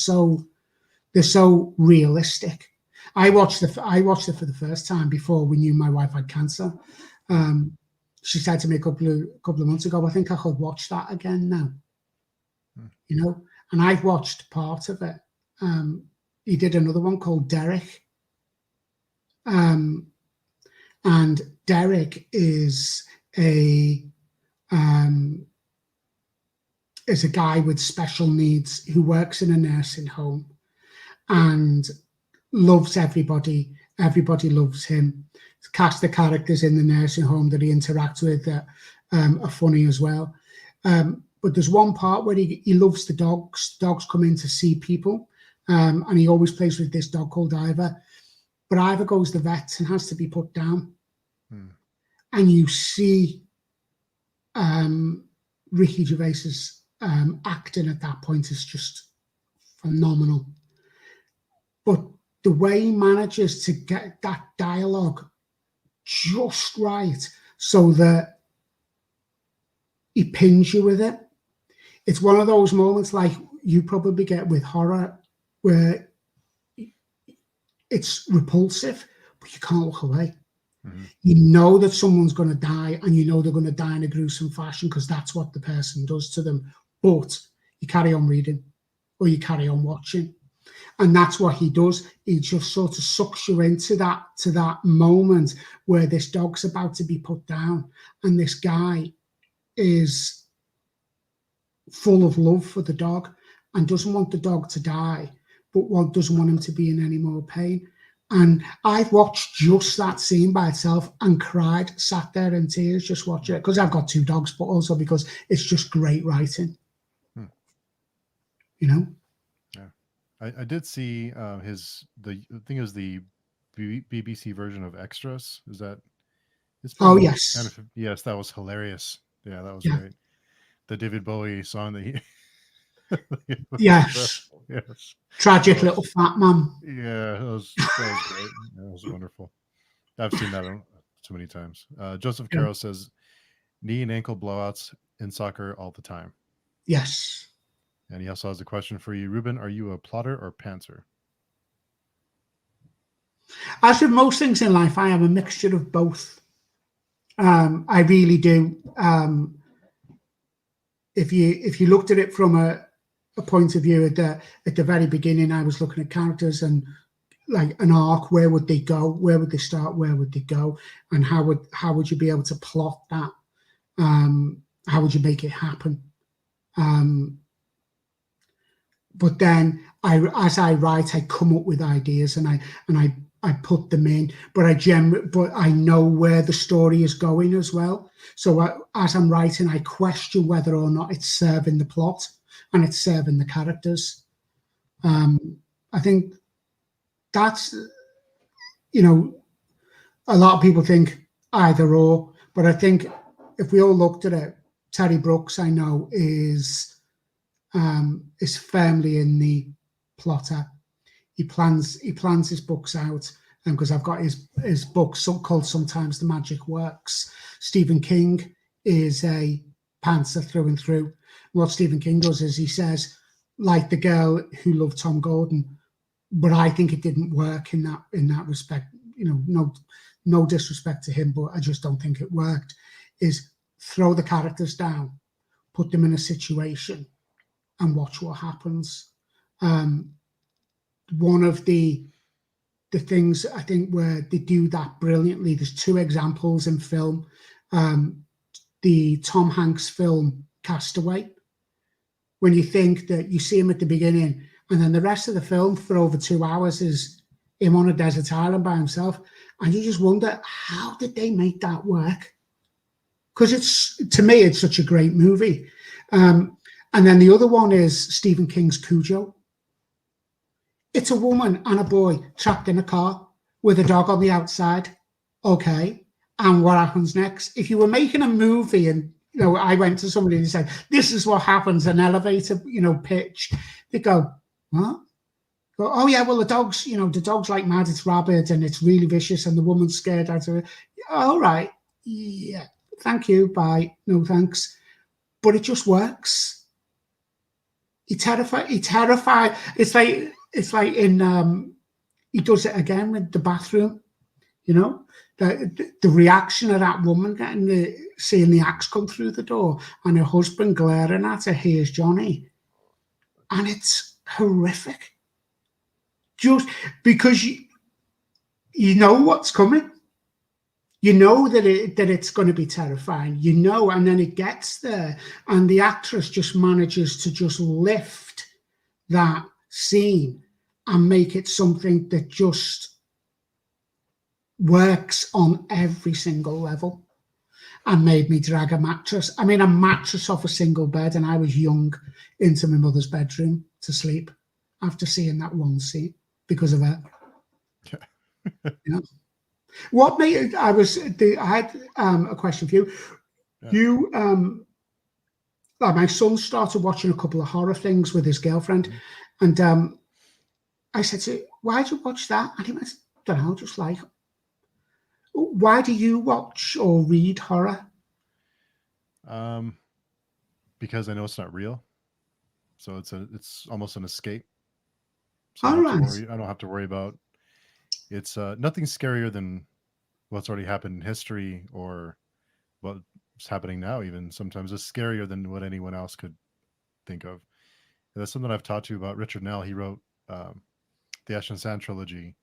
so realistic. I watched it for the first time before we knew my wife had cancer. She said to me a couple of months ago, I think I could watch that again now. You know, and I've watched part of it. He did another one called Derek. And Derek is a guy with special needs who works in a nursing home and loves everybody. Everybody loves him. The cast of characters in the nursing home that he interacts with are funny as well. But there's one part where he loves the dogs. Dogs come in to see people, and he always plays with this dog called Ivor. But Ivor goes to the vet and has to be put down. And you see Ricky Gervais's acting at that point is just phenomenal. But the way he manages to get that dialogue just right so that he pins you with it. It's one of those moments like you probably get with horror where it's repulsive, but you can't look away. Mm-hmm. You know that someone's going to die, and you know they're going to die in a gruesome fashion because that's what the person does to them. But you carry on reading or you carry on watching. And that's what he does. He just sort of sucks you into that moment where this dog's about to be put down, and this guy is full of love for the dog and doesn't want the dog to die, but doesn't want him to be in any more pain. And I've watched just that scene by itself and cried, sat there in tears, just watching it, because I've got two dogs, but also because it's just great writing. You know? Yeah. I did see I think it was the BBC version of Extras. Is that? Oh, yes. Yes, that was hilarious. Yeah, that was great. The David Bowie song that he... Yes. Yes. Tragic Little Fat Man. Yeah, that was great. That was wonderful. I've seen that so many times. Joseph Carroll says, knee and ankle blowouts in soccer all the time. Yes. And he also has a question for you. Reuben, are you a plotter or pantser? As with most things in life, I am a mixture of both. I really do. If you looked at it from a point of view at the very beginning, I was looking at characters and like an arc. Where would they go? Where would they start? Where would they go? And how would you be able to plot that? How would you make it happen? But then as I write, I come up with ideas and I put them in. But I know where the story is going as well. So as I'm writing, I question whether or not it's serving the plot and it's serving the characters. I think that's, a lot of people think either or, but I think if we all looked at it, Terry Brooks, I know, is firmly in the plotter. He plans his books out, because I've got his books called Sometimes the Magic Works. Stephen King is a pantser through and through. What Stephen King does is he says, like the girl who loved Tom Gordon, but I think it didn't work in that respect. No disrespect to him, but I just don't think it worked. Is throw the characters down, put them in a situation, and watch what happens. One of the things I think where they do that brilliantly, there's two examples in film. The Tom Hanks film Castaway, when you think that you see him at the beginning and then the rest of the film for over 2 hours is him on a desert island by himself, and you just wonder, how did they make that work? Because to me, it's such a great movie. And then the other one is Stephen King's Cujo. It's a woman and a boy trapped in a car with a dog on the outside. Okay. And what happens next? If you were making a movie and, I went to somebody and said, this is what happens, an elevator, pitch, they go, what? Go, oh yeah, well, the dog's like mad, it's rabid and it's really vicious and the woman's scared out of it. All right. Yeah. Thank you. Bye. No, thanks. But it just works. He terrified. It's like in he does it again with the bathroom. The reaction of that woman seeing the axe come through the door and her husband glaring at her. Here's Johnny, and it's horrific. Just because you know what's coming. You know that it's going to be terrifying, and then it gets there, and the actress just manages to just lift that scene and make it something that just works on every single level, and made me drag a mattress off a single bed, and I was young, into my mother's bedroom to sleep after seeing that one scene because of her. What made I had a question for you. Yeah. You, my son started watching a couple of horror things with his girlfriend, and I said to him, "Why'd you watch that?" And he went, "I don't know, just like." Why do you watch or read horror? Because I know it's not real, so it's almost an escape. So I don't have to worry about. It's nothing scarier than what's already happened in history or what's happening now. Even sometimes it's scarier than what anyone else could think of. And that's something I've talked to you about. Richard Nell, he wrote the Ash and Sand trilogy,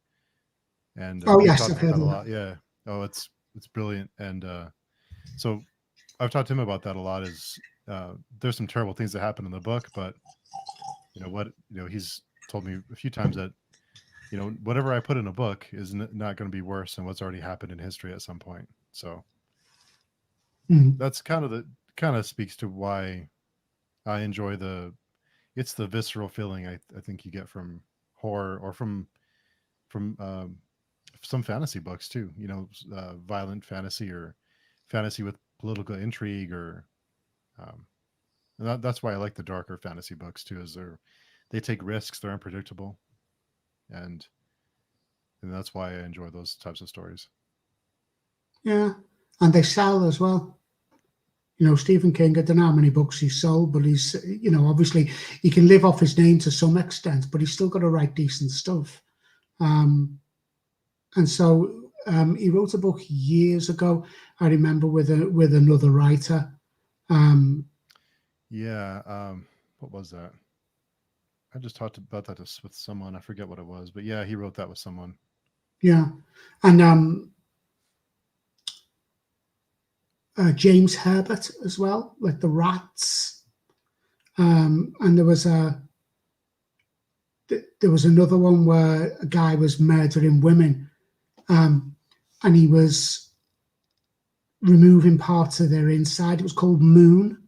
and yes, I've heard a of lot. Yeah, it's brilliant. And so I've talked to him about that a lot. Is there's some terrible things that happen in the book, but he's told me a few times that whatever I put in a book is not going to be worse than what's already happened in history at some point. So that's kind of speaks to why I enjoy it's the visceral feeling I think you get from horror or from some fantasy books too, violent fantasy or fantasy with political intrigue or and that's why I like the darker fantasy books too, is they take risks, they're unpredictable. And that's why I enjoy those types of stories. Yeah, and they sell as well. Stephen King, I don't know how many books he's sold, but he's, obviously he can live off his name to some extent, but he's still got to write decent stuff. And so he wrote a book years ago, I remember, with another writer. What was that? I just talked about that with someone. I forget what it was, but yeah, he wrote that with someone. Yeah, and James Herbert as well, like the rats. And there was another one where a guy was murdering women, and he was removing parts of their inside. It was called Moon.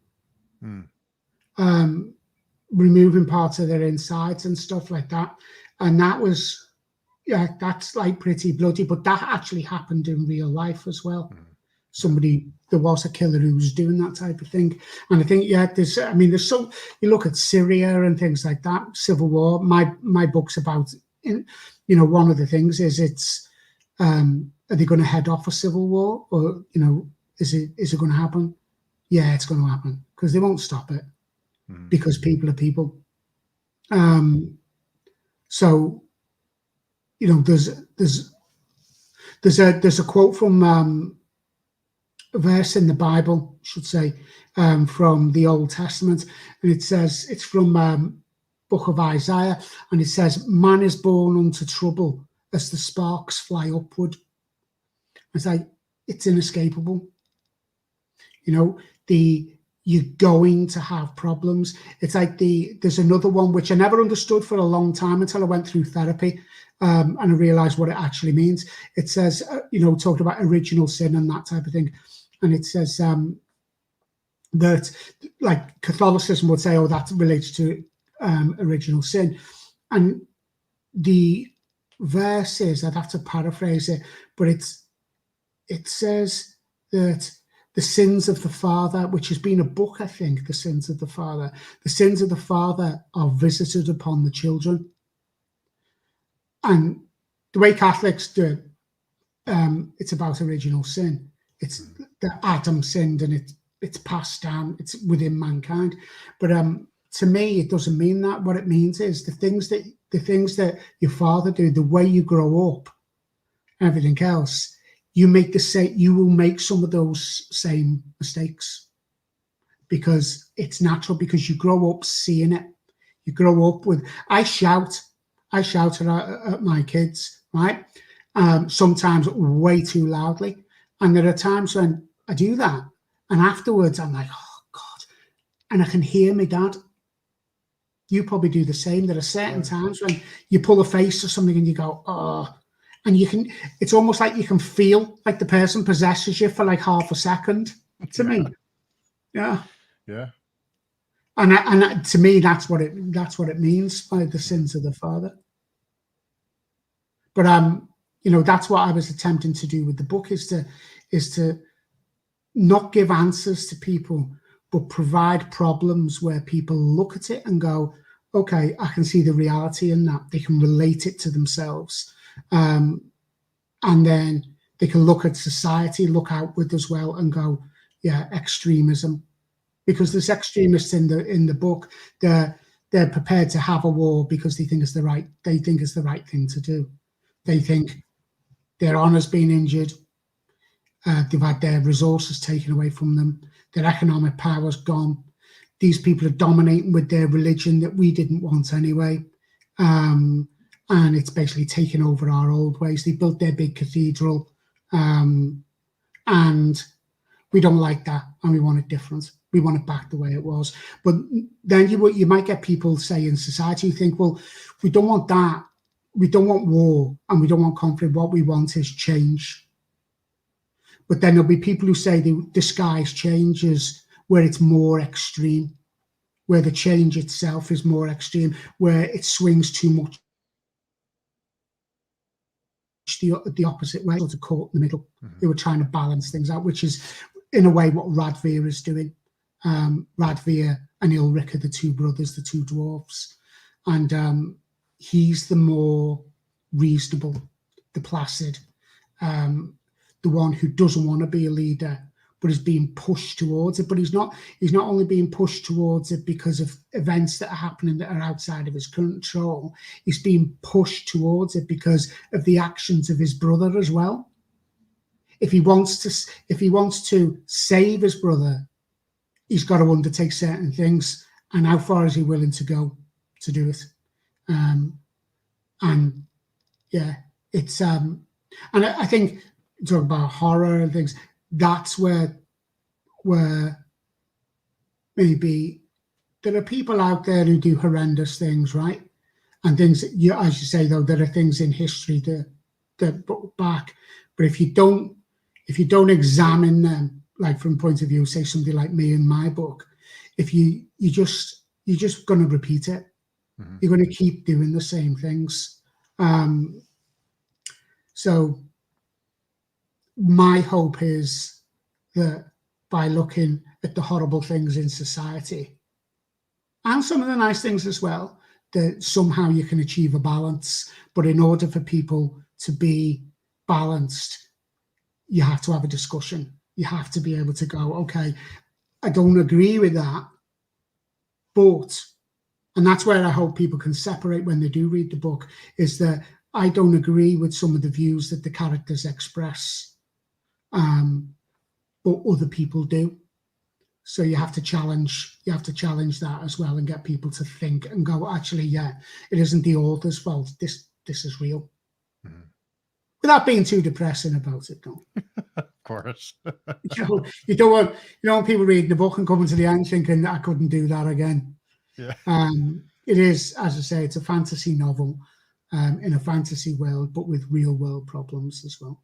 Removing parts of their insides and stuff like that. And that was, yeah, that's like pretty bloody, but that actually happened in real life as well. There was a killer who was doing that type of thing. And I think, yeah, there's so, you look at Syria and things like that, civil war. My book's about, one of the things is it's, are they going to head off a civil war, or, is it going to happen? Yeah, it's going to happen, because they won't stop it, because people are people. So, there's a quote from, a verse in the Bible, I should say, from the Old Testament, and it says, it's from book of Isaiah, and it says, "Man is born unto trouble as the sparks fly upward." It's like, it's inescapable. You're going to have problems. It's like there's another one which I never understood for a long time until I went through therapy, and I realized what it actually means. It says, talked about original sin and that type of thing. And it says that, like, Catholicism would say, oh, that relates to original sin. And the verse is, I'd have to paraphrase it, but it says that the sins of the father, which has been a book, I think, the sins of the father are visited upon the children. And the way Catholics do it, it's about original sin. It's that Adam sinned, and it's passed down. It's within mankind. But to me, it doesn't mean that. What it means is the things that your father do, the way you grow up, everything else, you will make some of those same mistakes, because it's natural, because you grow up seeing it. You grow up with, I shout at my kids, right? Sometimes way too loudly. And there are times when I do that, and afterwards I'm like, oh God, and I can hear my dad. You probably do the same. There are certain times when you pull a face or something and you go, oh, and it's almost like you can feel like the person possesses you for like half a second, to me. Yeah. Yeah. And to me, that's what it means by the sins of the father. But that's what I was attempting to do with the book, is to not give answers to people, but provide problems where people look at it and go, okay, I can see the reality in that. They can relate it to themselves. And then they can look at society, look outward as well, and go, yeah, extremism. Because there's extremists in the book. They're prepared to have a war because they think it's the right thing to do. They think their honour's been injured. They've had their resources taken away from them. Their economic power's gone. These people are dominating with their religion that we didn't want anyway. And it's basically taken over our old ways. They built their big cathedral, and we don't like that, and we want it different. We want it back the way it was. But then you might get people say in society who think, well, we don't want that. We don't want war, and we don't want conflict. What we want is change. But then there'll be people who say the disguised change is where it's more extreme, where the change itself is more extreme, where it swings too much the opposite way, sort of caught in the middle. They were trying to balance things out, which is in a way what Radvir is doing. Radvir and Ulrich are the two brothers, the two dwarfs, and he's the more reasonable, the placid, the one who doesn't want to be a leader, but is being pushed towards it. But he's not only being pushed towards it because of events that are happening that are outside of his control. He's being pushed towards it because of the actions of his brother as well. If he wants to save his brother, he's got to undertake certain things. And how far is he willing to go to do it? And yeah, it's and I think talk about horror and things. That's where maybe there are people out there who do horrendous things, right? And things, you, as you say, though, there are things in history that put back. But if you don't examine them, like from point of view, say somebody like me in my book, if you're just going to repeat it, you're going to keep doing the same things. So my hope is that by looking at the horrible things in society and some of the nice things as well, that somehow you can achieve a balance. But in order for people to be balanced, you have to have a discussion. You have to be able to go, okay, I don't agree with that, but, and that's where I hope people can separate when they do read the book, is that I don't agree with some of the views that the characters express, but other people do. So you have to challenge that as well, and get people to think and go, actually, yeah, it isn't the author's fault. This is real. Without being too depressing about it, though. Of course. You don't want people reading the book and coming to the end thinking, I couldn't do that again. Yeah. It is, as I say, it's a fantasy novel in a fantasy world, but with real world problems as well.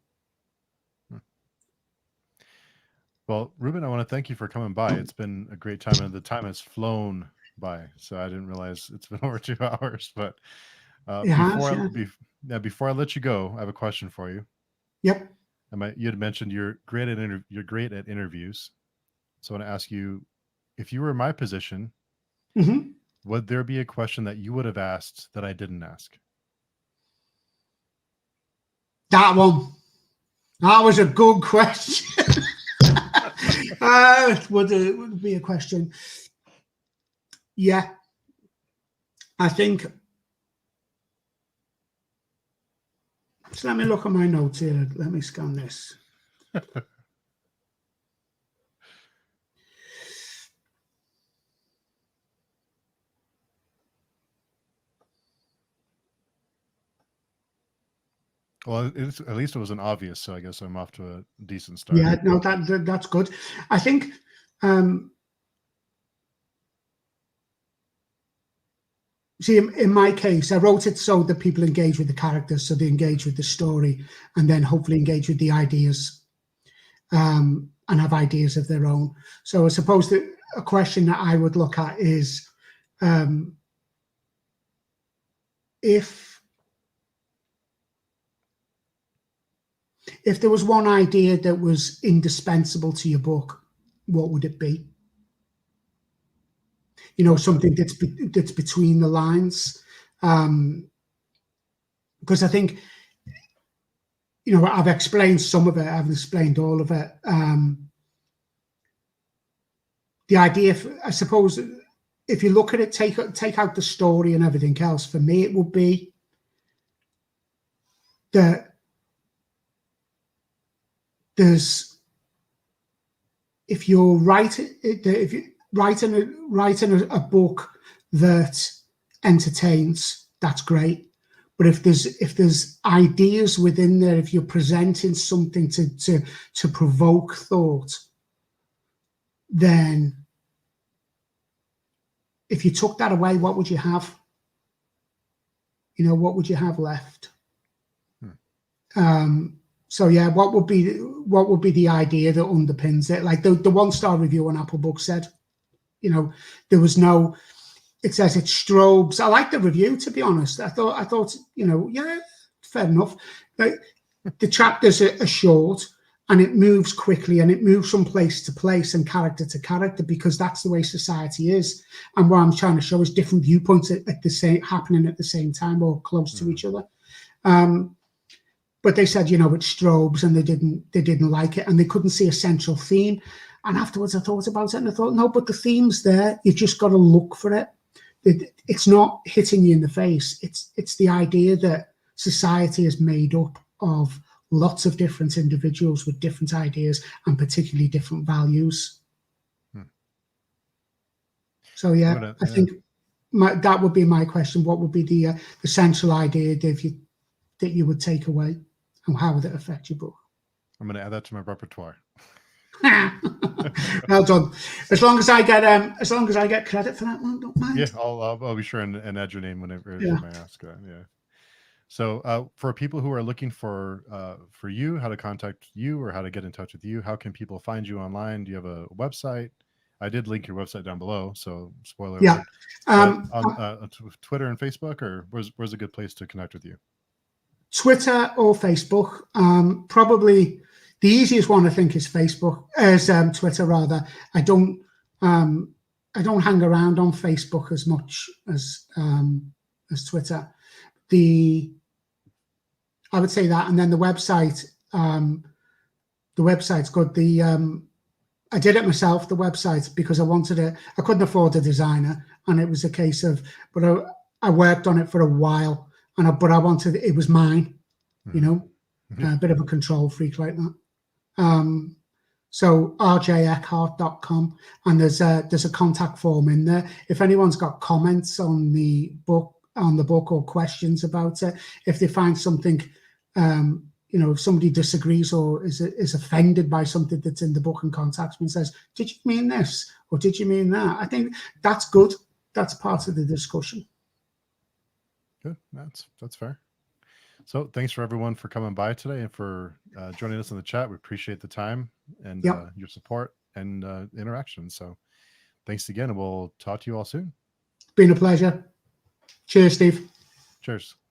Well, Reuben, I want to thank you for coming by. It's been a great time, and the time has flown by. So I didn't realize it's been over 2 hours. But before I let you go, I have a question for you. Yep. You had mentioned you're great at interviews. So I want to ask you, if you were in my position, would there be a question that you would have asked that I didn't ask? That one. That was a good question. Would it be a question? Yeah. I think. So let me look at my notes here. Let me scan this. Well, at least it wasn't obvious, so I guess I'm off to a decent start. Yeah, no, that's good. I think see, in my case, I wrote it so that people engage with the characters, so they engage with the story, and then hopefully engage with the ideas, and have ideas of their own. So I suppose that a question that I would look at is if there was one idea that was indispensable to your book, what would it be? You know, something that's between the lines, because I think, you know, I've explained some of it. I haven't explained all of it. The idea, I suppose, if you look at it, take out the story and everything else. For me, it would be that if you're writing a book that entertains, that's great. But if there's ideas within there, if you're presenting something to provoke thought, then if you took that away, what would you have? You know, what would you have left? So yeah, what would be the idea that underpins it? Like the 1-star review on Apple Books said, you know, there was no. It says it's strobes. I like the review, to be honest. I thought, you know, yeah, fair enough. Like, the chapters are short and it moves quickly and it moves from place to place and character to character, because that's the way society is. And what I'm trying to show is different viewpoints happening at the same time or close to each other. But they said, you know, it's strobes, and they didn't like it, and they couldn't see a central theme. And afterwards I thought about it and I thought, no, but the theme's there. You've just got to look for it. It's not hitting you in the face. It's the idea that society is made up of lots of different individuals with different ideas and particularly different values. So yeah, I think that would be my question. What would be the central idea that you would take away, and how would it affect your book? I'm going to add that to my repertoire. Well done. As long as I get credit for that one, don't mind. Yeah, I'll be sure and add your name whenever I ask that. Yeah. So for people who are looking for you, how to contact you or how to get in touch with you, how can people find you online? Do you have a website? I did link your website down below, so spoiler alert. On Twitter and Facebook, or where's a good place to connect with you? Twitter or Facebook. Probably the easiest one, I think, is Twitter rather. I don't hang around on Facebook as much as Twitter. I would say that, and then the website. The website's good. I did it myself, the website, because I couldn't afford a designer, and it was a case of, but I worked on it for a while, but I wanted, it was mine, you know, a bit of a control freak like that. So rjeckhart.com, and there's a contact form in there. If anyone's got comments on the book or questions about it, if they find something, if somebody disagrees or is offended by something that's in the book and contacts me and says, "Did you mean this?" or "Did you mean that?" I think that's good. That's part of the discussion. Good. That's fair. So thanks for everyone for coming by today and for joining us in the chat. We appreciate the time and your support and interaction. So thanks again, and we'll talk to you all soon. It's been a pleasure. Cheers, Steve. Cheers.